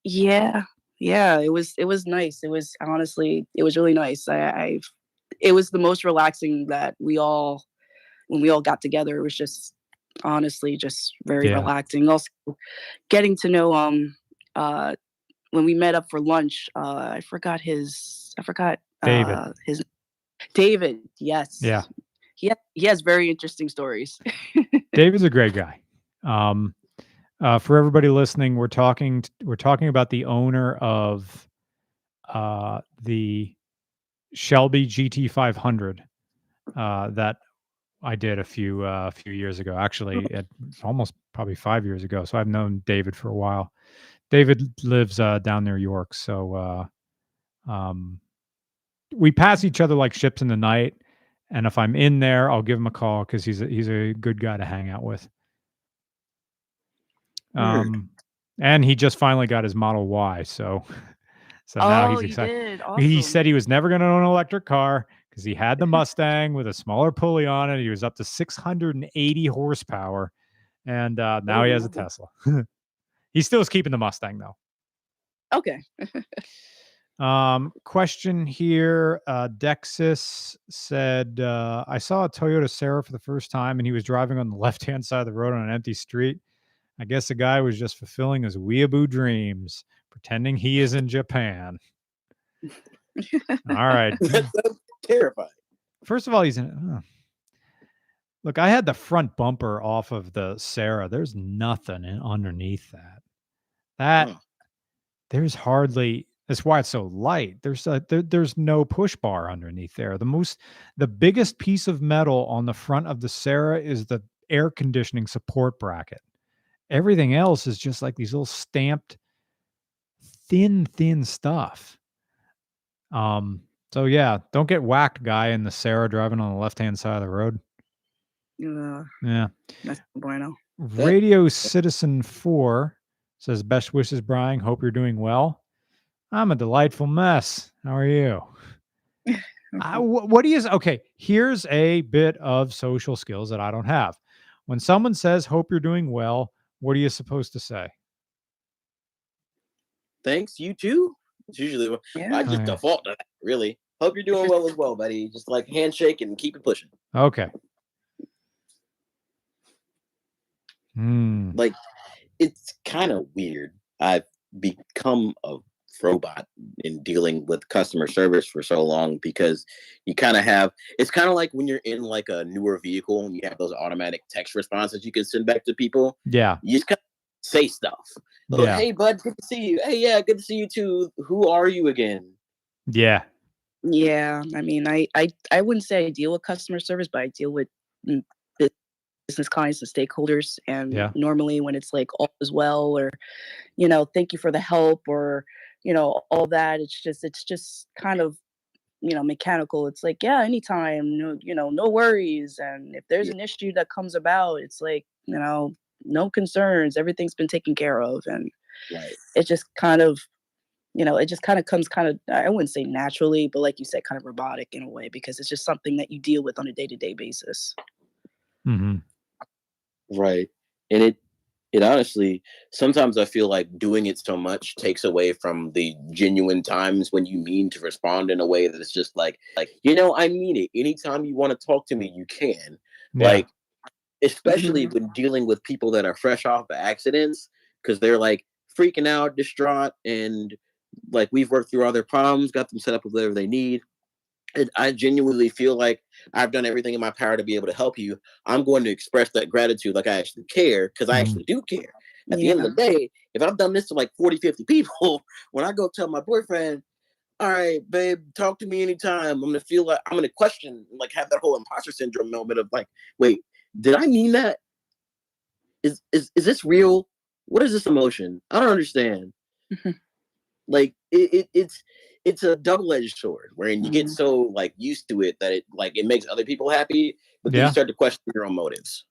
yeah, yeah, it was nice. It was honestly, it was really nice. It was the most relaxing that when we all got together. It was just honestly just very Yeah. relaxing. Also getting to know uh when we met up for lunch, I forgot David. his David. Yes. Yeah. He has very interesting stories. David's a great guy. For everybody listening, we're talking about the owner of the Shelby GT500 that I did a few years ago. Actually, it's almost probably 5 years ago. So I've known David for a while. David lives down near York, so we pass each other like ships in the night. And if I'm in there, I'll give him a call because he's a good guy to hang out with. And he just finally got his Model Y, so now he's Oh, you excited. did. He Awesome. said he was never going to own an electric car because he had the Mustang with a smaller pulley on it. He was up to 680 horsepower, and now he has a Tesla. He still is keeping the Mustang though. Okay. Question here. Dexis said, I saw a Toyota Serra for the first time and he was driving on the left-hand side of the road on an empty street. I guess the guy was just fulfilling his weeaboo dreams, pretending he is in Japan. All right. That's terrifying. First of all, he's in. Look, I had the front bumper off of the Serra. There's nothing underneath that. There's hardly. That's why it's so light. There's no push bar underneath there. The biggest piece of metal on the front of the Serra is the air conditioning support bracket. Everything else is just like these little stamped thin stuff. So yeah, don't get whacked, guy in the Serra driving on the left-hand side of the road. Yeah. That's bueno. Radio Citizen 4 says, best wishes, Brian. Hope you're doing well. I'm a delightful mess. How are you? What do you... Okay, here's a bit of social skills that I don't have. When someone says, hope you're doing well, what are you supposed to say? Thanks, you too. It's usually I just default to that, really. Hope you're doing well as well, buddy. Just like handshake and keep it pushing. Okay. Like, it's kind of weird. I've become a robot in dealing with customer service for so long because you kind of have, it's kind of like when you're in like a newer vehicle and you have those automatic text responses you can send back to people. Yeah. You just kind of say stuff. Like, hey, bud, good to see you. Hey, yeah, good to see you too. Who are you again? Yeah. Yeah. I mean, I wouldn't say I deal with customer service, but I deal with business clients and stakeholders. And normally when it's like all is well, or, you know, thank you for the help, or all that. It's just kind of, mechanical. It's like, yeah, anytime, no worries. And if there's an issue that comes about, it's like, no concerns. Everything's been taken care of. And it just kind of, it just kind of comes I wouldn't say naturally, but like you said, kind of robotic in a way, because it's just something that you deal with on a day-to-day basis. Mm-hmm. Right. And it honestly, sometimes I feel like doing it so much takes away from the genuine times when you mean to respond in a way that it's just like, I mean it. Anytime you want to talk to me, you can. Yeah. Like, especially when dealing with people that are fresh off of accidents, because they're like freaking out, distraught, and like we've worked through all their problems, got them set up with whatever they need. And I genuinely feel like I've done everything in my power to be able to help you. I'm going to express that gratitude like I actually care, because I actually do care. At the end of the day, if I've done this to like 40, 50 people, when I go tell my boyfriend, all right, babe, talk to me anytime, I'm going to feel like I'm going to question, like have that whole imposter syndrome moment of like, wait, did I mean that? Is this real? What is this emotion? I don't understand. Like it's a double-edged sword wherein you get so like used to it that it makes other people happy, but then you start to question your own motives.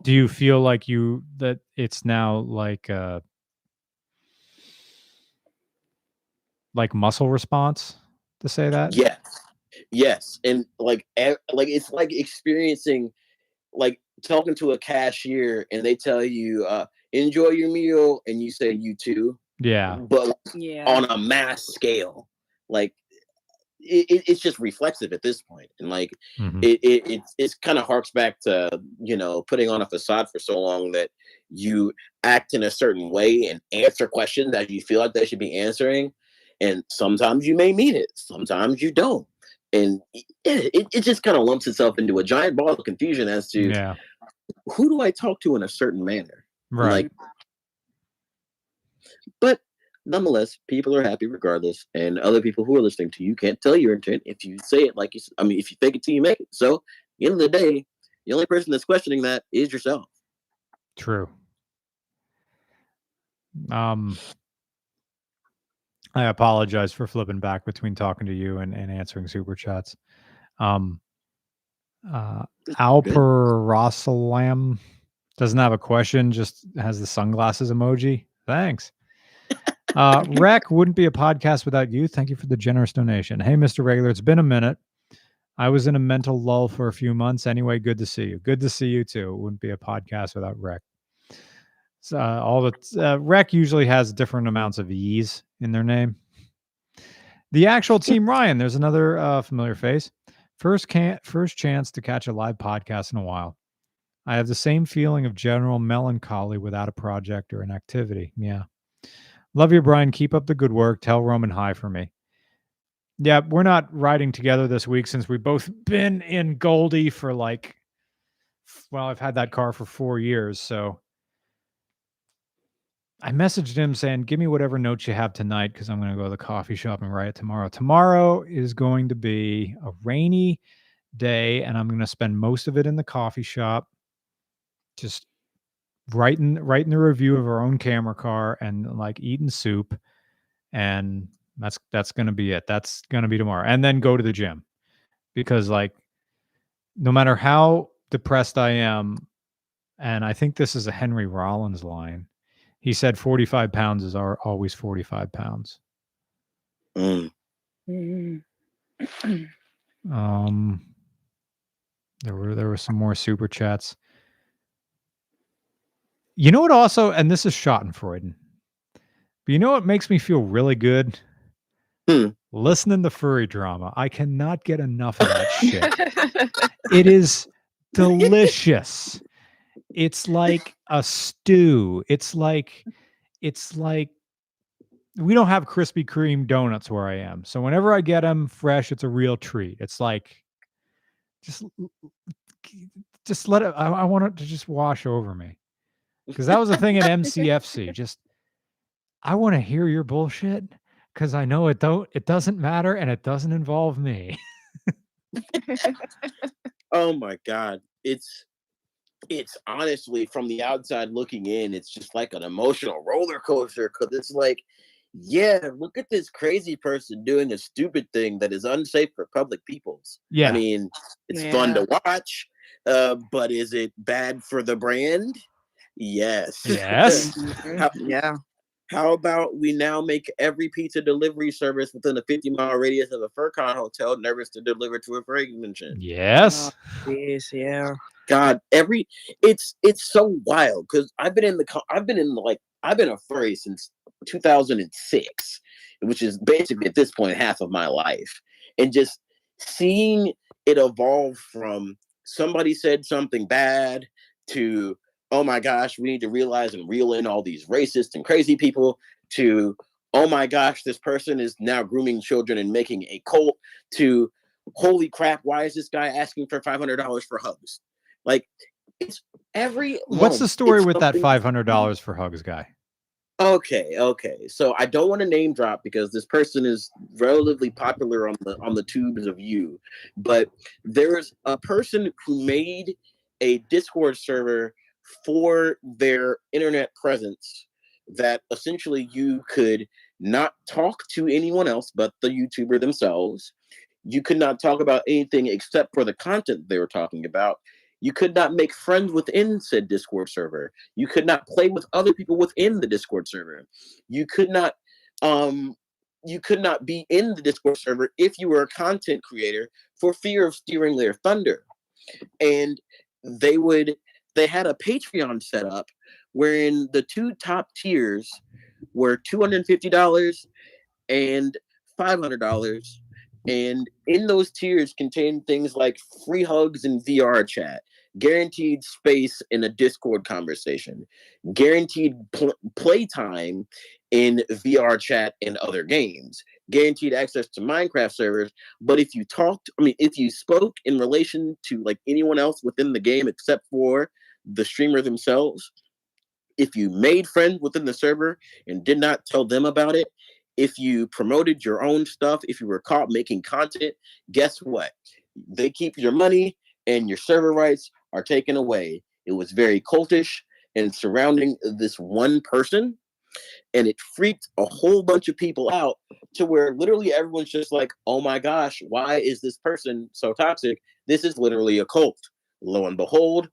Do you feel like that it's now like muscle response to say that? Yes, and like it's like experiencing, like talking to a cashier and they tell you enjoy your meal and you say you too. Yeah. But on a mass scale, like it's just reflexive at this point. And like it's kind of harks back to putting on a facade for so long that you act in a certain way and answer questions that you feel like they should be answering, and sometimes you may mean it, sometimes you don't, and it just kind of lumps itself into a giant ball of confusion as to who do I talk to in a certain manner. Right. Like, but nonetheless, people are happy regardless, and other people who are listening to you can't tell your intent if you say it like if you fake it till you make it. So, at the end of the day, the only person that's questioning that is yourself. True. I apologize for flipping back between talking to you and answering super chats. Alper Rossalam doesn't have a question, just has the sunglasses emoji. Thanks. Rec wouldn't be a podcast without you. Thank you for the generous donation. Hey, Mr. Regular, it's been a minute. I was in a mental lull for a few months. Anyway, good to see you. Good to see you too. It wouldn't be a podcast without Rec. So, Rec usually has different amounts of ease in their name. The actual Team Ryan. There's another familiar face. First chance to catch a live podcast in a while. I have the same feeling of general melancholy without a project or an activity. Yeah. Love you, Brian. Keep up the good work. Tell Roman hi for me. Yeah, we're not riding together this week since we've both been in Goldie for I've had that car for 4 years. So I messaged him saying, give me whatever notes you have tonight because I'm going to go to the coffee shop and write it tomorrow. Tomorrow is going to be a rainy day, and I'm going to spend most of it in the coffee shop just writing the review of our own camera car and like eating soup, and that's going to be it. That's going to be tomorrow, and then go to the gym because like no matter how depressed I am, and I think this is a Henry Rollins line. He said 45 pounds is always 45 pounds. There were some more super chats. You know what also, and this is Schadenfreude, but you know what makes me feel really good? Listening to furry drama. I cannot get enough of that shit. It is delicious. It's like a stew. It's like we don't have Krispy Kreme donuts where I am. So whenever I get them fresh, it's a real treat. It's like just let it. I want it to just wash over me. Because that was the thing at MCFC. Just I want to hear your bullshit because I know it doesn't matter and it doesn't involve me. Oh my God. It's honestly, from the outside looking in, it's just like an emotional roller coaster because it's like yeah, look at this crazy person doing a stupid thing that is unsafe for public peoples. Yeah. I mean, it's fun to watch, but is it bad for the brand? Yes. Yes. Yeah. How about we now make every pizza delivery service within a 50-mile radius of a FurCon hotel nervous to deliver to a fur convention? Yes. Yes, yeah. God, it's so wild because I've been a furry since 2006, which is basically at this point half of my life, and just seeing it evolve from somebody said something bad to, oh my gosh, we need to realize and reel in all these racist and crazy people, to, oh my gosh, this person is now grooming children and making a cult, to, holy crap, why is this guy asking for $500 for hugs? Like, it's every What's the month, story it's with that something- $500 for hugs guy? Okay. So I don't want to name drop because this person is relatively popular on the tubes of you, but there's a person who made a Discord server for their internet presence that essentially you could not talk to anyone else but the YouTuber themselves. You could not talk about anything except for the content they were talking about. You could not make friends within said Discord server. You could not play with other people within the Discord server. You could not be in the Discord server if you were a content creator for fear of stealing their thunder. And they had a Patreon set up wherein the two top tiers were $250 and $500. And in those tiers contain things like free hugs in VR chat, guaranteed space in a Discord conversation, guaranteed playtime in VR chat and other games, guaranteed access to Minecraft servers. But if you spoke in relation to like anyone else within the game except for the streamer themselves, if you made friends within the server and did not tell them about it, if you promoted your own stuff, if you were caught making content, guess what? They keep your money and your server rights are taken away. It was very cultish and surrounding this one person, and it freaked a whole bunch of people out to where literally everyone's just like, oh my gosh, why is this person so toxic? This is literally a cult. Lo and behold,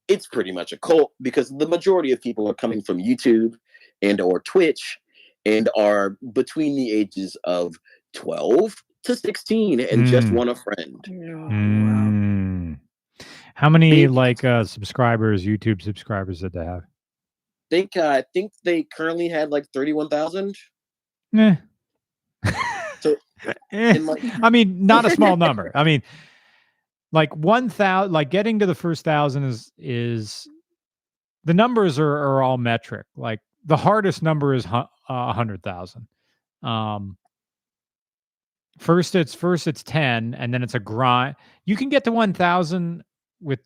it's pretty much a cult because the majority of people are coming from YouTube and or Twitch and are between the ages of 12 to 16 and just want a friend. How many subscribers, YouTube subscribers did they have? I think they currently had like 31,000. Eh. So, I mean, not a small number. I mean, like 1,000, like getting to the first 1,000 is the numbers are all metric. Like the hardest number is 100,000. First it's 10, and then it's a grind. You can get to 1,000 with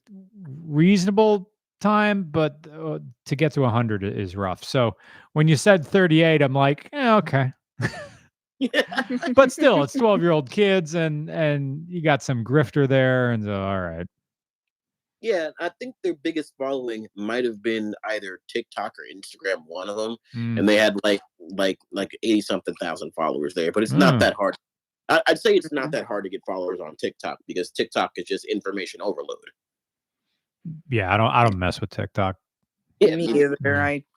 reasonable time, but to get to 100 is rough. So when you said 38, I'm like, okay. But still, it's 12-year-old kids, and you got some grifter there, and so all right. Yeah, I think their biggest following might have been either TikTok or Instagram, one of them, and they had like 80-something thousand followers there. But it's not that hard. I'd say it's not that hard to get followers on TikTok because TikTok is just information overload. Yeah, I don't mess with TikTok. Yeah, me either.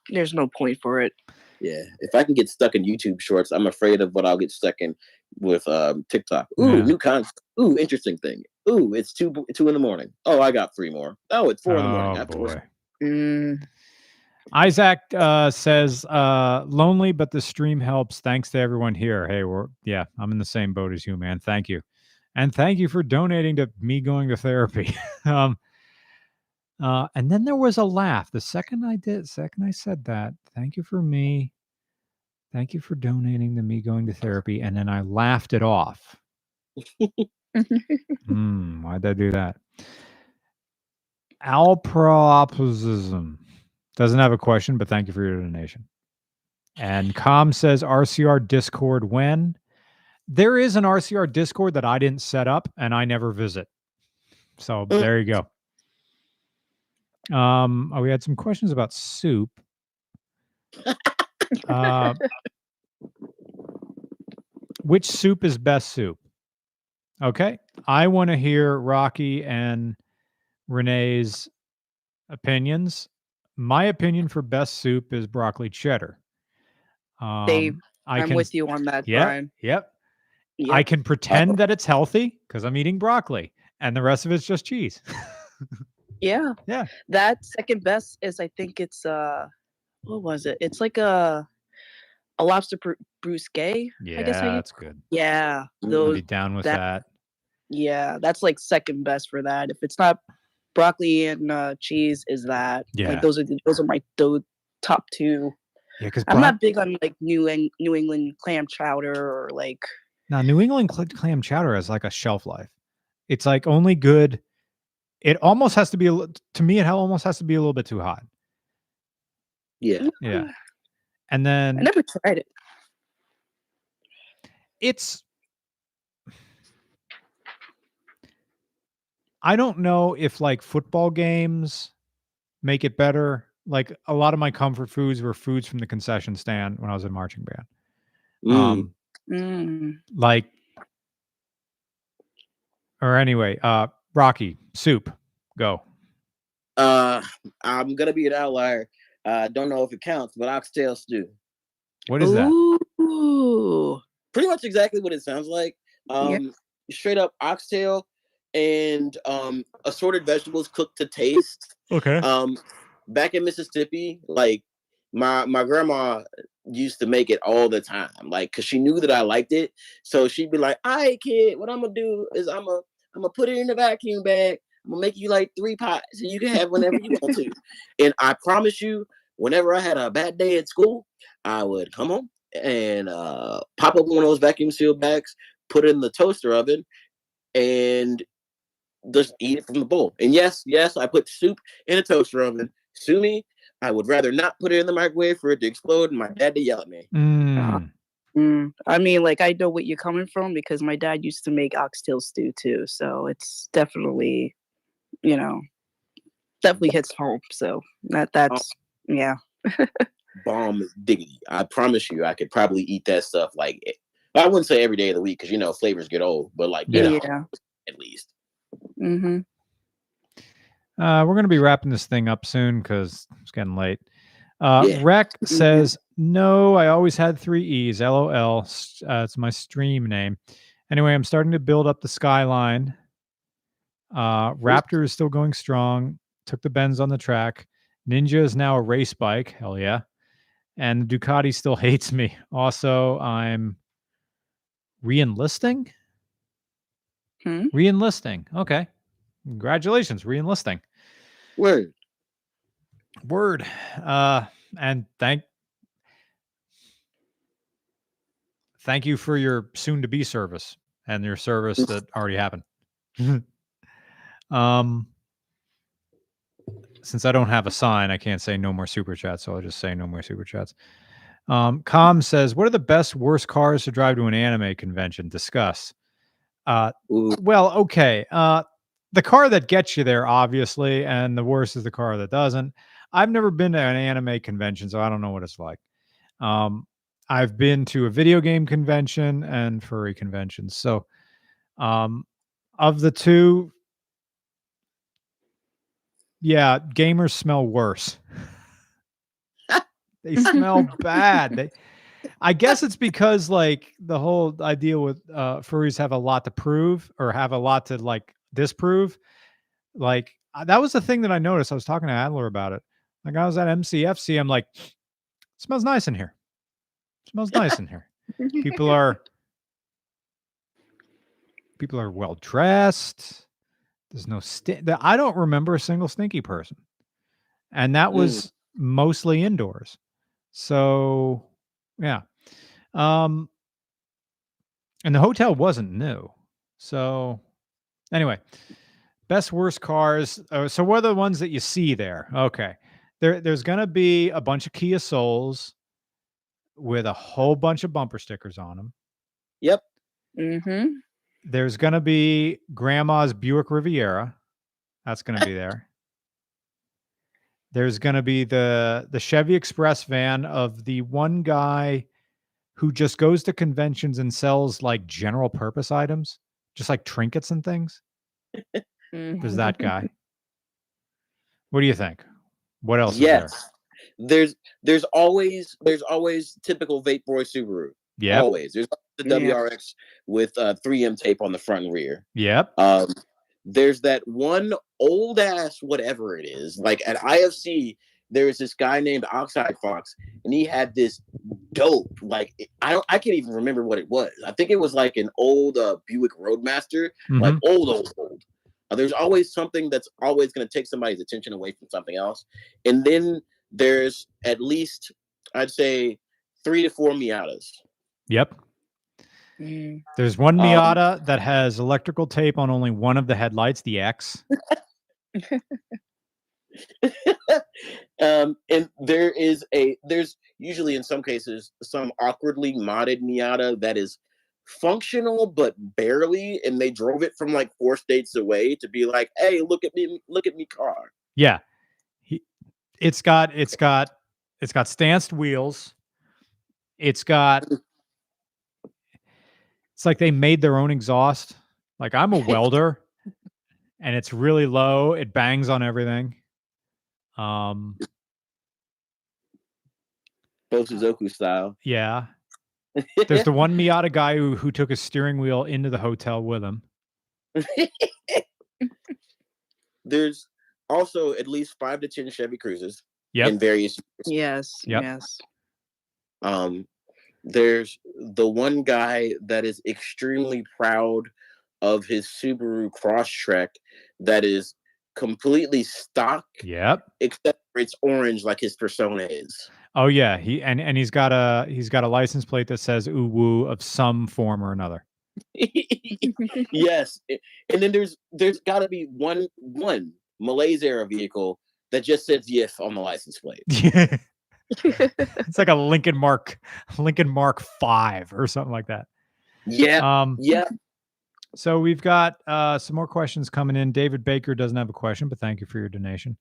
There's no point for it. Yeah, if I can get stuck in YouTube Shorts, I'm afraid of what I'll get stuck in with TikTok. Ooh, new content. Ooh, interesting thing. Ooh, it's 2 in the morning. Oh, I got 3 more. Oh, it's 4 in the morning. Afterwards. Isaac says, lonely, but the stream helps. Thanks to everyone here. Hey, I'm in the same boat as you, man. Thank you. And thank you for donating to me going to therapy. And then there was a laugh. The second I said that, thank you for me. Thank you for donating to me going to therapy. And then I laughed it off. Why'd I do that? Alproposism doesn't have a question, but thank you for your donation. And Com says RCR Discord when? There is an RCR Discord that I didn't set up and I never visit. So there you go. We had some questions about soup. which soup is best soup? Okay. I want to hear Rocky and Renee's opinions. My opinion for best soup is broccoli cheddar. Dave, I I'm can, with you on that, yep, Brian. yep. Yep. I can pretend that it's healthy because I'm eating broccoli, and the rest of it's just cheese. Yeah. Yeah. That second best is, I think it's what was it? It's like a lobster brusquet. I guess Yeah, that's good. Yeah, I'd those be down with that. Yeah, that's like second best for that. If it's not broccoli and cheese, is that Yeah. like those are my top two. Yeah, because I'm not big on like New England clam chowder or like. Now, New England clam chowder has like a shelf life. It's like only good. It almost has to be, to me, it almost has to be a little bit too hot. Yeah. Yeah. And then I never tried it. I don't know if like football games make it better. Like a lot of my comfort foods were foods from the concession stand when I was in marching band. Like, or anyway, Rocky, soup, go. I'm gonna be an outlier. Don't know if it counts, but oxtail stew. What is that? Ooh. Pretty much exactly what it sounds like. Straight up oxtail and assorted vegetables cooked to taste. Okay. Back in Mississippi, like my grandma used to make it all the time, like because she knew that I liked it. So she'd be like, "All right, kid, what I'm gonna do is I'm gonna put it in the vacuum bag. I'm gonna make you like 3 pots so you can have whenever you want to." And I promise you, whenever I had a bad day at school, I would come home and pop up one of those vacuum sealed bags, put it in the toaster oven, and just eat it from the bowl. And yes, I put soup in a toaster oven. Sue me. I would rather not put it in the microwave for it to explode and my dad to yell at me. I mean, like, I know what you're coming from because my dad used to make oxtail stew too. So it's definitely, definitely hits home. So that's yeah. Bomb diggity. I promise you, I could probably eat that stuff like, I wouldn't say every day of the week because flavors get old, but like at least. Mm-hmm. We're going to be wrapping this thing up soon because it's getting late. Rec says, no, I always had 3 E's. LOL. It's my stream name. Anyway, I'm starting to build up the Skyline. Raptor is still going strong. Took the Benz on the track. Ninja is now a race bike. Hell yeah. And the Ducati still hates me. Also, I'm re-enlisting? Re-enlisting. Okay. Congratulations, re-enlisting. Word. And thank you for your soon-to-be service and your service that already happened. Since I don't have a sign, I can't say no more super chats, so I'll just say no more super chats. Com says, what are the best, worst cars to drive to an anime convention? Discuss. Well, okay. The car that gets you there, obviously, and the worst is the car that doesn't. I've never been to an anime convention, so I don't know what it's like. I've been to a video game convention and furry conventions. So, of the two, yeah, gamers smell worse. They smell bad. I guess it's because like the whole idea with furries have a lot to prove or have a lot to like disprove. Like that was the thing that I noticed. I was talking to Adler about it. Like I was at MCFC. I'm like, smells nice in here. Smells nice in here. People are well dressed. There's no I don't remember a single stinky person, and that was mostly indoors. So yeah, and the hotel wasn't new. So anyway, best worst cars. So what are the ones that you see there? Okay, there's gonna be a bunch of Kia Souls with a whole bunch of bumper stickers on them. Yep. Mm-hmm. There's going to be Grandma's Buick Riviera. That's going to be there. There's going to be the Chevy Express van of the one guy who just goes to conventions and sells like general purpose items, just like trinkets and things. There's that guy. What do you think? What else is there? There's always typical Vape Boy Subaru. Yep. Always. There's the WRX with 3M tape on the front and rear. Yep. There's that one old ass whatever it is. Like at IFC, there's this guy named Oxide Fox, and he had this dope. Like I can't even remember what it was. I think it was like an old Buick Roadmaster, like old. There's always something that's always going to take somebody's attention away from something else. And then there's at least, I'd say, 3 to 4 Miatas. Yep. There's one Miata that has electrical tape on only one of the headlights, the X. And there's usually in some cases some awkwardly modded Miata that is functional but barely, and they drove it from like 4 states away to be like, hey, look at me car. Yeah. It's got stanced wheels. It's like they made their own exhaust. Like I'm a welder and it's really low. It bangs on everything. Both Suzuki style. Yeah. There's the one Miata guy who took his steering wheel into the hotel with him. There's also at least 5 to 10 Chevy Cruisers. Yep. In various years. Yes. There's the one guy that is extremely proud of his Subaru Crosstrek that is completely stock. Yep. Except for it's orange like his persona is. Oh yeah, he's got a license plate that says "Ooh Woo" of some form or another. Yes, and then there's got to be one Malays era vehicle that just says "Yif" on the license plate. Yeah, it's like a Lincoln Mark 5 or something like that. Yeah. Yeah. So we've got some more questions coming in. David Baker doesn't have a question, but thank you for your donation.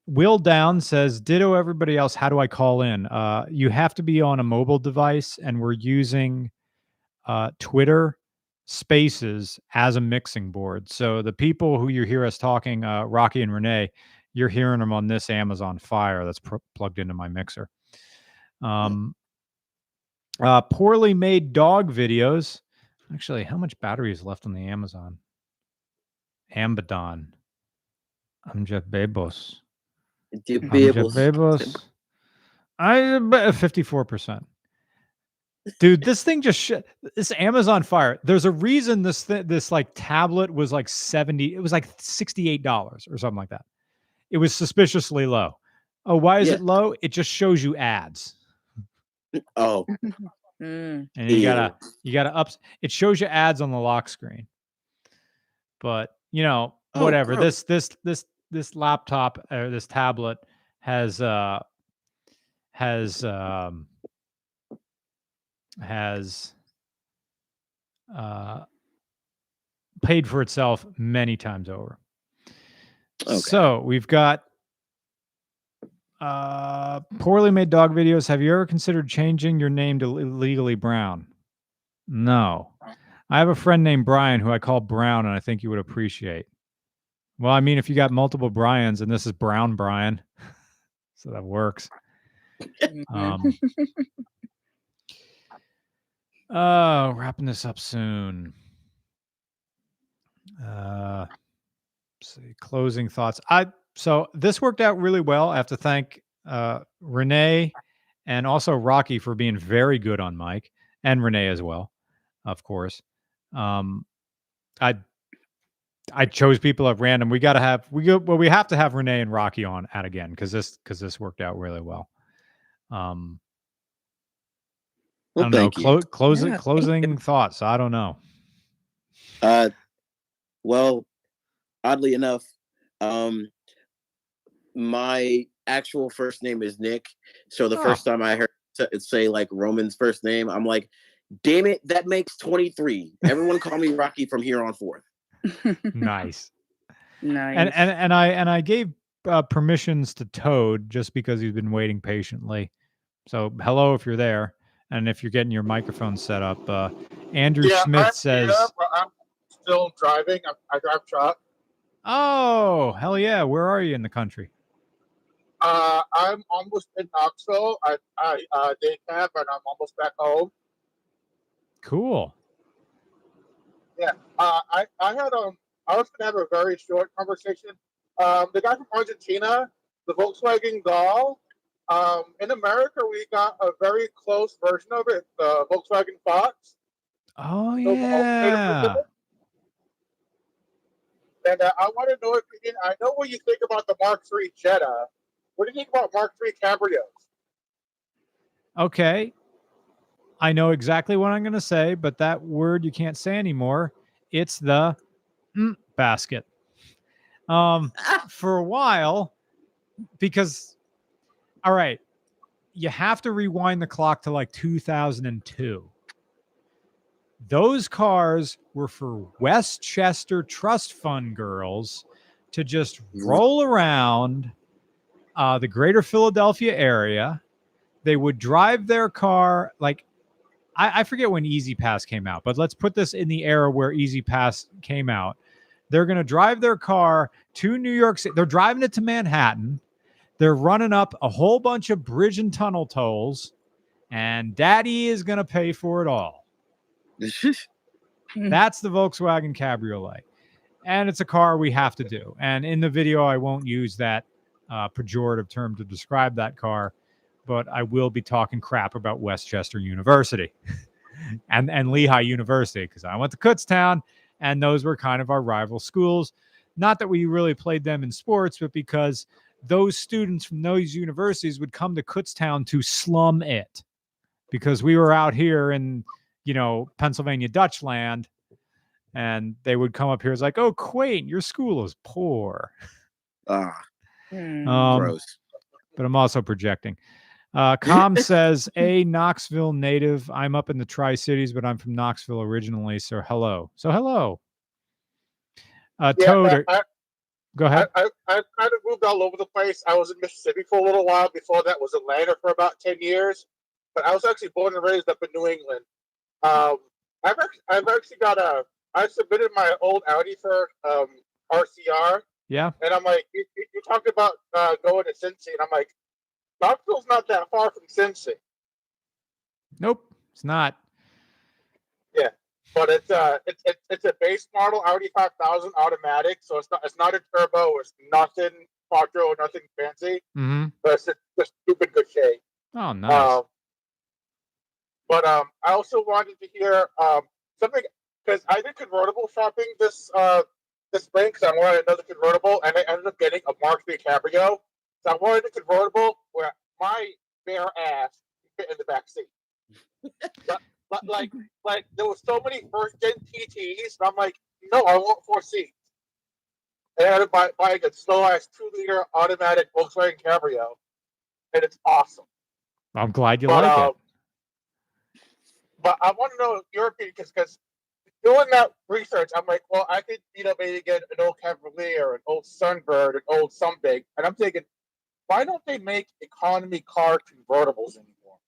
Will Down says, ditto everybody else. How do I call in? You have to be on a mobile device, and we're using Twitter Spaces as a mixing board. So the people who you hear us talking, Rocky and Renee, you're hearing them on this Amazon Fire that's plugged into my mixer. Poorly made dog videos. Actually, how much battery is left on the Amazon? Ambadon. I'm Jeff Bezos. I 54%. Dude, this thing just this Amazon Fire. There's a reason this like tablet was like $70. It was like $68 or something like that. It was suspiciously low. Oh, why is it low? It just shows you ads. Oh. And you gotta it shows you ads on the lock screen. But whatever. This laptop or this tablet has paid for itself many times over. Okay. So we've got poorly made dog videos. Have you ever considered changing your name to Legally Brown? No. I have a friend named Brian who I call Brown, and I think you would appreciate. Well, I mean, if you got multiple Brians, and this is Brown Brian, so that works. Wrapping this up soon. Let's see, closing thoughts. So this worked out really well. I have to thank Renee and also Rocky for being very good on mic, and Renee as well, of course. I chose people at random. We have to have Renee and Rocky on at again because this worked out really well. I don't know. Closing thoughts. I don't know. Well, oddly enough, my actual first name is Nick. So the first time I heard it say like Roman's first name, I'm like, damn it, that makes 23. Everyone call me Rocky from here on forth. Nice. Nice. And I gave permissions to Toad just because he's been waiting patiently. So hello if you're there. And if you're getting your microphone set up, Andrew Yeah, Smith I'm says, here, but I'm still driving. I drive truck. "Oh, hell yeah! Where are you in the country?" I'm almost in Knoxville. I day cab, and I'm almost back home. Cool. Yeah. I had I was gonna have a very short conversation. The guy from Argentina, the Volkswagen Gol. In America, we got a very close version of it, the Volkswagen Fox. Oh yeah. And I want to know if I know what you think about the Mark III Jetta. What do you think about Mark III Cabrios? Okay. I know exactly what I'm going to say, but that word you can't say anymore. It's the basket. For a while, because, all right, you have to rewind the clock to like 2002. Those cars were for Westchester Trust Fund girls to just roll around the greater Philadelphia area. They would drive their car like, I forget when Easy Pass came out, but let's put this in the era where Easy Pass came out. They're going to drive their car to New York City. They're driving it to Manhattan. They're running up a whole bunch of bridge and tunnel tolls, and Daddy is going to pay for it all. That's the Volkswagen Cabriolet. And it's a car we have to do. And in the video, I won't use that pejorative term to describe that car, but I will be talking crap about Westchester University and Lehigh University, because I went to Kutztown, and those were kind of our rival schools. Not that we really played them in sports, but because those students from those universities would come to Kutztown to slum it, because we were out here in, Pennsylvania Dutch land, and they would come up here as like, oh, Quaint, your school is poor. Gross. But I'm also projecting. Com says, a Knoxville native. I'm up in the Tri-Cities, but I'm from Knoxville originally. So hello. Toad, go ahead. I've kind of moved all over the place. I was in Mississippi for a little while. Before that was Atlanta for about 10 years. But I was actually born and raised up in New England. I've actually got I submitted my old Audi for RCR. Yeah. And I'm like, you talked about going to Cincy, and I'm like, Knoxville's not that far from Cincy. Nope, it's not. Yeah, but it's a base model Audi 5000 automatic, so it's not a turbo. It's nothing quattro, nothing fancy. Mm-hmm. But it's just stupid good shape. Oh, nice. But I also wanted to hear something, because I did convertible shopping this spring, because I wanted another convertible, and I ended up getting a Mark III Cabrio. So I wanted a convertible where my bare ass fit in the back seat. but like there was so many first gen TTs, and I'm like, no, I want 4 seats. And I ended up buying a slow ass 2-liter automatic Volkswagen Cabrio, and it's awesome. I'm glad you like it. But I want to know your opinion, because doing that research, I'm like, well, I could maybe get an old Cavalier, an old Sunbird, an old something, and I'm thinking, why don't they make economy car convertibles anymore?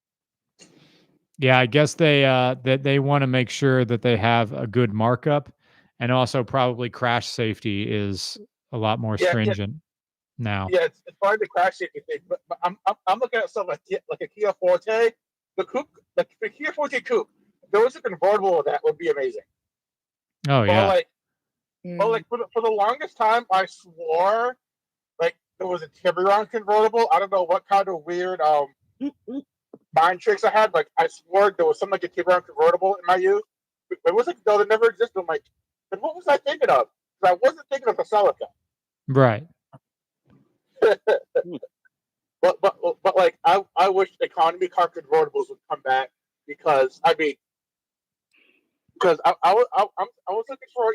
Yeah, I guess they want to make sure that they have a good markup, and also probably crash safety is a lot more stringent now. Yeah, it's probably the crash safety thing. But I'm looking at something like a Kia Forte, the coupe, like the Kia Forte coupe. If there was a convertible of that, would be amazing. Oh yeah. But for the longest time, I swore there was a Tiburon convertible. I don't know what kind of weird mind tricks I had. Like, I swore there was something like a Tiburon convertible in my youth. It wasn't, no, it never existed. I'm like, then what was I thinking of? Because I wasn't thinking of a Celica. Right. but like, I wish economy car convertibles would come back, because I was looking for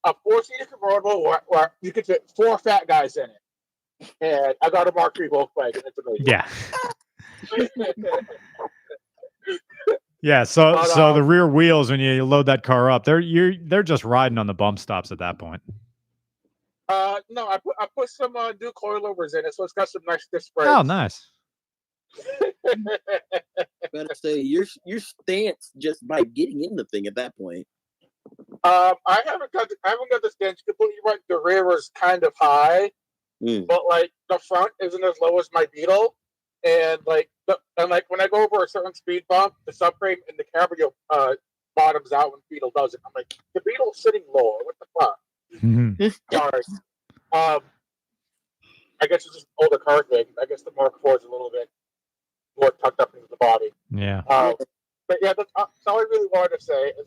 a 4-seater convertible where you could fit 4 fat guys in it. And I got a Mark III Volkswagen. It's amazing. Yeah. Yeah. So the rear wheels, when you load that car up, they're just riding on the bump stops at that point. No, I put some new coilovers in it, so it's got some nice disc brakes. Oh, nice. Better say your stance just by getting in the thing at that point. I haven't got the stance completely right. The rear was kind of high, but like the front isn't as low as my Beetle, and like when I go over a certain speed bump, the subframe and the cabrio bottoms out when Beetle does it. I'm like, the Beetle's sitting lower. What the fuck? Sorry. I guess it's just an older car thing. I guess the Mark IV is a little bit more tucked up into the body. Yeah. But yeah, that's all I really wanted to say. Is,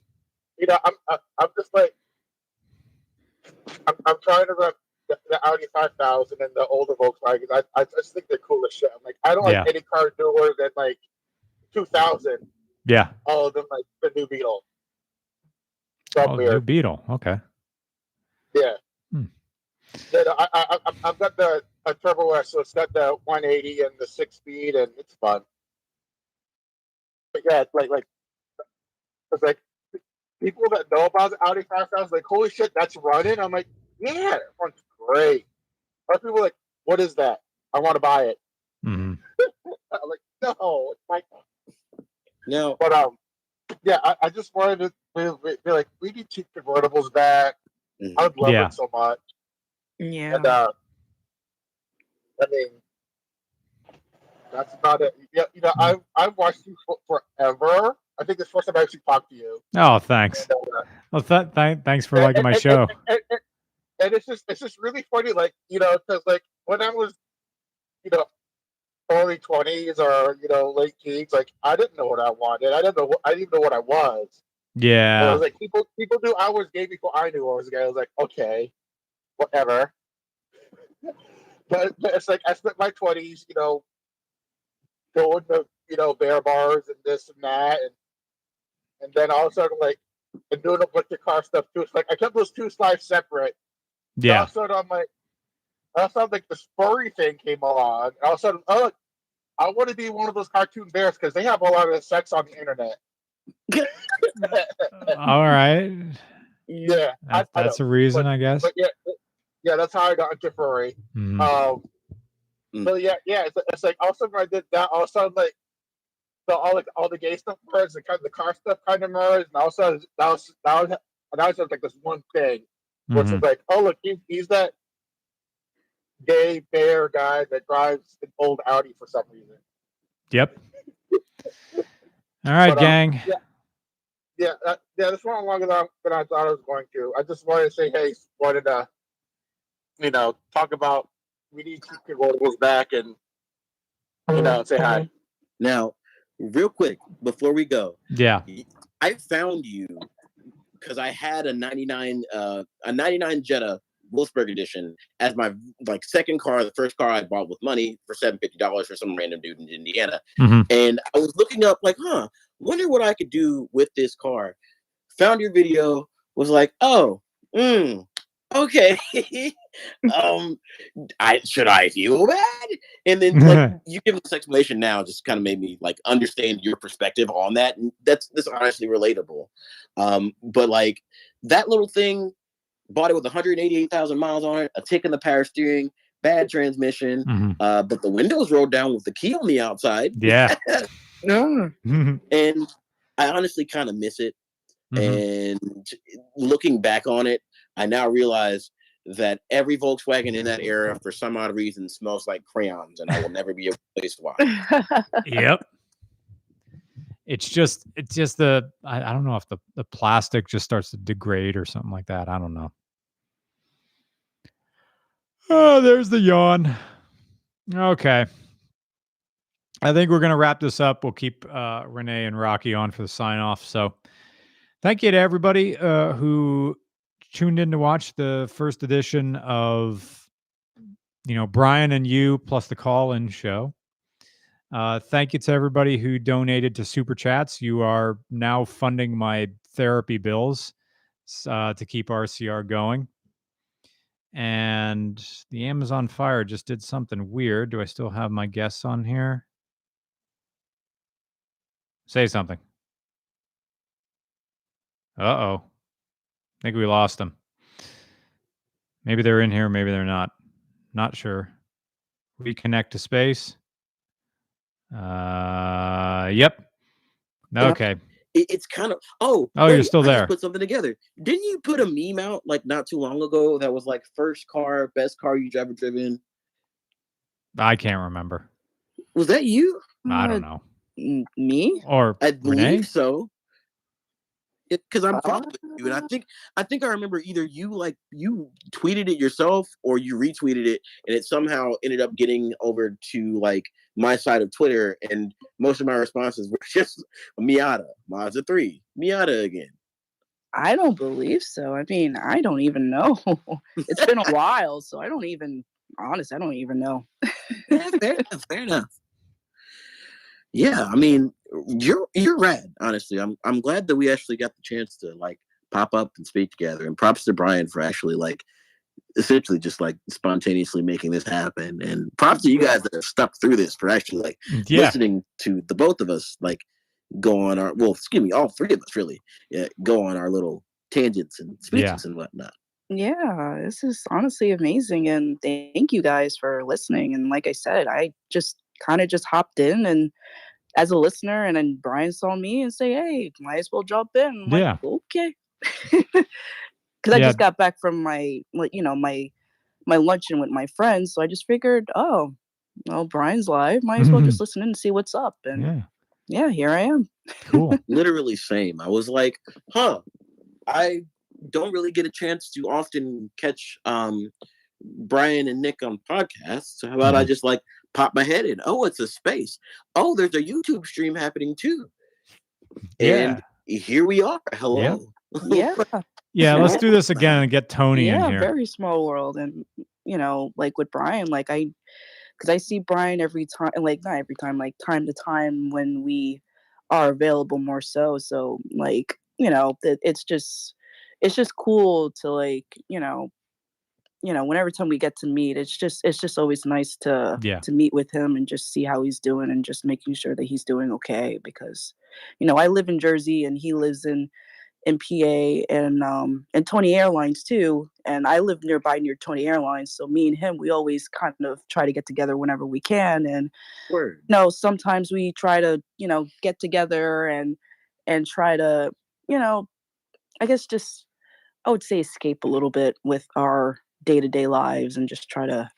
you know, I'm just like, I'm trying to rep the Audi 5000 and the older Volkswagens. I just think they're cool as shit. I'm like, I don't like any car newer than like 2000. Yeah. All of them like the new Beetle. So new Beetle. Okay. Yeah. Yeah, I've got a Turbo S, so it's got the 180 and the 6-speed, and it's fun. But yeah, it's like people that know about the Audi 5000, like, holy shit, that's running. I'm like, yeah, that one's great. Other people are like, what is that? I want to buy it. Mm-hmm. I'm like, no, it's my. No, but yeah, I just wanted to be like, we need cheap convertibles back. I would love it so much. Yeah. And I mean, that's about it. Yeah, you know, I've watched you forever. I think this first time I actually talked to you. Oh, thanks. And, well, thanks for liking my show. And it's just really funny, like, you know, because like when I was, you know, early 20s or, you know, late teens, like I didn't know what I wanted. I didn't even know what I was. Yeah. So it was like people knew I was gay before I knew I was gay. I was like, okay, whatever. But it's like I spent my 20s, you know, going to, you know, bear bars and this and that, and then all of a sudden, like, and doing up with the car stuff too. It's like I kept those two lives separate. Yeah. All of a sudden, I'm like, all of a sudden, like the furry thing came along. And all of a sudden, oh, I want to be one of those cartoon bears because they have a lot of sex on the internet. All right. Yeah, that's a reason, I guess. But yeah, that's how I got into furry. So yeah, it's like all of a sudden I did that. All of a sudden, like, so all the gay stuff merged, the car stuff kind of merged, and all of a sudden that was just like this one thing, which was like, oh look, he's that gay bear guy that drives an old Audi for some reason. Yep. All right, gang. Yeah, this went longer than I thought I was going to. I just wanted to say, hey, wanted to, you know, talk about we need to keep convertibles back and, you know, say hi. Now, real quick before we go, I found you because I had a 99 Jetta Wolfsburg edition as my second car, the first car I bought with money for $750 for some random dude in Indiana. And I was looking up wonder what I could do with this car. Found your video, was like, oh, okay. Should I feel bad? And then you give this explanation now just kind of made me understand your perspective on that. And that's honestly relatable. But like that little thing, bought it with 188,000 miles on it, a tick in the power steering, bad transmission, but the windows rolled down with the key on the outside. Yeah. And I honestly kind of miss it. And looking back on it, I now realize that every Volkswagen in that era, for some odd reason, smells like crayons, and I will never be able to place why. Yep. It's just the I don't know if the plastic just starts to degrade or something like that. I don't know. Oh, there's the yawn. Okay. I think we're going to wrap this up. We'll keep Renee and Rocky on for the sign off. So thank you to everybody who tuned in to watch the first edition of, Brian and you plus the call-in show. Thank you to everybody who donated to Super Chats. You are now funding my therapy bills to keep RCR going. And the Amazon Fire just did something weird. Do I still have my guests on here? Say something. Uh-oh. I think we lost them. Maybe they're in here, maybe they're not. Not sure. Reconnect to space. Yep. Okay. It's kind of you're wait, still I there. just put something together. Didn't you put a meme out like not too long ago that was like first car, best car you've ever driven? I can't remember. Was that you? I don't know. Me? Or I Renee? believe so. Because I'm following you, and I think I remember either you tweeted it yourself or you retweeted it, and it somehow ended up getting over to like my side of Twitter, and most of my responses were just Miata, Mazda 3, Miata again. I don't believe so. I mean, I don't even know. It's been a while, so I don't even know. Yeah, fair enough. Yeah, I mean, you're rad, honestly. I'm glad that we actually got the chance to like pop up and speak together. And props to Brian for actually like essentially just like spontaneously making this happen. And props to you guys that have stuck through this for actually like listening to the both of us like go on our all three of us really go on our little tangents and speeches and whatnot. Yeah, this is honestly amazing, and thank you guys for listening. And like I said, I just kind of just hopped in and as a listener, and then Brian saw me and say, "Hey, might as well jump in." I'm like, okay, because I just got back from my my luncheon with my friends, so I just figured, oh, well, Brian's live, might as well just listen in and see what's up. And yeah, here I am. Cool. Literally same. I was like, I don't really get a chance to often catch Brian and Nick on podcasts. So how about I just like pop my head in? Oh, it's a space. Oh, there's a YouTube stream happening too. And here we are. Hello. Yeah. Yeah, let's do this again and get Tony in here. Very small world. And like with Brian, like because I see Brian every time, like not every time, like time to time when we are available more so. So like, it's just cool to like, whenever time we get to meet, it's just always nice to meet with him and just see how he's doing and just making sure that he's doing okay. Because, I live in Jersey and he lives in PA and Tony Airlines too. And I live nearby near Tony Airlines. So me and him, we always kind of try to get together whenever we can. And sometimes we try to, get together and try to, I guess just I would say escape a little bit with our day-to-day lives and just try to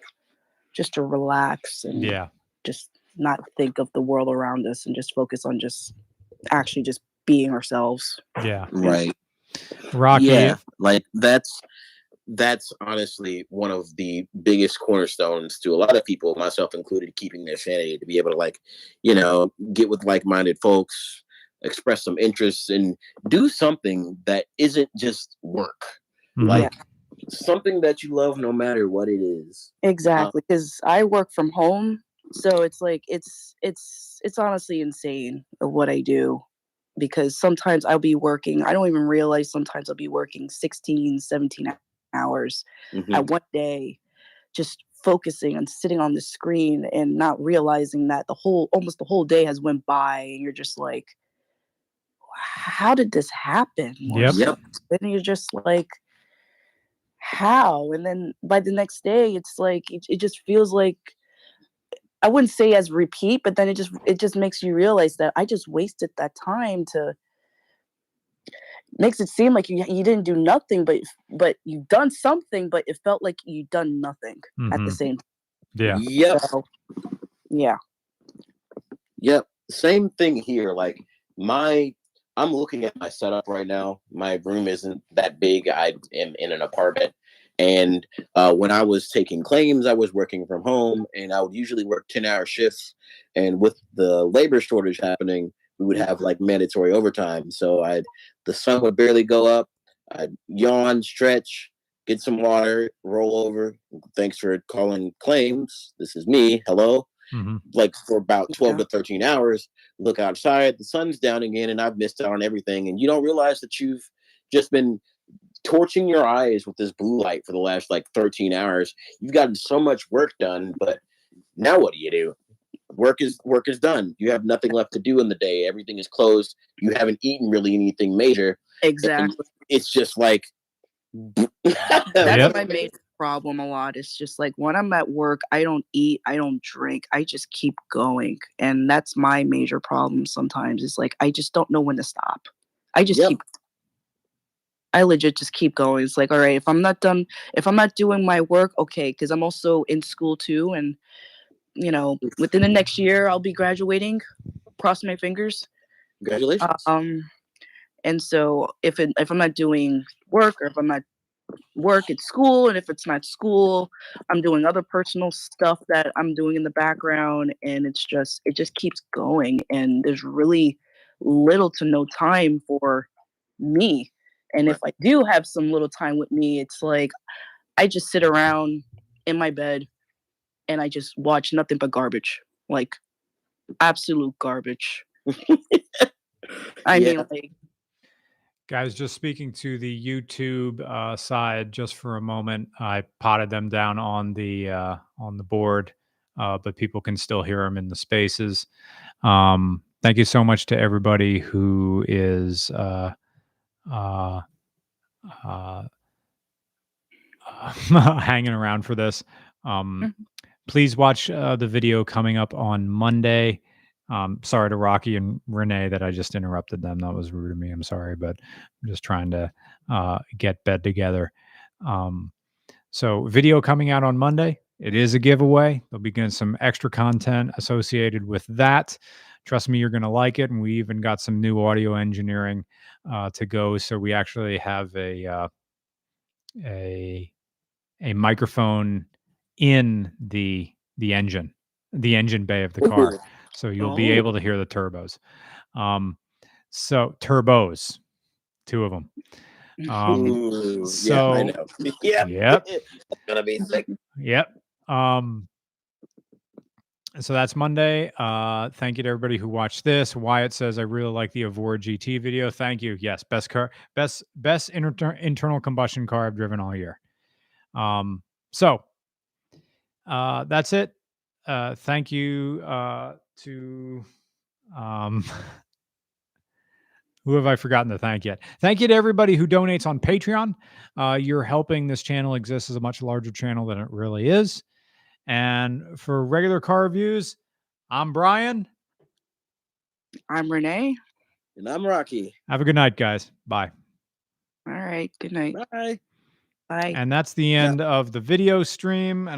relax and just not think of the world around us and just focus on just actually just being ourselves. Yeah. Right. Rocky. Yeah. Like that's honestly one of the biggest cornerstones to a lot of people, myself included, keeping their sanity, to be able to like, get with like-minded folks, express some interests, and do something that isn't just work. Like something that you love no matter what it is. Exactly. Because I work from home. So it's like it's honestly insane what I do. Because sometimes I'll be working, I don't even realize sometimes I'll be working 16, 17 hours at one day, just focusing on sitting on the screen and not realizing that almost the whole day has went by and you're just like, how did this happen? Yep. And you're just like, how? And then by the next day, it's like, it just feels like, I wouldn't say as repeat, but then it just makes you realize that I just wasted that time makes it seem like you didn't do nothing, but you've done something, but it felt like you've done nothing at the same time. Yeah. Yep. So, yeah. Yep. Same thing here. Like I'm looking at my setup right now. My room isn't that big. I am in an apartment. And when I was taking claims, I was working from home, and I would usually work 10-hour shifts. And with the labor shortage happening, we would have like mandatory overtime. So the sun would barely go up. I'd yawn, stretch, get some water, roll over. Thanks for calling claims. This is me. Hello. Like for about 12 to 13 hours, look outside, the sun's down again, and I've missed out on everything. And you don't realize that you've just been torching your eyes with this blue light for the last like 13 hours. You've gotten so much work done, but now what do? Work is done. You have nothing left to do in the day. Everything is closed. You haven't eaten really anything major. Exactly. It's just like that's my major problem a lot. It's just like when I'm at work, I don't eat, I don't drink, I just keep going. And that's my major problem sometimes. It's like I just don't know when to stop. I just Yep. keep I legit just keep going. It's like, all right, if I'm not doing my work, okay, because I'm also in school too, and within the next year I'll be graduating. Cross my fingers. Congratulations. And so if I'm not doing work, or if I'm not work at school, and if it's not school, I'm doing other personal stuff that I'm doing in the background, and it just keeps going, and there's really little to no time for me. And if I do have some little time with me, it's like I just sit around in my bed and I just watch nothing but garbage, like absolute garbage. I mean, like, guys, just speaking to the YouTube side just for a moment. I potted them down on the board, but people can still hear them in the spaces. Thank you so much to everybody who is hanging around for this. Please watch the video coming up on Monday. Sorry to Rocky and Renee that I just interrupted them. That was rude of me. I'm sorry, but I'm just trying to get bed together. So video coming out on Monday. It is a giveaway. There'll be some extra content associated with that. Trust me, you're going to like it. And we even got some new audio engineering to go. So we actually have a microphone in the engine bay of the car. Ooh. So you'll be able to hear the turbos. So turbos, 2 of them. Ooh, So yeah, I know. Yep. Yep. That's gonna be sick. Yep. So that's Monday. Thank you to everybody who watched this. Wyatt says, I really like the Avora GT video. Thank you. Yes, best internal combustion car I've driven all year. So that's it. Thank you to who have I forgotten to thank yet? Thank you to everybody who donates on Patreon. You're helping this channel exist as a much larger channel than it really is. And for regular car reviews, I'm Brian. I'm Renee. And I'm Rocky. Have a good night, guys. Bye. All right. Good night. Bye. Bye. And that's the end of the video stream. And